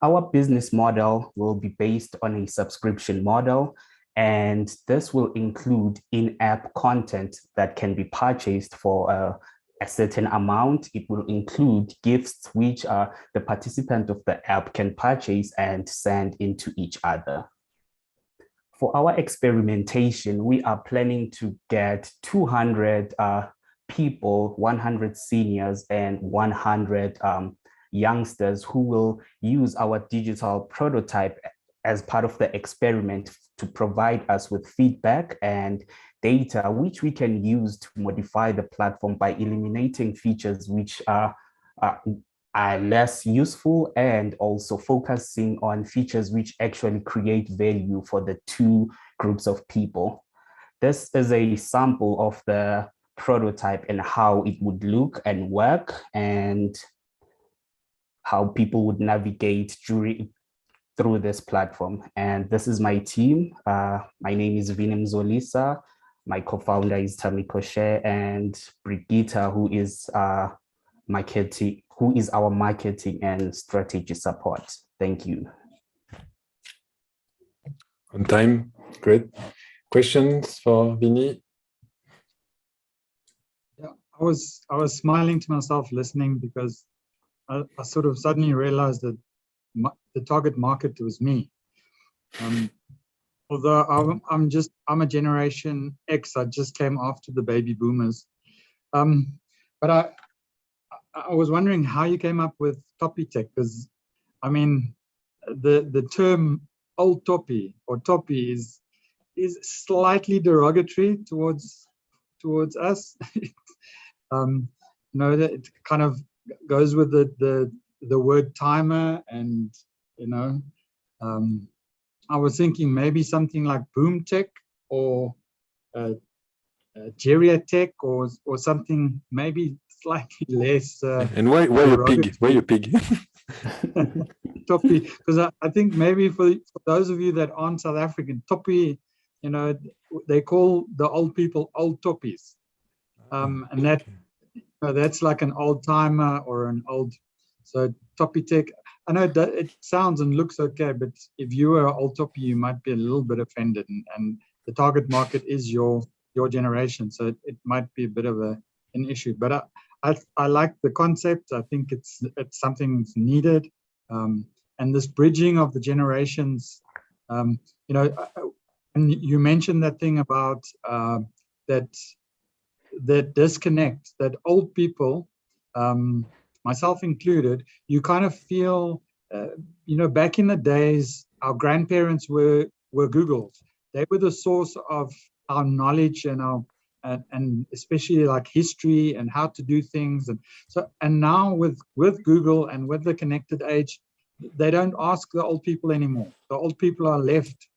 Our business model will be based on a subscription model, and this will include in-app content that can be purchased for a certain amount. It will include gifts which the participant of the app can purchase and send into each other. For our experimentation, we are planning to get 200 people, 100 seniors and 100 youngsters who will use our digital prototype as part of the experiment to provide us with feedback and data, which we can use to modify the platform by eliminating features which are less useful and also focusing on features which actually create value for the two groups of people. This is a sample of the prototype and how it would look and work and how people would navigate through this platform. And this is my team. My name is Vinim Zolisa. My co-founder is Tammy Koshe, and Brigitta, who is our marketing and strategy support. Thank you. On time, great. Questions for Vinny? Yeah, I was smiling to myself listening because I sort of suddenly realized that the target market was me. Although I'm a generation X, I just came after the baby boomers. But I was wondering how you came up with Toppy Tech, because I mean, the term old Toppy or Toppy is slightly derogatory towards us. You know, that it kind of goes with the word timer, and you know, I was thinking maybe something like boom tech or geriatech or something maybe slightly less. And why you pig? Why you pig? Toppy, because I think maybe for those of you that aren't South African, Toppy, you know, they call the old people old Toppies, and that that's like an old timer or an old. So Toppy Tech, I know that it sounds and looks okay, but if you were an old Toppy, you might be a little bit offended, and the target market is your generation, so it might be a bit of an issue. But I like the concept. I think it's something that's needed, and this bridging of the generations. You know, and you mentioned that thing about that disconnect, that old people, myself included, you kind of feel, you know, back in the days, our grandparents were Googles. They were the source of our knowledge and our and especially like history and how to do things. And now with Google and with the connected age, they don't ask the old people anymore. The old people are left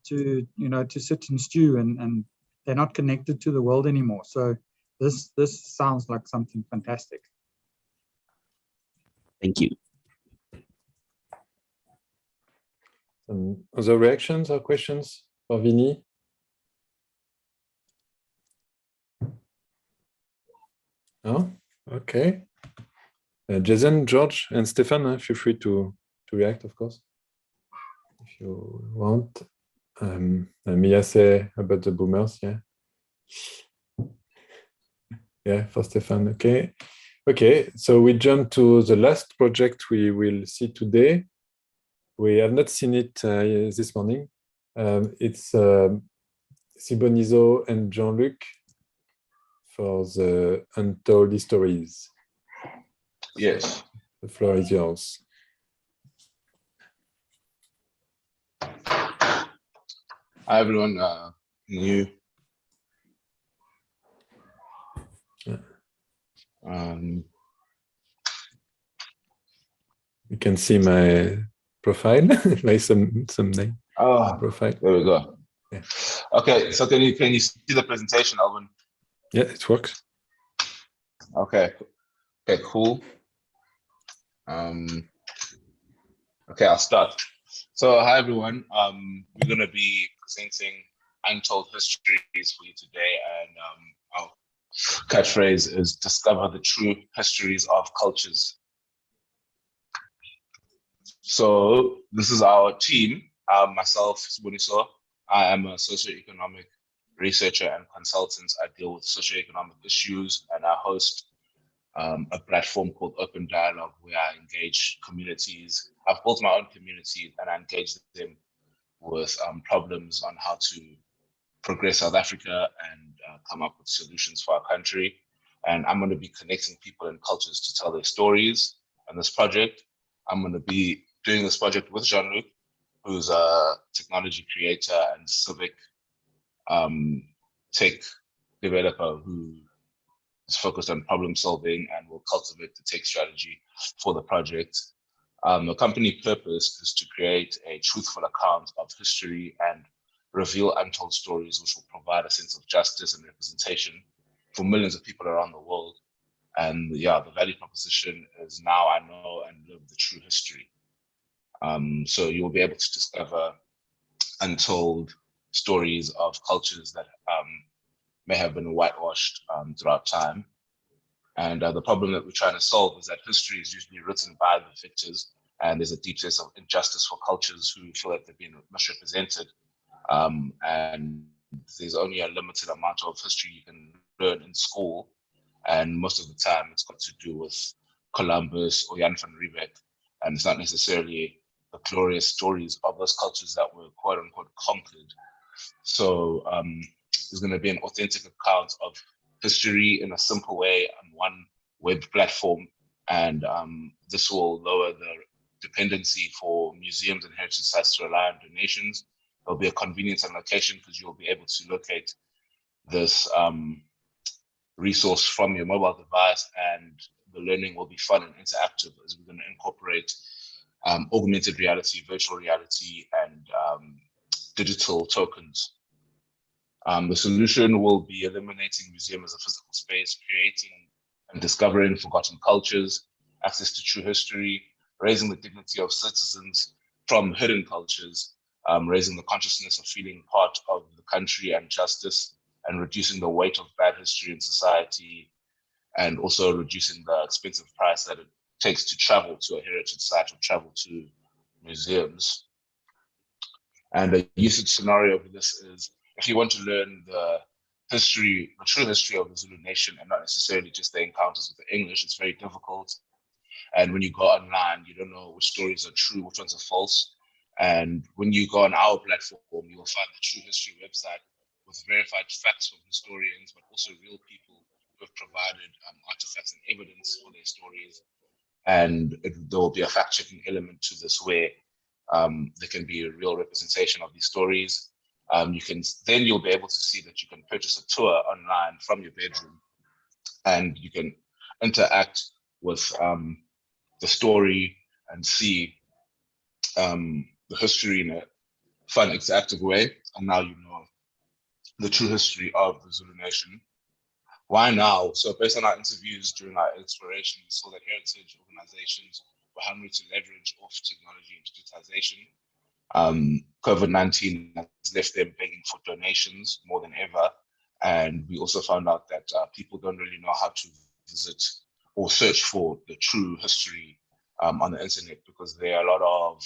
to, you know, to sit and stew, and they're not connected to the world anymore. So this sounds like something fantastic. Thank you. Other reactions or questions for Vinny? No? Okay. Jason, George, and Stefan, feel free to react, of course, if you want. Mia say about the boomers, yeah. Yeah, for Stefan, okay. Okay, so we jump to the last project we will see today. We have not seen it this morning. It's Sibonizo and Jean-Luc for the Untold Stories. Yes. The floor is yours. Hi everyone, new. You can see my profile, my some name. Profile. There we go. Yeah. Okay, so can you see the presentation, Alvin? Yeah, it works. Okay. Okay, cool. Okay, I'll start. So hi everyone. We're gonna be presenting untold histories for you today, and our catchphrase is discover the true histories of cultures. So this is our team. Myself, Siboniso. I am a socioeconomic researcher and consultant. I deal with socioeconomic issues, and I host a platform called Open Dialogue, where I engage communities. I've built my own community, and I engage them with problems on how to progress South Africa and come up with solutions for our country. And I'm going to be connecting people and cultures to tell their stories on this project. I'm going to be doing this project with Jean-Luc, who's a technology creator and civic tech developer who is focused on problem solving and will cultivate the tech strategy for the project. The company purpose is to create a truthful account of history and reveal untold stories, which will provide a sense of justice and representation for millions of people around the world. And yeah, the value proposition is now I know and live the true history. So you will be able to discover untold stories of cultures that may have been whitewashed throughout time. And the problem that we're trying to solve is that history is usually written by the victors, and there's a deep sense of injustice for cultures who feel like they've been misrepresented. And there's only a limited amount of history you can learn in school, and most of the time it's got to do with Columbus or Jan van Riebeeck, and it's not necessarily the glorious stories of those cultures that were quote unquote conquered. So there's going to be an authentic account of history in a simple way on one web platform, and this will lower the dependency for museums and heritage sites to rely on donations. There'll be a convenience and location because you'll be able to locate this resource from your mobile device, and the learning will be fun and interactive as we're going to incorporate augmented reality, virtual reality, and digital tokens. The solution will be eliminating museum as a physical space, creating and discovering forgotten cultures, access to true history, raising the dignity of citizens from hidden cultures, raising the consciousness of feeling part of the country and justice, and reducing the weight of bad history in society, and also reducing the expensive price that it takes to travel to a heritage site or travel to museums. And the usage scenario for this is, if you want to learn the history, the true history of the Zulu nation, and not necessarily just the encounters with the English, it's very difficult. And when you go online, you don't know which stories are true, which ones are false. And when you go on our platform, you will find the True History website with verified facts from historians, but also real people who have provided artifacts and evidence for their stories. And there will be a fact-checking element to this where there can be a real representation of these stories. Then you'll be able to see that you can purchase a tour online from your bedroom, and you can interact with the story and see the history in a fun, interactive way. And now you know the true history of the Zulu nation. Why now? So based on our interviews during our exploration, we saw that heritage organizations were hungry to leverage off technology and digitization. COVID-19 has left them begging for donations more than ever. And we also found out that people don't really know how to visit or search for the true history on the internet, because there are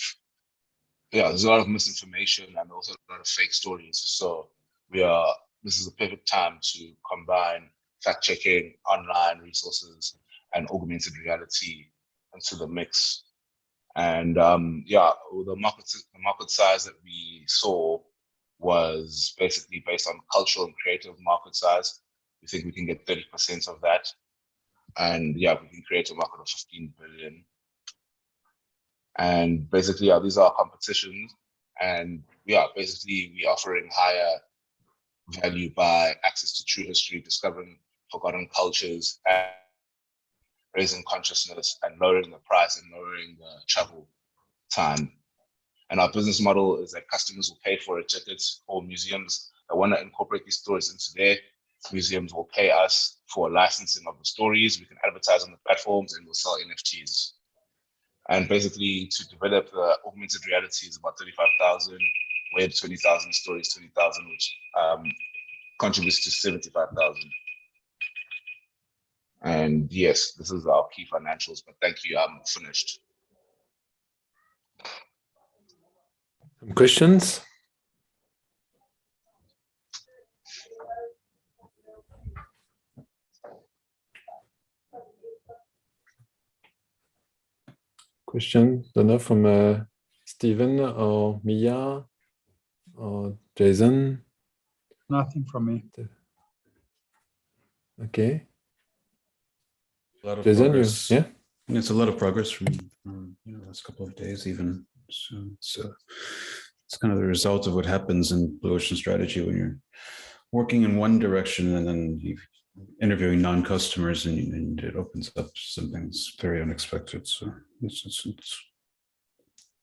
there's a lot of misinformation and also a lot of fake stories. So this is the perfect time to combine fact-checking, online resources, and augmented reality into the mix. And the market size that we saw was basically based on cultural and creative market size. We think we can get 30% of that. And yeah, we can create a market of 15 billion. And basically, yeah, these are competitions. And yeah, basically we're offering higher value by access to true history, discovering forgotten cultures, and raising consciousness and lowering the price and lowering the travel time. And our business model is that customers will pay for a ticket, or museums that want to incorporate these stories into their museums will pay us for licensing of the stories. We can advertise on the platforms and we'll sell NFTs. And basically to develop the augmented reality is about 35,000, web 20,000, stories 20,000, which contributes to 75,000. And yes, this is our key financials, but thank you, I'm finished. Questions? Question, don't know, from Stephen or Mia or Jason? Nothing from me. Okay. A lot of Jason, progress. yeah? It's a lot of progress from the last couple of days even. So it's kind of the result of what happens in Blue Ocean strategy when you're working in one direction and then you're interviewing non-customers and it opens up something that's very unexpected. So it's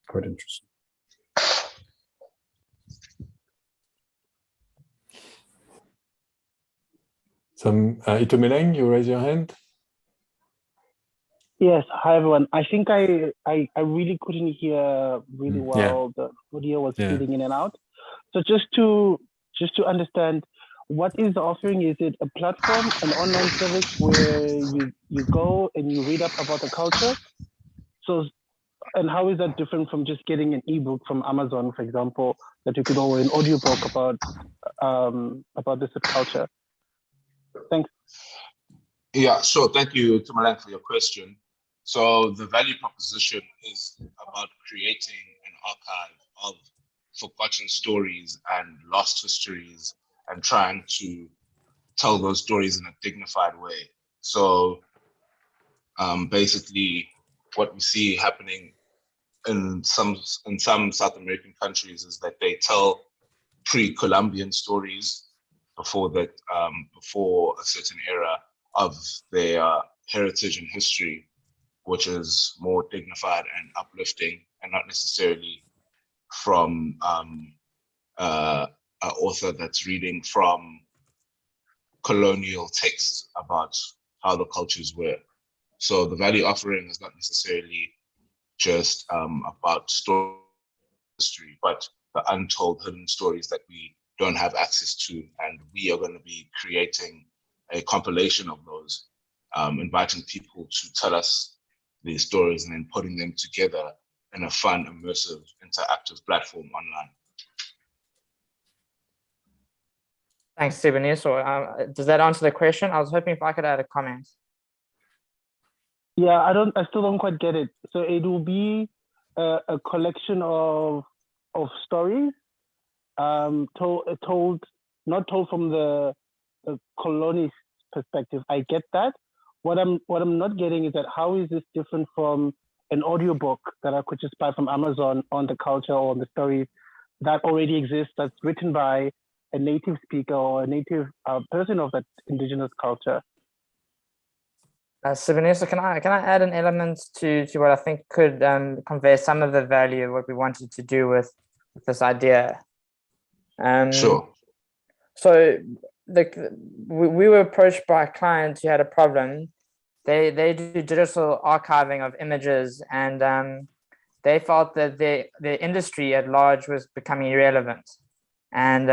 quite interesting. Itumeleng, you raise your hand? Yes, hi everyone. I think I really couldn't hear really well. The audio was fading in and out. So just to understand, what is the offering? Is it a platform, an online service where you go and you read up about the culture? So, and how is that different from just getting an ebook from Amazon, for example, that you could, or an audiobook about this culture? Thanks. Yeah, sure. Thank you, Tumaleng, for your question. So the value proposition is about creating an archive of forgotten stories and lost histories and trying to tell those stories in a dignified way. So basically what we see happening in some South American countries is that they tell pre-Columbian stories before a certain era of their heritage and history, which is more dignified and uplifting, and not necessarily from an author that's reading from colonial texts about how the cultures were. So the value offering is not necessarily just about story history, but the untold hidden stories that we don't have access to, and we are going to be creating a compilation of those, inviting people to tell us these stories and then putting them together in a fun, immersive, interactive platform online. Thanks, Stephen. So does that answer the question? I was hoping if I could add a comment. Yeah, I still don't quite get it. So it will be a collection of stories, told not told from the colonist perspective. I get that. What I'm not getting is that how is this different from an audiobook that I could just buy from Amazon on the culture or on the stories that already exists, that's written by a native speaker or a native person of that indigenous culture? Vanessa, can I add an element to what I think could convey some of the value of what we wanted to do with this idea? Sure. So we were approached by a client who had a problem. They do digital archiving of images, and they felt that the industry at large was becoming irrelevant, and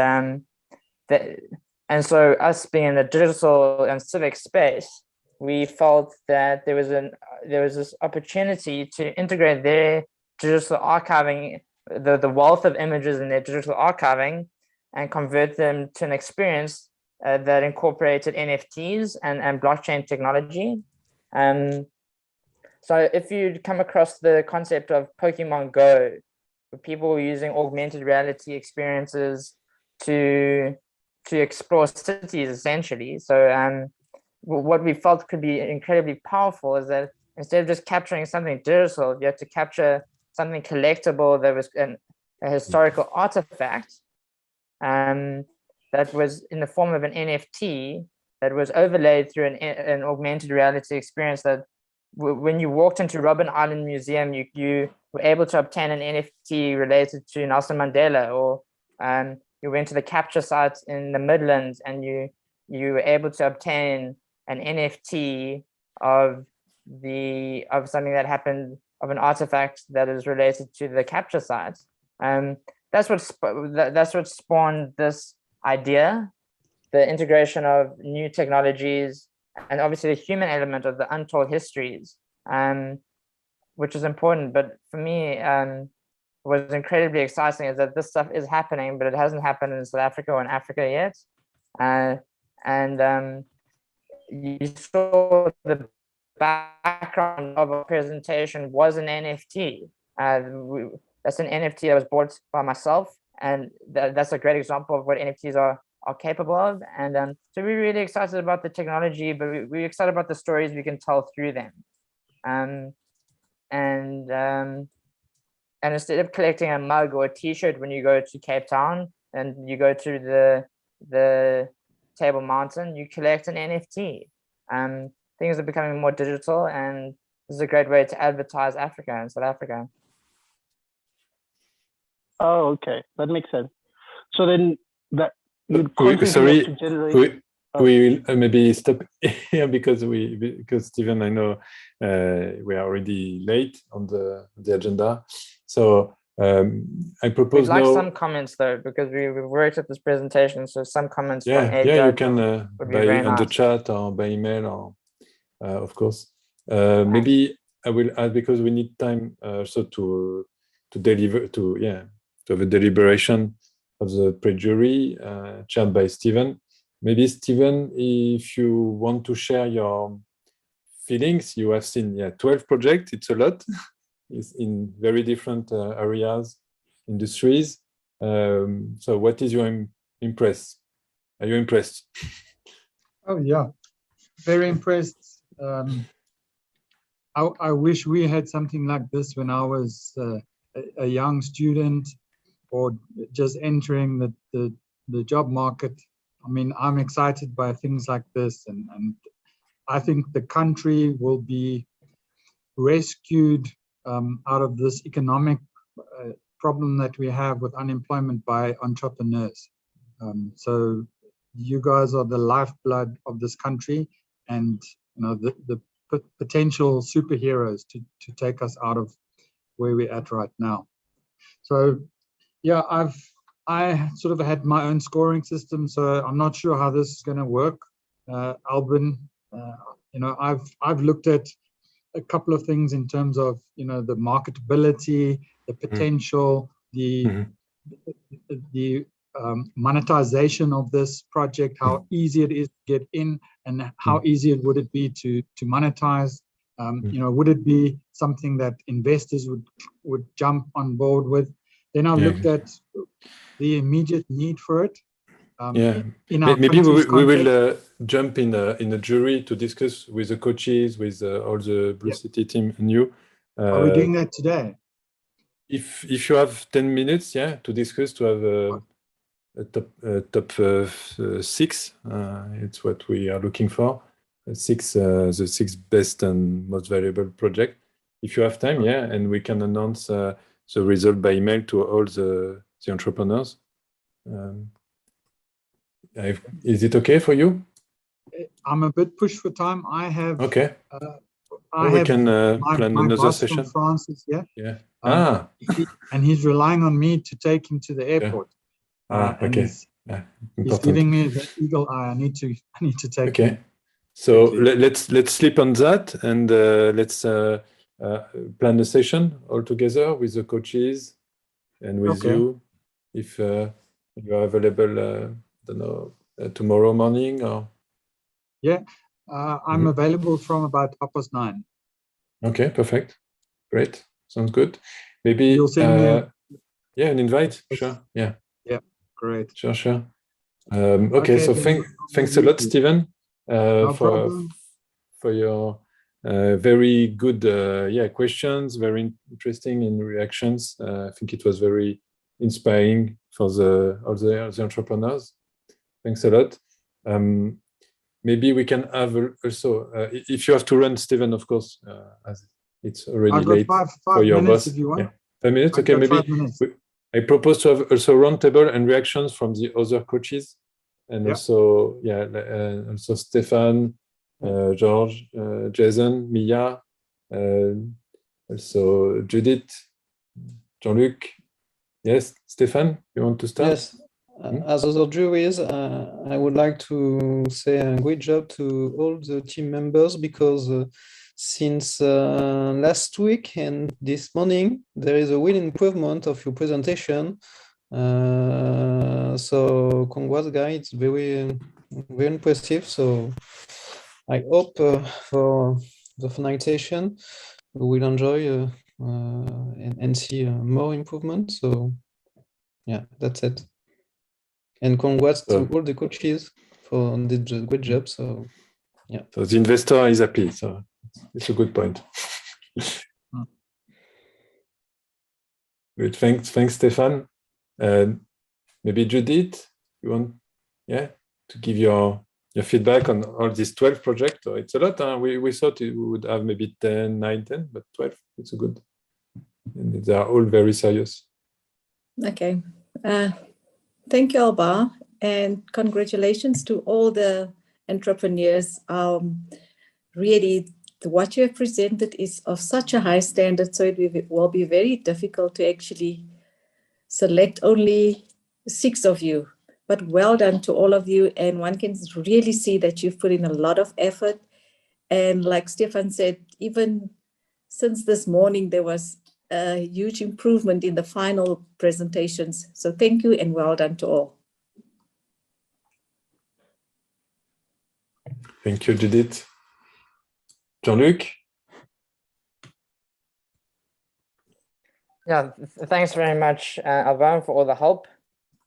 so us being in the digital and civic space, we felt that there was this opportunity to integrate their digital archiving, the wealth of images in their digital archiving, and convert them to an experience that incorporated NFTs and blockchain technology. So if you'd come across the concept of Pokemon Go, people using augmented reality experiences to explore cities, essentially. So what we felt could be incredibly powerful is that instead of just capturing something digital, you have to capture something collectible that was a historical artifact that was in the form of an NFT that was overlaid through an augmented reality experience that when you walked into Robben Island Museum, you were able to obtain an NFT related to Nelson Mandela, or you went to the capture sites in the Midlands and you were able to obtain an NFT of something that happened, of an artifact that is related to the capture sites. That's what spawned this idea, the integration of new technologies, and obviously the human element of the untold histories, which is important. But for me, what's incredibly exciting is that this stuff is happening, but it hasn't happened in South Africa or in Africa yet. You saw the background of our presentation was an NFT. That's an NFT that was bought by myself, and that's a great example of what NFTs are capable of. And so we're really excited about the technology, but we're excited about the stories we can tell through them. And instead of collecting a mug or a T-shirt when you go to Cape Town and you go to the Table Mountain, you collect an NFT. Things are becoming more digital, and this is a great way to advertise Africa and South Africa. Oh, okay, that makes sense. So then that Sorry, to generate. we will maybe stop here because Stephen, I know we are already late on the agenda. So I propose We'd like now some comments though, because we worked at this presentation, so some comments from you can would be by very on the nice. chat or by email, or of course. Maybe I will add, because we need time also to deliver, to have a deliberation of the pre-jury chaired by Stephen. Maybe Stephen, if you want to share your feelings, you have seen 12 projects. It's a lot. It's in very different areas, industries. So what is your impressed? Are you impressed? Oh yeah, very impressed. I wish we had something like this when I was a young student or just entering the job market. I mean, I'm excited by things like this, and I think the country will be rescued out of this economic problem that we have with unemployment by entrepreneurs. So you guys are the lifeblood of this country, and the potential superheroes to take us out of where we're at right now. So yeah, I sort of had my own scoring system, so I'm not sure how this is going to work. Albin, I've looked at a couple of things in terms of the marketability, the potential, the monetization of this project, how easy it is to get in, and how easy it would it be to monetize. Would it be something that investors would jump on board with? Then I've looked at the immediate need for it. Maybe we will jump in a jury to discuss with the coaches, with all the Blue City team and you. Are we doing that today? If you have 10 minutes, to discuss, to have a top 6. It's what we are looking for. The 6 best and most valuable project. If you have time, and we can announce the result by email to all the entrepreneurs. Is it okay for you? I'm a bit pushed for time. I have. Okay. We can plan my another boss session. From France is here. Yeah. And he's relying on me to take him to the airport. And okay. He's giving me the eagle eye. I need to take him. So let's sleep on that, and let's plan the session all together with the coaches and with you, if you are available. Don't know, tomorrow morning or. Yeah, I'm available from about 9:30. Okay, perfect, great, sounds good. Maybe you'll send me an invite. Sure. Yeah, great. Sure. Okay, so thanks a lot, Stephen. No for problem. your very good questions, very interesting in reactions. I think it was very inspiring for all the entrepreneurs. Thanks a lot. Maybe we can have also, if you have to run, Stephen, of course, as it's already I've got late five for your minutes boss. if you want. Yeah. 5 minutes, I've okay. got Maybe 5 minutes. I propose to have also roundtable and reactions from the other coaches, and also also Stefan, George, Jason, Mia, also Judith, Jean-Luc. Yes, Stefan, you want to start? Yes. As other juries, I would like to say a great job to all the team members, because since last week and this morning, there is a real improvement of your presentation. So congrats, guys, it's very, very impressive. So I hope for the finalization, we will enjoy and see more improvement. So yeah, that's it. And congrats to all the coaches for the great job. So yeah. So the investor is happy. So it's a good point. Good. Thanks, Stefan. Maybe Judith, you want, to give your feedback on all these 12 projects. So it's a lot. We thought we would have maybe 10, 9, 10, but 12. It's a good. And they are all very serious. Okay. Thank you, Alba, and congratulations to all the entrepreneurs. Really, what you have presented is of such a high standard, so it will be very difficult to actually select only 6 of you. But well done to all of you, and one can really see that you've put in a lot of effort. And like Stefan said, even since this morning, there was a huge improvement in the final presentations. So thank you and well done to all. Thank you, Judith. Jean-Luc? Yeah, thanks very much, Alban, for all the help.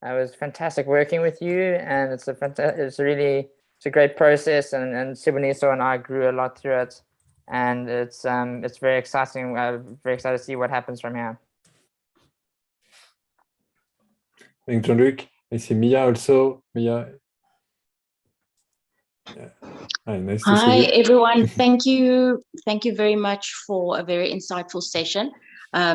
It was fantastic working with you, and it's a great process, and Siboniso and I grew a lot through it, and it's very exciting. I'm very excited to see what happens from here. Thanks, Jean-Luc. I see Mia also. Mia. Yeah. Hi, nice to see you. Hi, everyone. Thank you. Thank you very much for a very insightful session.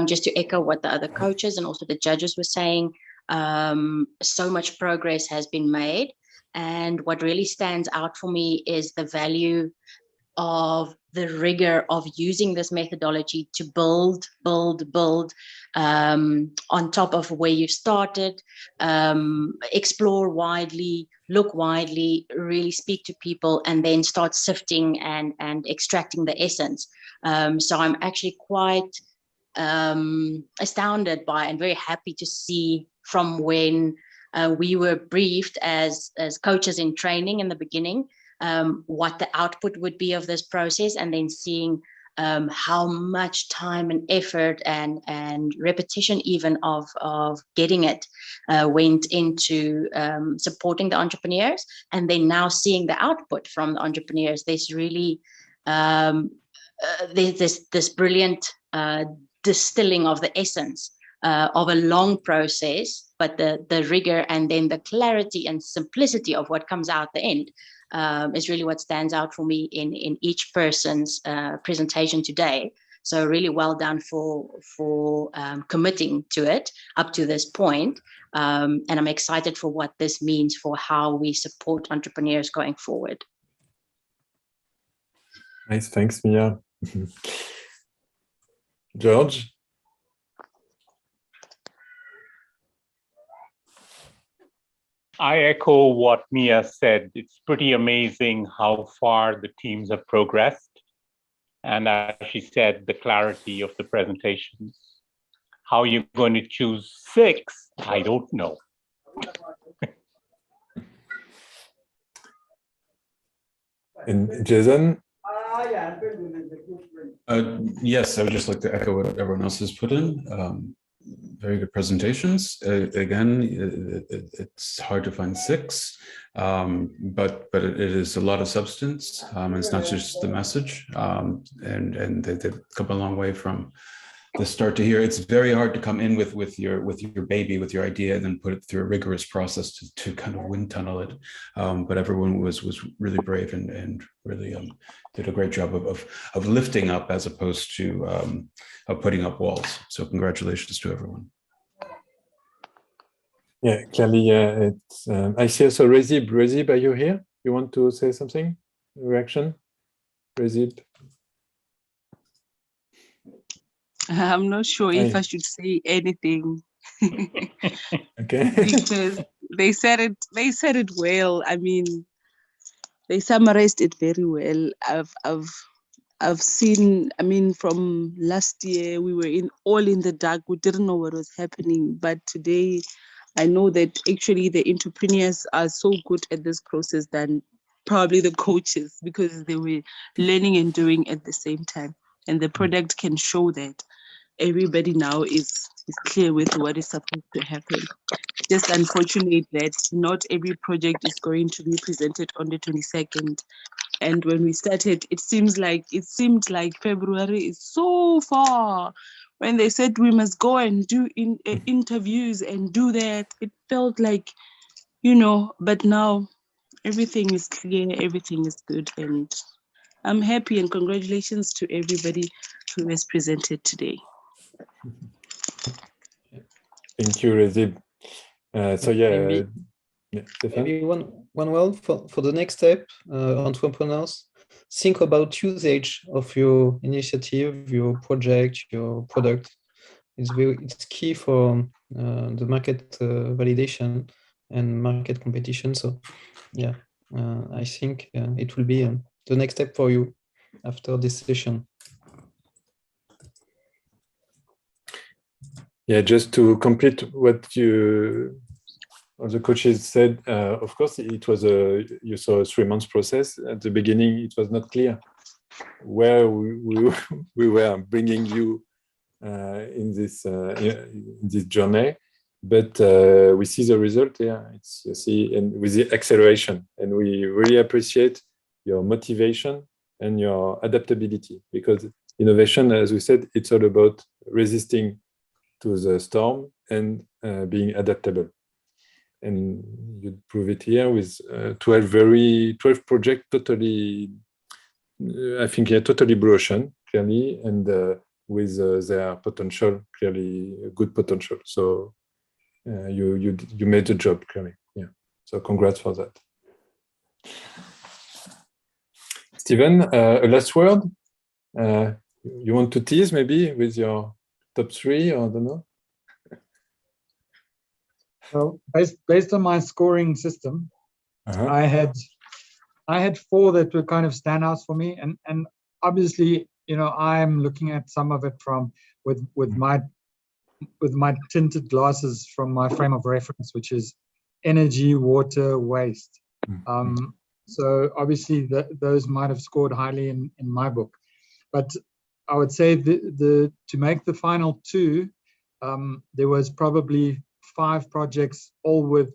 Just to echo what the other coaches and also the judges were saying, so much progress has been made. And what really stands out for me is the value of the rigor of using this methodology to build on top of where you started, explore widely, look widely, really speak to people, and then start sifting and extracting the essence. So I'm actually quite astounded by and very happy to see from when we were briefed as coaches in training in the beginning, what the output would be of this process, and then seeing how much time and effort and repetition even of getting it went into supporting the entrepreneurs, and then now seeing the output from the entrepreneurs. There's really there's this brilliant distilling of the essence of a long process, but the rigor and then the clarity and simplicity of what comes out the end is really what stands out for me in each person's presentation today. So really well done for committing to it up to this point. And I'm excited for what this means for how we support entrepreneurs going forward. Nice, thanks, Mia. George? I echo what Mia said. It's pretty amazing how far the teams have progressed. And as she said, the clarity of the presentations. How you're going to choose 6, I don't know. And Jason? Yes, I would just like to echo what everyone else has put in. very good presentations. Again, it's hard to find 6, but it is a lot of substance, and it's not just the message. And they've come a long way from the start to here. It's very hard to come in with your baby, with your idea, and then put it through a rigorous process to kind of wind tunnel it. But everyone was really brave and really did a great job of lifting up as opposed to of putting up walls. So congratulations to everyone. Yeah, clearly, it's. I see also Rezib. Rezib, are you here? You want to say something? Reaction, Rezib. I'm not sure if I should say anything. Okay. Because they said it well. I mean, they summarized it very well. I've seen, I mean, from last year we were all in the dark. We didn't know what was happening. But today I know that actually the entrepreneurs are so good at this process than probably the coaches, because they were learning and doing at the same time. And the product can show that everybody now is clear with what is supposed to happen. Just unfortunate that not every project is going to be presented on the 22nd. And when we started, it seemed like February is so far. When they said we must go and do interviews and do that, it felt like, but now everything is clear, everything is good, and I'm happy, and congratulations to everybody who has presented today. Thank you, Rezib. So yeah, maybe one word for the next step, entrepreneurs. Think about usage of your initiative, your project, your product. It's key for the market validation and market competition. So yeah, I think it will be the next step for you after this session. Yeah, just to complete what the coaches said, of course, it was you saw a 3-month process. At the beginning, it was not clear where we were bringing you in this journey, but we see the result. Yeah, you see, and with the acceleration, and we really appreciate your motivation and your adaptability, because innovation, as we said, it's all about resisting to the storm and being adaptable. And you prove it here with 12 projects, totally, I think, yeah, totally blue ocean, clearly, and with their potential, clearly good potential. So you made the job, clearly. Yeah. So congrats for that. Steven, a last word. You want to tease maybe with your top 3, or I don't know? Well, based on my scoring system, I had 4 that were kind of standouts for me, and obviously, I'm looking at some of it from with my tinted glasses from my frame of reference, which is energy, water, waste. So obviously, those might have scored highly in my book, but I would say to make the final 2, there was probably 5 projects, all with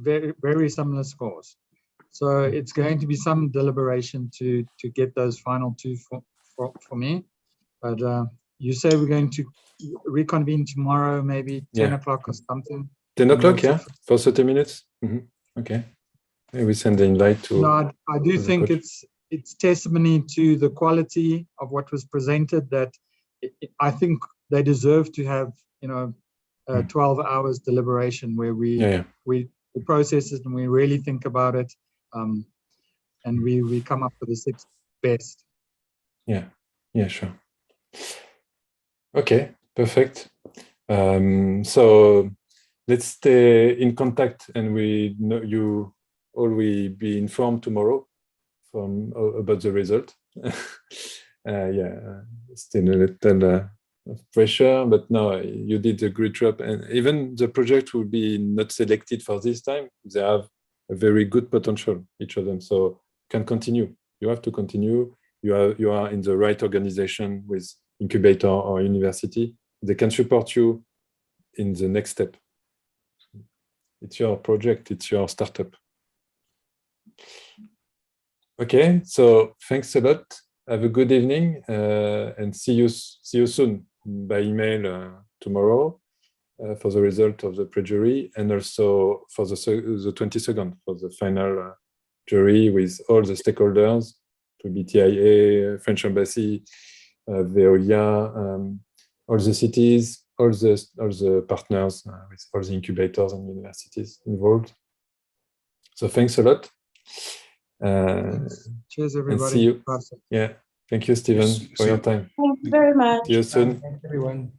very, very similar scores. So it's going to be some deliberation to get those final 2 for me. But you say we're going to reconvene tomorrow, maybe 10 o'clock or something. 10 o'clock, yeah, for 30 minutes. Okay. Maybe we send the invite to. No, I do think it's testimony to the quality of what was presented, that I think they deserve to have 12 hours deliberation where we process it and we really think about it, and we come up with the 6 best. Yeah, sure. Okay, perfect. So let's stay in contact, and we know you all will be informed tomorrow about the result. Still a little of pressure, but no, you did a great job, and even the project will be not selected for this time. They have a very good potential, each of them, so can continue. You have to continue. You are in the right organization with incubator or university. They can support you in the next step. It's your project, it's your startup. Okay, so thanks a lot. Have a good evening and see you soon by email tomorrow for the result of the pre-jury, and also for the 22nd for the final jury with all the stakeholders, to BTIA, French Embassy, Veolia, all the cities, all the partners, with all the incubators and universities involved. So thanks a lot. Cheers, everybody. And see you. Yeah. Thank you, Stephen, for your time. Thank you very much. See you soon. Thanks, everyone.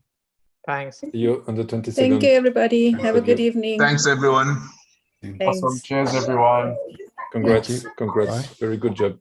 Thanks. See you on the 22nd. Thank you, everybody. Have a good evening. Thanks, everyone. Thanks. Awesome. Cheers, everyone. Congrats. Congrats. Very good job.